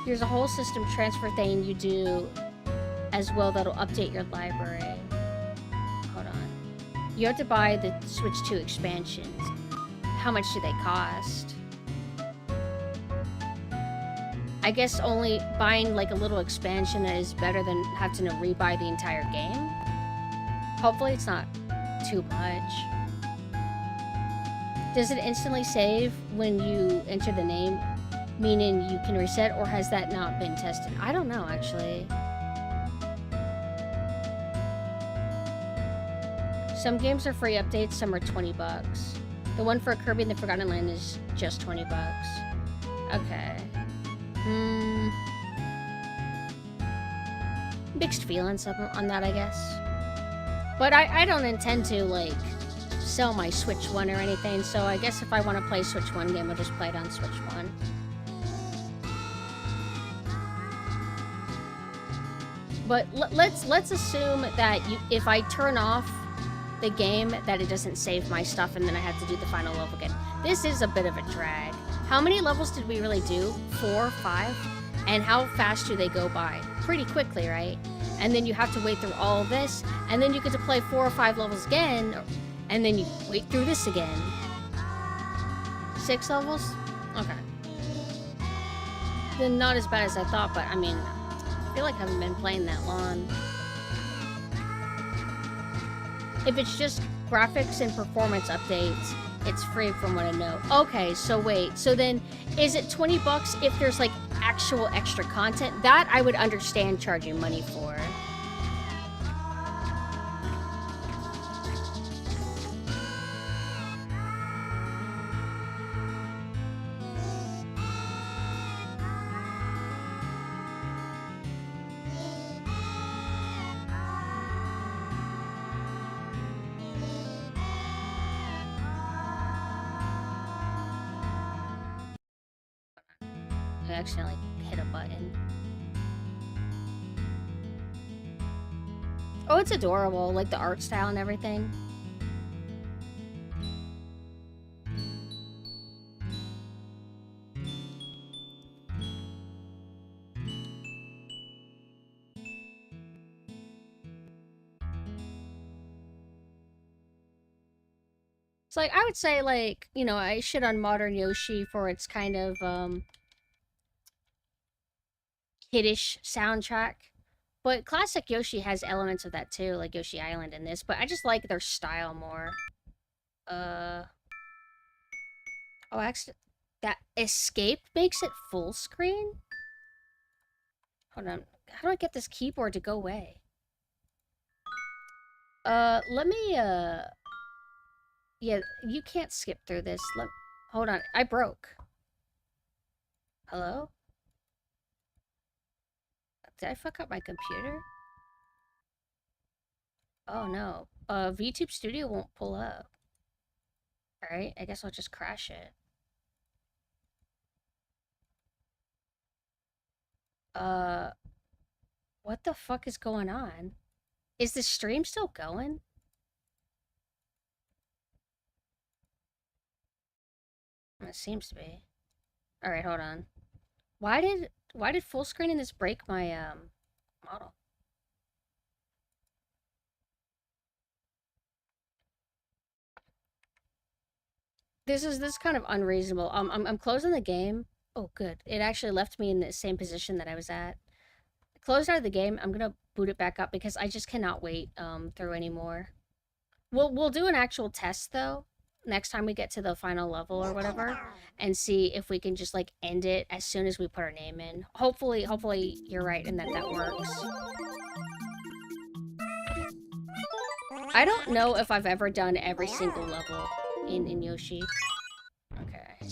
There's a whole system transfer thing you do as well that'll update your library. Hold on. You have to buy the Switch 2 expansions. How much do they cost? I guess only buying like a little expansion is better than having to rebuy the entire game. Hopefully it's not too much. Does it instantly save when you enter the name, meaning you can reset, or has that not been tested? I don't know, actually. Some games are free updates, some are $20. The one for Kirby and the Forgotten Land is just $20. Okay. Mixed feelings on that, I guess. But I don't intend to, like, sell my Switch 1 or anything, so I guess if I want to play a Switch 1 game, I'll just play it on Switch 1. But let's assume that if I turn off the game, that it doesn't save my stuff and then I have to do the final level again. This is a bit of a drag. How many levels did we really do? 4, 5? And how fast do they go by? Pretty quickly, right? And then you have to wait through all of this, and then you get to play 4 or 5 levels again, and then you wait through this again. 6 levels? Okay. Then not as bad as I thought, but I mean, I feel like I haven't been playing that long. If it's just graphics and performance updates, it's free from what I know. Okay, so wait. So then, is it $20 if there's like actual extra content? That I would understand charging money for. I accidentally hit a button. Oh, it's adorable, like the art style and everything. It's like, I would say, like, I shit on modern Yoshi for its kind of, kiddish soundtrack. But classic Yoshi has elements of that too, like Yoshi Island in this, but I just like their style more. Oh, actually, that escape makes it full screen? Hold on. How do I get this keyboard to go away? Let me, yeah, you can't skip through this. Hold on. I broke. Hello? Did I fuck up my computer? Oh no. VTube Studio won't pull up. Alright, I guess I'll just crash it. What the fuck is going on? Is the stream still going? It seems to be. Alright, hold on. Why did full screen in this break my model? This is kind of unreasonable. I'm closing the game. Oh, good. It actually left me in the same position that I was at. Closed out of the game. I'm gonna boot it back up because I just cannot wait through anymore. We'll do an actual test though next time we get to the final level or whatever, and see if we can just like end it as soon as we put our name in. Hopefully you're right and that works. I don't know if I've ever done every single level in Yoshi. Okay.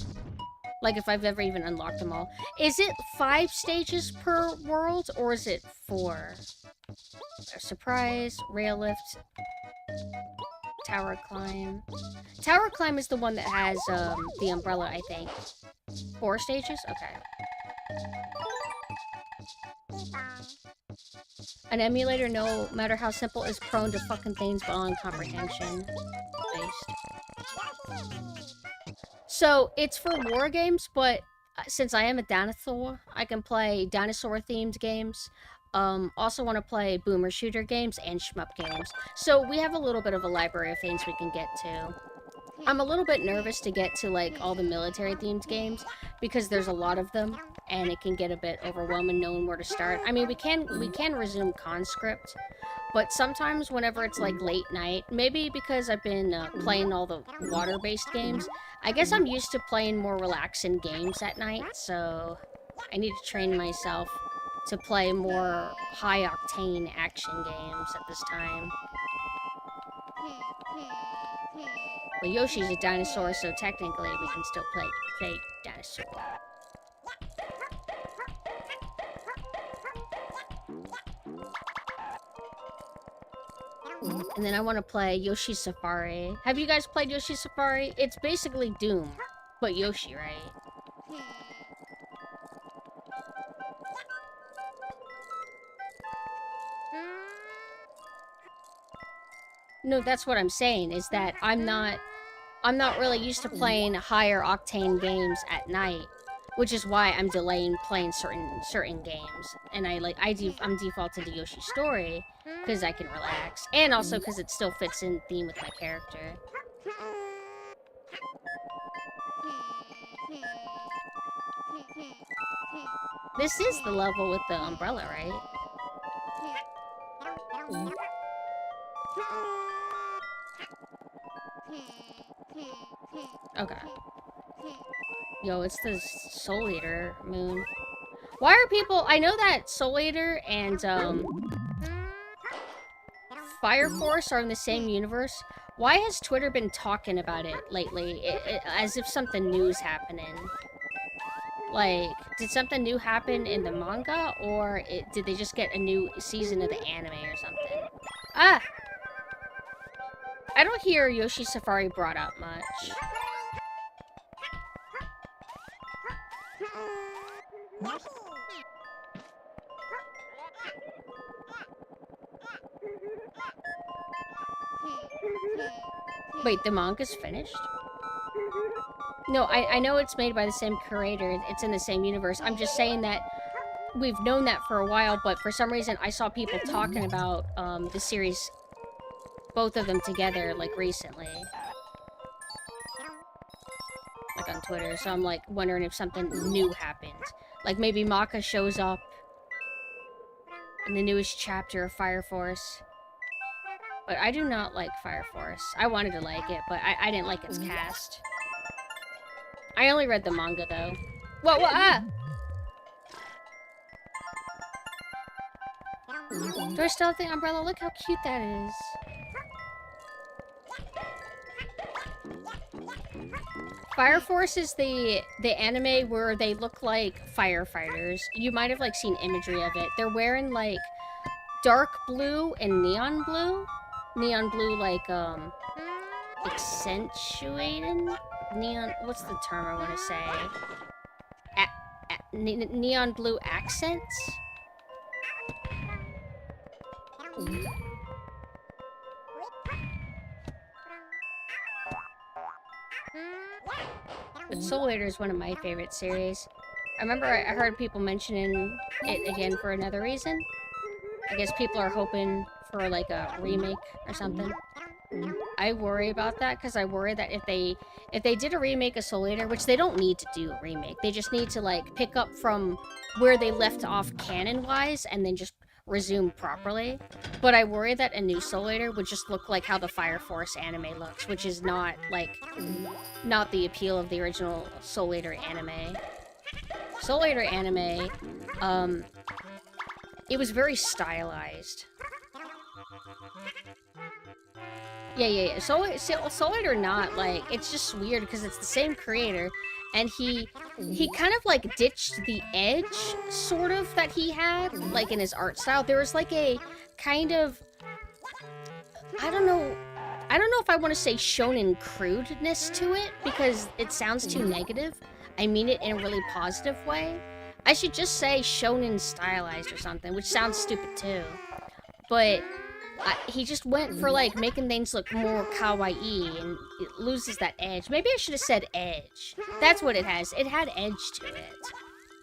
Like if I've ever even unlocked them all. Is it 5 stages per world or is it 4? Surprise, rail lift, tower climb. Tower climb is the one that has the umbrella, I think. 4 stages? Okay. An emulator, no matter how simple, is prone to fucking things beyond comprehension. Based. So, it's for war games, but since I am a dinosaur, I can play dinosaur-themed games. Also want to play boomer shooter games and shmup games. So, we have a little bit of a library of things we can get to. I'm a little bit nervous to get to, like, all the military-themed games, because there's a lot of them, and it can get a bit overwhelming knowing where to start. I mean, we can resume conscript, but sometimes whenever it's, like, late night, maybe because I've been playing all the water-based games, I guess I'm used to playing more relaxing games at night, so I need to train myself to play more high-octane action games at this time. But Yoshi's a dinosaur, so technically we can still play dinosaur. And then I want to play Yoshi's Safari. Have you guys played Yoshi's Safari? It's basically Doom, but Yoshi, right? No, that's what I'm saying, is that I'm not really used to playing higher octane games at night, which is why I'm delaying playing certain games. And I'm defaulted to Yoshi's Story because I can relax, and also because it still fits in theme with my character. This is the level with the umbrella, right? Okay. Yo, it's the Soul Eater moon. Why are people... I know that Soul Eater and, Fire Force are in the same universe. Why has Twitter been talking about it lately? As if something new's happening. Like, did something new happen in the manga? Or did they just get a new season of the anime or something? Ah! I don't hear Yoshi Safari brought up much. Wait, the manga's finished? No, I know it's made by the same creator. It's in the same universe. I'm just saying that we've known that for a while, but for some reason I saw people talking about the series, both of them together, like, recently. Like, on Twitter. So I'm, like, wondering if something new happened. Like, maybe Maka shows up in the newest chapter of Fire Force. But I do not like Fire Force. I wanted to like it, but I didn't like its cast. I only read the manga, though. Whoa, ah! Do I still have the umbrella? Look how cute that is. Fire Force is the anime where they look like firefighters. You might have, like, seen imagery of it. They're wearing, like, dark blue and neon blue. Neon blue, like, accentuated neon. What's the term I want to say? Neon blue accents. But Soul Eater is one of my favorite series. I remember I heard people mentioning it again for another reason. I guess people are hoping for like a remake or something. I worry about that because I worry that if they did a remake of Soul Eater, which they don't need to do a remake, they just need to like pick up from where they left off canon-wise and then just resume properly. But I worry that a new Soul Eater would just look like how the Fire Force anime looks, which is not the appeal of the original Soul Eater anime. Soul Eater anime, it was very stylized. Yeah. Soul Eater not, like, it's just weird because it's the same creator, and he kind of, like, ditched the edge, sort of, that he had, like, in his art style. There was, like, a kind of, I don't know if I want to say shonen crudeness to it, because it sounds too negative. I mean it in a really positive way. I should just say shonen stylized or something, which sounds stupid too. But he just went for, like, making things look more kawaii, and it loses that edge. Maybe I should have said edge. That's what it has. It had edge to it.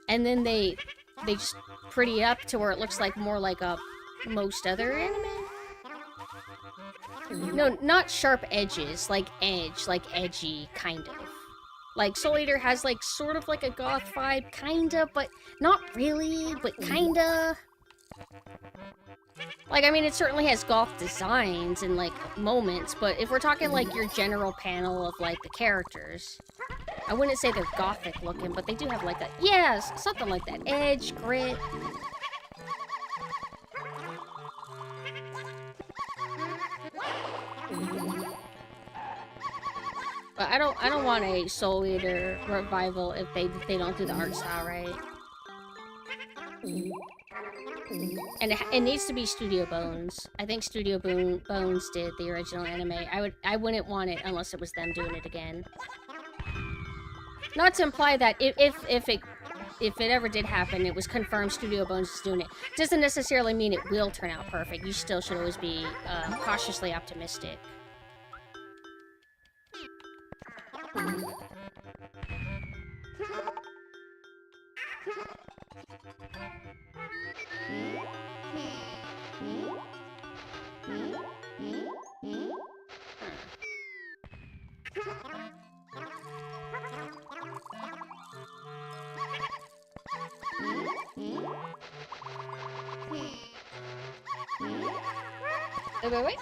And then they just pretty up to where it looks like more like most other anime. No, not sharp edges, like edge, like edgy, kind of. Like, Soul Eater has, like, sort of like a goth vibe, kinda, but not really, but kinda. Like, I mean, it certainly has goth designs and, like, moments, but if we're talking, like, your general panel of, like, the characters, I wouldn't say they're gothic looking, but they do have, like, something like that. Edge, grit. But I don't want a Soul Eater revival if they don't do the art style right. And it needs to be Studio Bones. I think Studio Bones did the original anime. I wouldn't want it unless it was them doing it again. Not to imply that if it ever did happen, it was confirmed Studio Bones is doing it. Doesn't necessarily mean it will turn out perfect. You still should always be cautiously optimistic. Wait.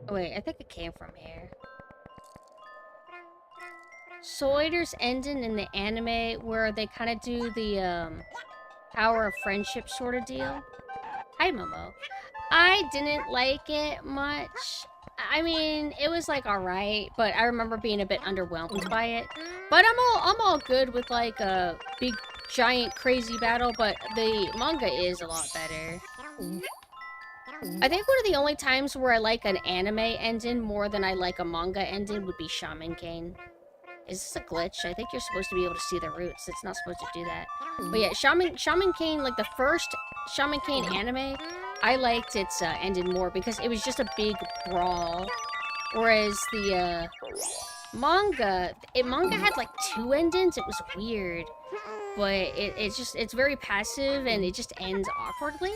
Oh, wait, I think it came from here. Soul Eater's ending in the anime where they kind of do the power of friendship sort of deal. Hi, Momo. I didn't like it much. I mean, it was like alright, but I remember being a bit underwhelmed by it. But I'm all good with like a big giant crazy battle, but the manga is a lot better. I think one of the only times where I like an anime ending more than I like a manga ending would be Shaman King. Is this a glitch? I think you're supposed to be able to see the roots. It's not supposed to do that. But yeah, Shaman King, like the first Shaman King anime, I liked its ending more because it was just a big brawl. Whereas the manga had like 2 endings. It was weird. But it's very passive and it just ends awkwardly.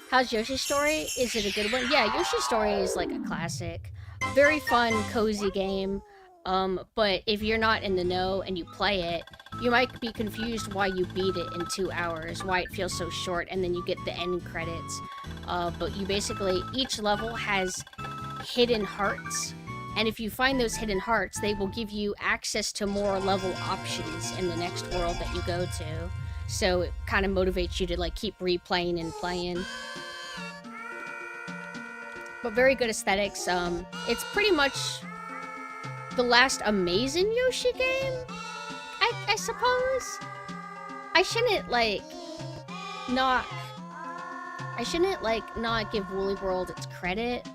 How's Yoshi's Story? Is it a good one? Yeah, Yoshi's Story is like a classic. Very fun, cozy game. But if you're not in the know and you play it, you might be confused why you beat it in 2 hours, why it feels so short, and then you get the end credits. But you basically, each level has hidden hearts, and if you find those hidden hearts, they will give you access to more level options in the next world that you go to. So it kind of motivates you to like keep replaying and playing. but very good aesthetics. It's pretty much the last amazing Yoshi game, I suppose. I shouldn't not give Woolly World its credit,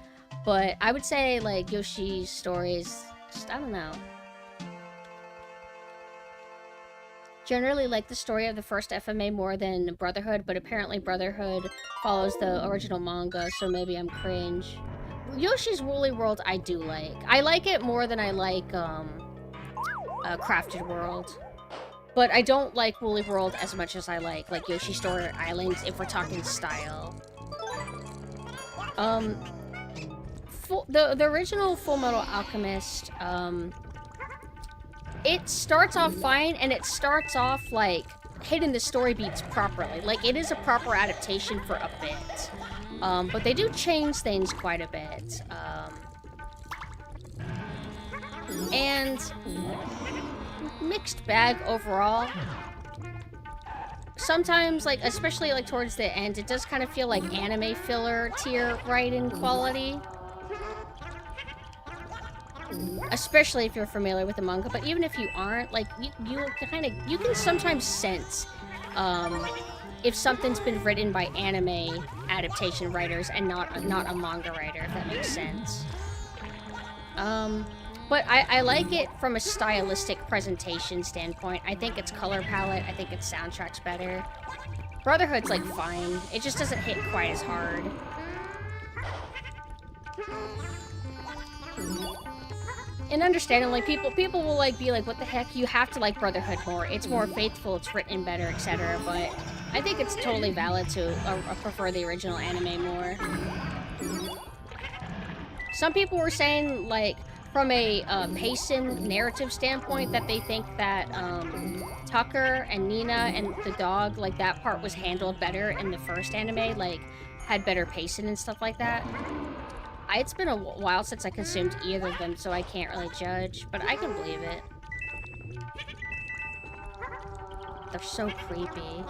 but I would say like Yoshi's stories, just, I don't know. Generally like the story of the first FMA more than Brotherhood, but apparently Brotherhood follows the original manga, so maybe I'm cringe. Yoshi's Woolly World I do like. I like it more than I like Crafted World. But I don't like Woolly World as much as I like Yoshi Story Island, if we're talking style. The original Full Metal Alchemist, it starts off fine, and it starts off, like, hitting the story beats properly. Like, it is a proper adaptation for a bit. But they do change things quite a bit. And mixed bag overall. Sometimes, like, especially like towards the end, it does kind of feel like anime filler tier writing quality. Especially if you're familiar with the manga, but even if you aren't, like, you can sometimes sense if something's been written by anime adaptation writers and not a manga writer, if that makes sense. But I like it from a stylistic presentation standpoint. I think its color palette, I think its soundtrack's better. Brotherhood's, like, fine. It just doesn't hit quite as hard. And understandably, people will, like, be like, what the heck? You have to like Brotherhood more. It's more faithful, it's written better, etc. But I think it's totally valid to prefer the original anime more. Some people were saying, like, from a pacing narrative standpoint, that they think that Tucker and Nina and the dog, like, that part was handled better in the first anime, like, had better pacing and stuff like that. It's been a while since I consumed either of them, so I can't really judge, but I can believe it. They're so creepy.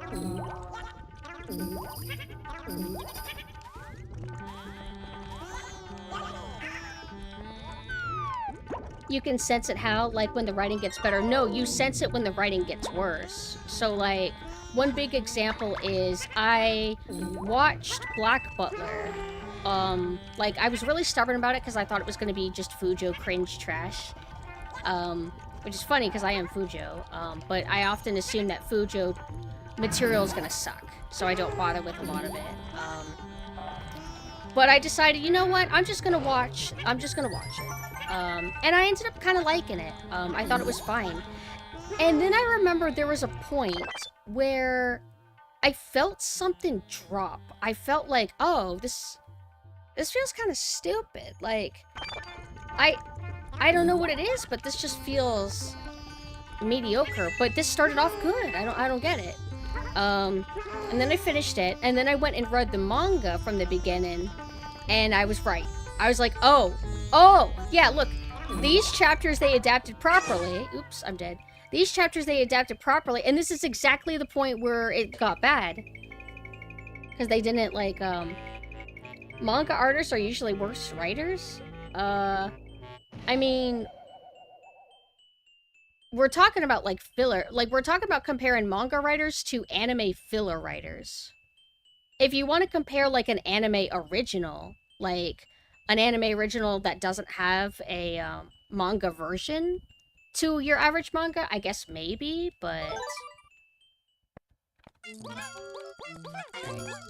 You can sense it how? Like, when the writing gets better? No, you sense it when the writing gets worse. So, like, one big example is I watched Black Butler. Like, I was really stubborn about it because I thought it was going to be just Fujo cringe trash. Which is funny because I am Fujo. But I often assume that Fujo material is going to suck. So I don't bother with a lot of it. But I decided, you know what? I'm just going to watch it. And I ended up kind of liking it. I thought it was fine. And then I remember there was a point where I felt something drop. I felt like, oh, this feels kind of stupid. Like, I don't know what it is, but this just feels mediocre. But this started off good. I don't get it. And then I finished it, and then I went and read the manga from the beginning, and I was right. I was like, oh, yeah, look, these chapters they adapted properly. Oops, I'm dead. These chapters they adapted properly, and this is exactly the point where it got bad. Because they didn't, like, manga artists are usually worse writers. I mean, we're talking about, like, filler. Like, we're talking about comparing manga writers to anime filler writers. If you want to compare, like, an anime original, like, an anime original that doesn't have a manga version to your average manga, I guess maybe, but...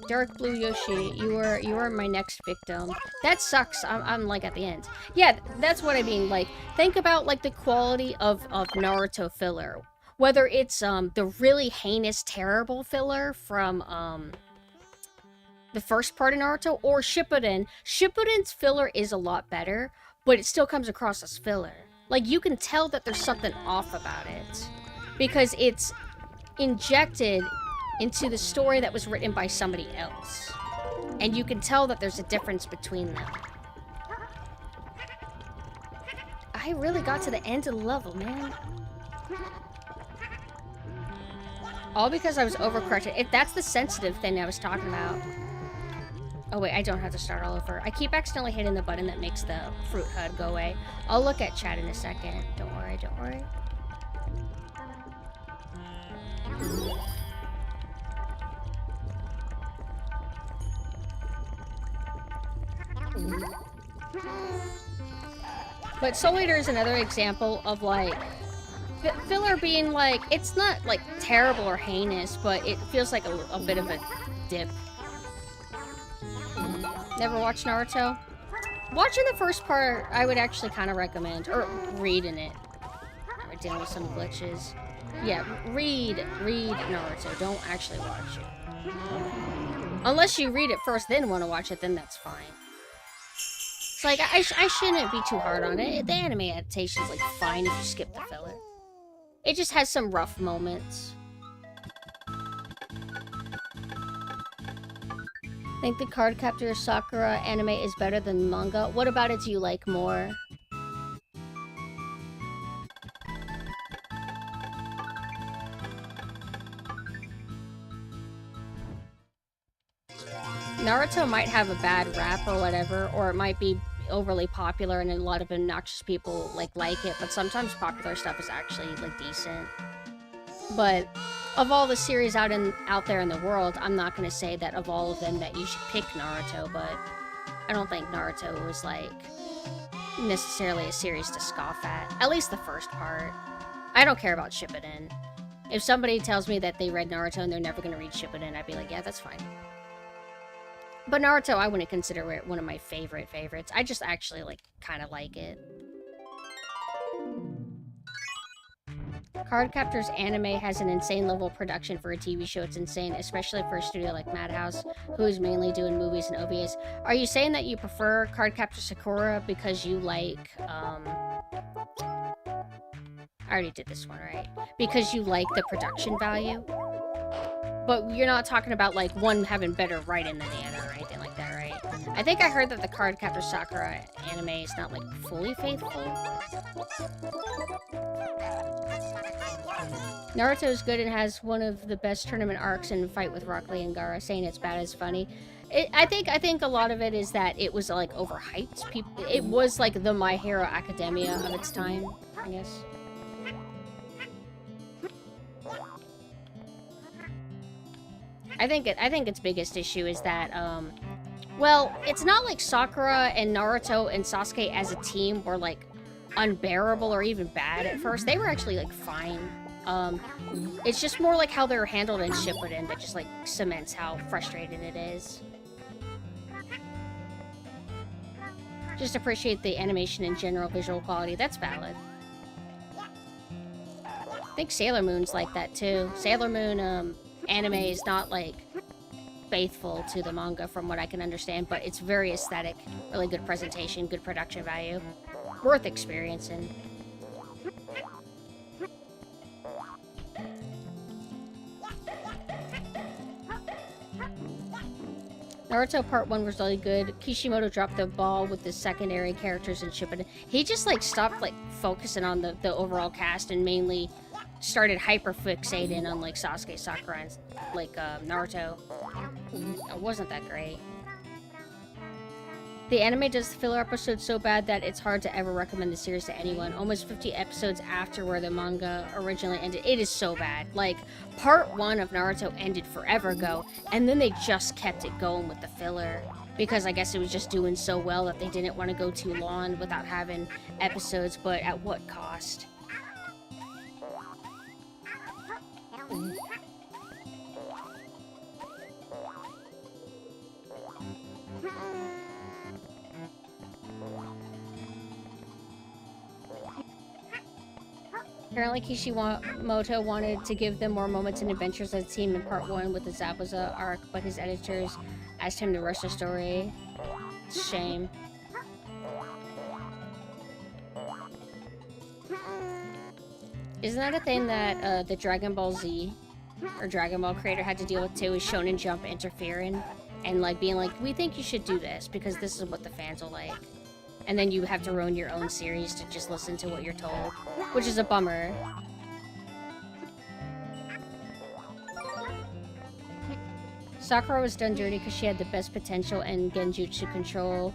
Dark Blue Yoshi, you are my next victim. That sucks. I'm like at the end. Yeah, that's what I mean. Like, think about like the quality of Naruto filler. Whether it's the really heinous, terrible filler from the first part of Naruto or Shippuden. Shippuden's filler is a lot better, but it still comes across as filler. Like, you can tell that there's something off about it because it's injected into the story that was written by somebody else. And you can tell that there's a difference between them. I really got to the end of the level, man. All because I was overcorrected. If that's the sensitive thing I was talking about. Oh wait, I don't have to start all over. I keep accidentally hitting the button that makes the fruit HUD go away. I'll look at chat in a second. Don't worry, don't worry. But Soul Eater is another example of like filler being like, it's not like terrible or heinous, but it feels like a bit of a dip. Never watched Naruto? Watching the first part, I would actually kind of recommend, or reading it. We're dealing with some glitches. Yeah, read Naruto. Don't actually watch it. Unless you read it first, then want to watch it, then that's fine. It's like, I shouldn't be too hard on it. The anime adaptation's like fine if you skip the filler. It just has some rough moments. Think the Cardcaptor Sakura anime is better than manga? What about it do you like more? Naruto might have a bad rap or whatever, or it might be overly popular and a lot of obnoxious people like it, but sometimes popular stuff is actually like decent. But of all the series out there in the world, I'm not going to say that of all of them that you should pick Naruto, but I don't think Naruto was like necessarily a series to scoff at least the first part. I don't care about Shippuden. If somebody tells me that they read Naruto and they're never going to read Shippuden, I'd be like, yeah, that's fine. But Naruto, I wouldn't consider it one of my favorites. I just actually like kind of like it. Cardcaptor's anime has an insane level of production for a TV show. It's insane, especially for a studio like Madhouse, who is mainly doing movies and OVAs. Are you saying that you prefer Cardcaptor Sakura because you like, I already did this one, right? Because you like the production value? But you're not talking about, like, one having better writing than the other or anything like that, right? I think I heard that the Cardcaptor Sakura anime is not, like, fully faithful. Naruto is good and has one of the best tournament arcs in Fight with Rock Lee and Gaara. Saying it's bad is funny. I think a lot of it is that it was, like, overhyped. It was, like, the My Hero Academia of its time, I guess. I think its biggest issue is that, well, it's not like Sakura and Naruto and Sasuke as a team were, like, unbearable or even bad at first. They were actually, like, fine. It's just more like how they're handled in Shippuden that just, like, cements how frustrating it is. Just appreciate the animation in general, visual quality. That's valid. I think Sailor Moon's like that, too. Sailor Moon, anime is not, like, faithful to the manga from what I can understand, but it's very aesthetic, really good presentation, good production value. Worth experiencing. Naruto Part 1 was really good. Kishimoto dropped the ball with the secondary characters in Shippuden. He just, like, stopped, like, focusing on the overall cast and mainly started hyper-fixating on, like, Sasuke, Sakura, and, like, Naruto. It wasn't that great. The anime does the filler episodes so bad that it's hard to ever recommend the series to anyone. Almost 50 episodes after where the manga originally ended. It is so bad. Like, Part 1 of Naruto ended forever ago, and then they just kept it going with the filler. Because I guess it was just doing so well that they didn't want to go too long without having episodes, but at what cost? Apparently Kishimoto wanted to give them more moments and adventures as a team in Part 1 with the Zabuza arc, but his editors asked him to rush the story. Shame. Isn't that a thing that the Dragon Ball Z or Dragon Ball creator had to deal with too, is Shonen Jump interfering and like being like, we think you should do this because this is what the fans will like. And then you have to ruin your own series to just listen to what you're told, which is a bummer. Sakura was done dirty because she had the best potential and genjutsu control.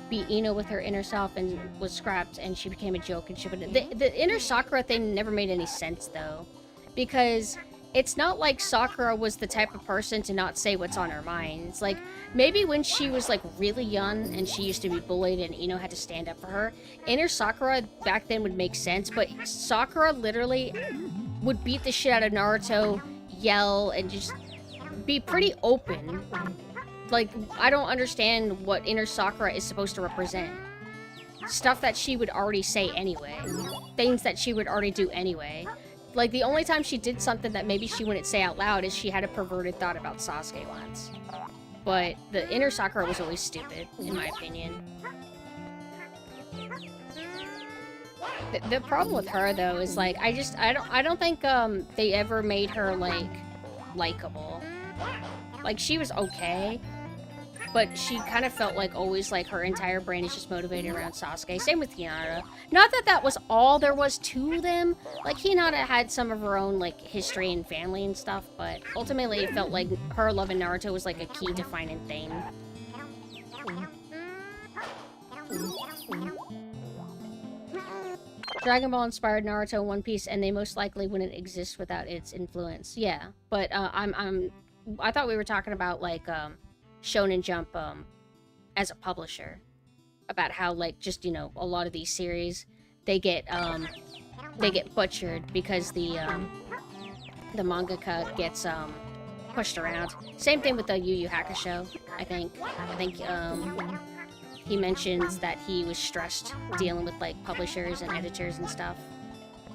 Beat Ino with her inner self and was scrapped, and she became a joke. And she would the inner Sakura thing never made any sense though, because it's not like Sakura was the type of person to not say what's on her mind. It's like maybe when she was like really young and she used to be bullied and Ino had to stand up for her, inner Sakura back then would make sense. But Sakura literally would beat the shit out of Naruto, yell, and just be pretty open. Like, I don't understand what inner Sakura is supposed to represent. Stuff that she would already say anyway. Things that she would already do anyway. Like, the only time she did something that maybe she wouldn't say out loud is she had a perverted thought about Sasuke once. But the inner Sakura was always stupid, in my opinion. The problem with her, though, is, like, I don't think, they ever made her, like, likable. Like, she was okay, but she kind of felt like always, like, her entire brain is just motivated around Sasuke. Same with Hinata. Not that that was all there was to them. Like, Hinata had some of her own, like, history and family and stuff, but ultimately it felt like her loving Naruto was, like, a key defining thing. Dragon Ball inspired Naruto and One Piece, and they most likely wouldn't exist without its influence. Yeah, but I thought we were talking about, like, Shonen Jump as a publisher, about how, like, just, you know, a lot of these series they get butchered because the mangaka gets pushed around. Same thing with the Yu Yu Hakusho. I think he mentions that he was stressed dealing with, like, publishers and editors and stuff.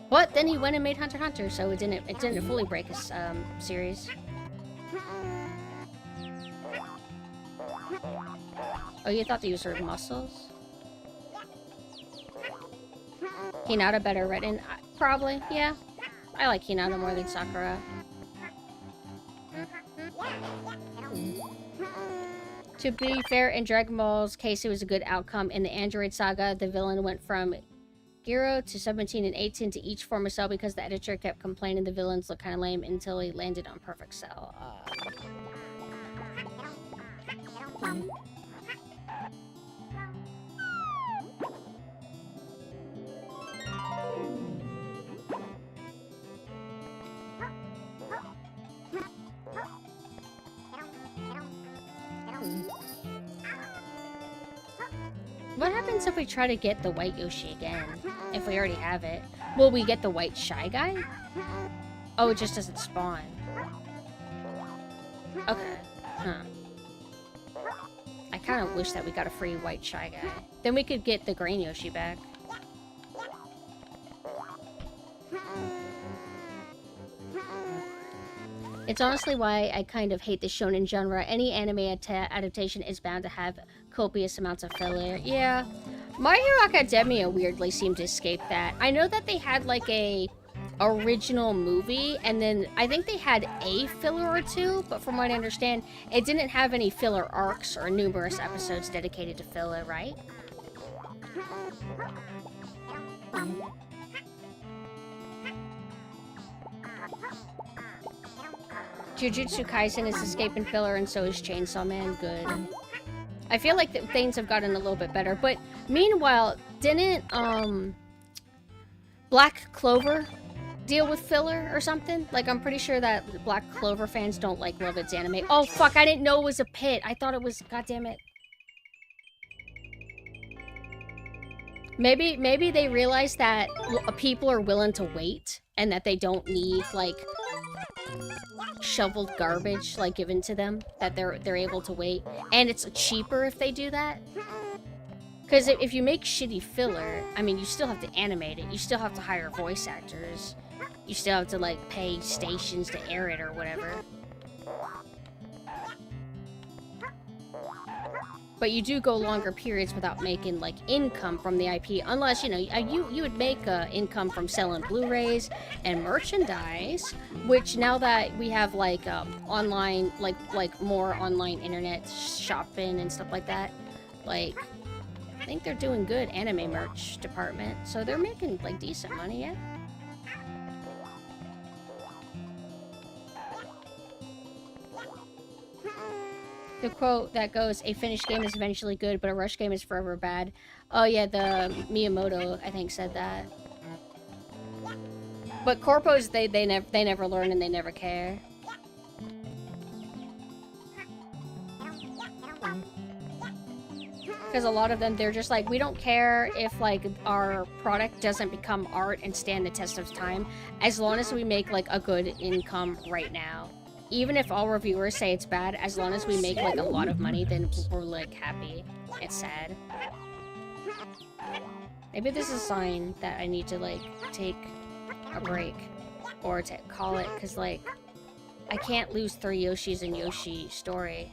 But then he went and made Hunter x Hunter, so it didn't fully break his series. Oh, you thought these were muscles? Hinata better written? Probably, yeah. I like Hinata more than Sakura. To be fair, in Dragon Ball's case, it was a good outcome. In the Android Saga, the villain went from Gero to 17 and 18 to each former cell because the editor kept complaining the villains looked kind of lame until he landed on Perfect Cell. What happens if we try to get the white Yoshi again? If we already have it. Will we get the white Shy Guy? Oh, it just doesn't spawn. Okay. Huh. I kind of wish that we got a free white Shy Guy. Then we could get the green Yoshi back. It's honestly why I kind of hate the shonen genre. Any anime adaptation is bound to have copious amounts of filler. Yeah. My Hero Academia weirdly seemed to escape that. I know that they had like a original movie, and then I think they had a filler or two, but from what I understand, it didn't have any filler arcs or numerous episodes dedicated to filler, right? Jujutsu Kaisen is escaping filler, and so is Chainsaw Man. Good. I feel like things have gotten a little bit better, but meanwhile, didn't Black Clover deal with filler or something? Like, I'm pretty sure that Black Clover fans don't like love its anime. Oh fuck! I didn't know it was a pit. I thought it was. God damn it. Maybe they realize that people are willing to wait, and that they don't need like shoveled garbage like given to them, that they're able to wait, and it's cheaper if they do that. Because if you make shitty filler, I mean, you still have to animate it, you still have to hire voice actors, you still have to like pay stations to air it or whatever. But you do go longer periods without making like income from the IP, unless, you know, you would make income from selling Blu-rays and merchandise, which now that we have like online, like more online internet shopping and stuff like that, like I think they're doing good, anime merch department, so they're making like decent money, yeah. The quote that goes, "A finished game is eventually good, but a rush game is forever bad." Oh yeah, the Miyamoto, I think, said that. But corpos, they never learn and they never care. Because a lot of them, they're just like, we don't care if like our product doesn't become art and stand the test of time, as long as we make like a good income right now. Even if all reviewers say it's bad, as long as we make like a lot of money, then we're like happy. It's sad. Maybe this is a sign that I need to like take a break or to call it, because like I can't lose 3 Yoshis in Yoshi story.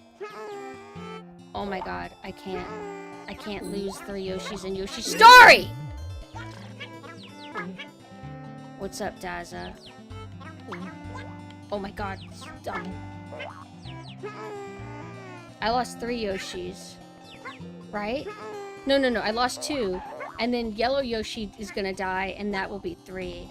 Oh my god, I can't lose 3 Yoshis in Yoshi story! What's up, Daza? Oh my god, stop. I lost 3 Yoshis. Right? No, I lost 2. And then yellow Yoshi is gonna die, and that will be 3.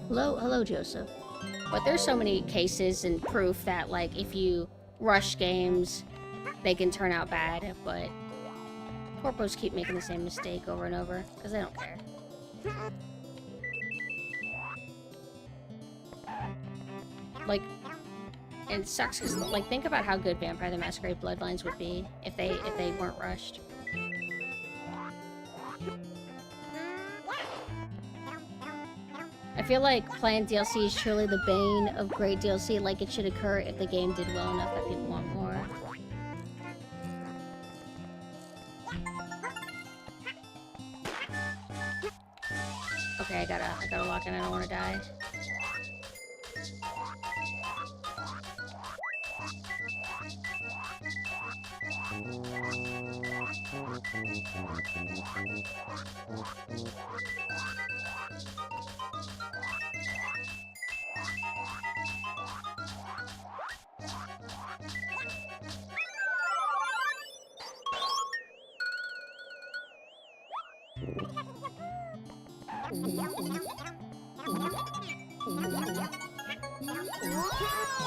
Hello, Joseph. But there's so many cases and proof that, like, if you rush games, they can turn out bad, but corpos keep making the same mistake over and over, because they don't care. Like, and it sucks, because, like, think about how good Vampire the Masquerade Bloodlines would be if they weren't rushed. I feel like planned DLC is truly the bane of great DLC, like it should occur if the game did well enough that people want more. Okay, I gotta lock in, I don't wanna die.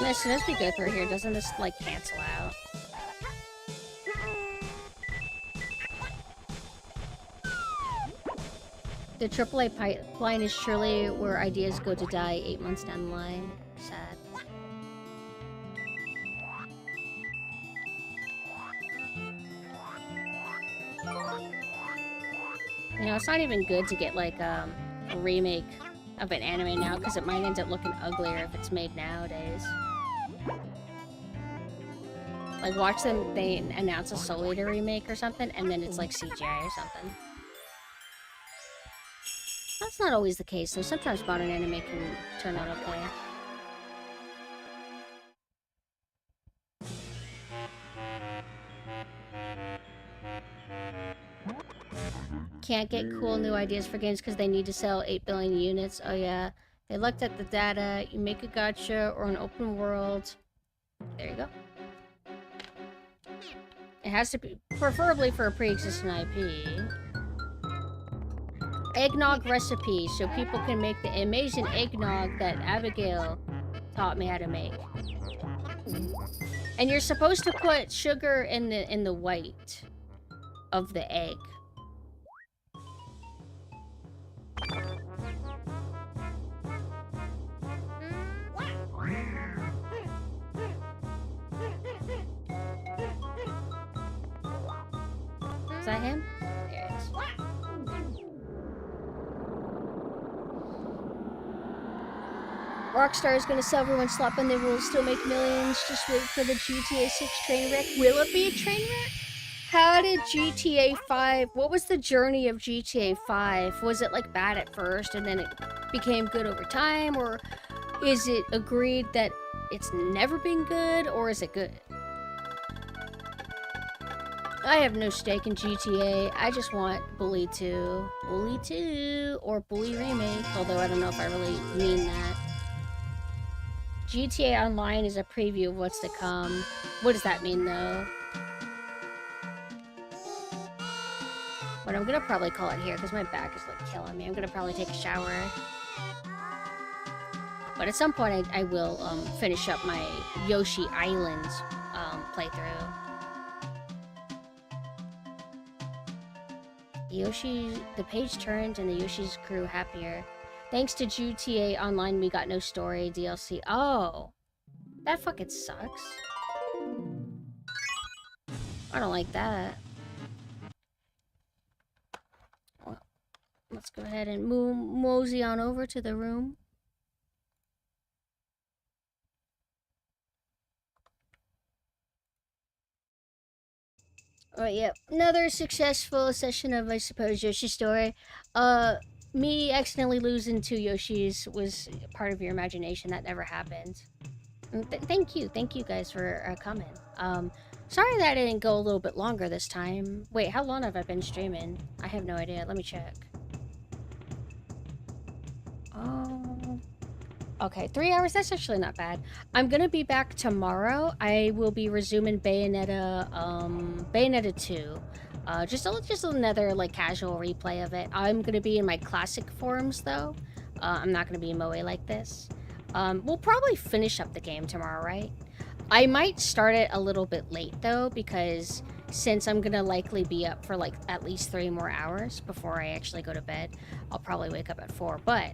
This should be good through here. Doesn't this like cancel out? The AAA pipeline is surely where ideas go to die 8 months down the line. Sad. You know, it's not even good to get like a remake of an anime now, because it might end up looking uglier if it's made nowadays. Like, watch them, they announce a Soul Eater remake or something, and then it's like CGI or something. That's not always the case, though. Sometimes modern anime can turn out okay. Can't get cool new ideas for games because they need to sell 8 billion units. Oh yeah. They looked at the data. You make a gacha or an open world. There you go. It has to be preferably for a pre-existing IP. Eggnog recipe, so people can make the amazing eggnog that Abigail taught me how to make. And you're supposed to put sugar in the white of the egg. Is that him? There it is. Rockstar is gonna sell everyone slap and they will still make millions. Just wait for the GTA 6 train wreck. Will it be a train wreck? How did GTA 5... What was the journey of GTA 5? Was it like bad at first and then it became good over time? Or is it agreed that it's never been good? Or is it good? I have no stake in GTA. I just want Bully 2. Bully 2 or Bully Remake. Although I don't know if I really mean that. GTA Online is a preview of what's to come. What does that mean, though? But I'm gonna probably call it here because my back is like killing me. I'm gonna probably take a shower. But at some point I will finish up my Yoshi Island playthrough. The page turned and the Yoshi's grew happier. Thanks to GTA Online, we got no story DLC. Oh, that fucking sucks. I don't like that. Well, let's go ahead and mosey on over to the room. Alright, yep. Another successful session of, I suppose, Yoshi Story. Me accidentally losing 2 Yoshis was part of your imagination. That never happened. Thank you guys for coming. Sorry that I didn't go a little bit longer this time. Wait, how long have I been streaming? I have no idea. Let me check. Okay, 3 hours. That's actually not bad. I'm gonna be back tomorrow. I will be resuming Bayonetta 2. Just another like casual replay of it. I'm gonna be in my classic forms though. I'm not gonna be in Moe like this. We'll probably finish up the game tomorrow, right? I might start it a little bit late though, because since I'm gonna likely be up for like at least 3 more hours before I actually go to bed, I'll probably wake up at 4. But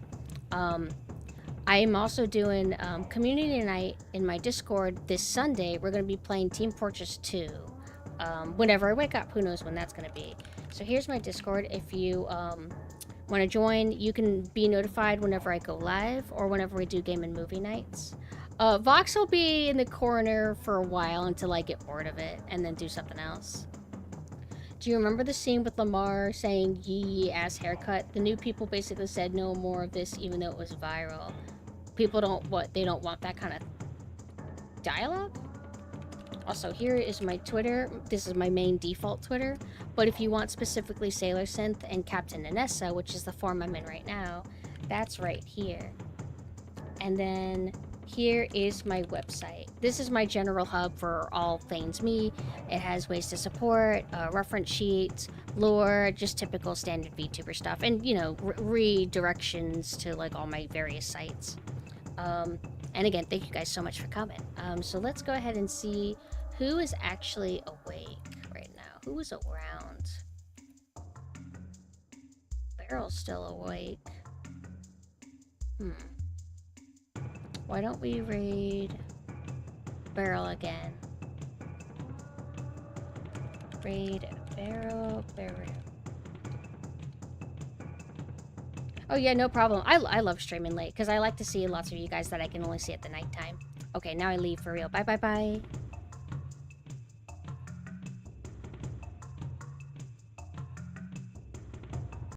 I'm also doing community night in my Discord this Sunday. We're gonna be playing Team Fortress 2. Whenever I wake up, who knows when that's gonna be. So here's my Discord. If you want to join, you can be notified whenever I go live or whenever we do game and movie nights. Vox will be in the corner for a while until I get bored of it and then do something else. Do you remember the scene with Lamar saying yee ass haircut? The new people basically said no more of this even though it was viral. People don't want that kind of dialogue? Also, here is my Twitter. This is my main default Twitter. But if you want specifically SailorSynth and Captain Anessa, which is the form I'm in right now, that's right here. And then here is my website. This is my general hub for all things me. It has ways to support, reference sheets, lore, just typical standard VTuber stuff, and, you know, redirections to, like, all my various sites. And again, thank you guys so much for coming. So let's go ahead and see who is actually awake right now. Who is around? Barrel's still awake. Why don't we raid Barrel again? Raid Barrel. Oh yeah, no problem. I love streaming late because I like to see lots of you guys that I can only see at the nighttime. Okay, now I leave for real. Bye.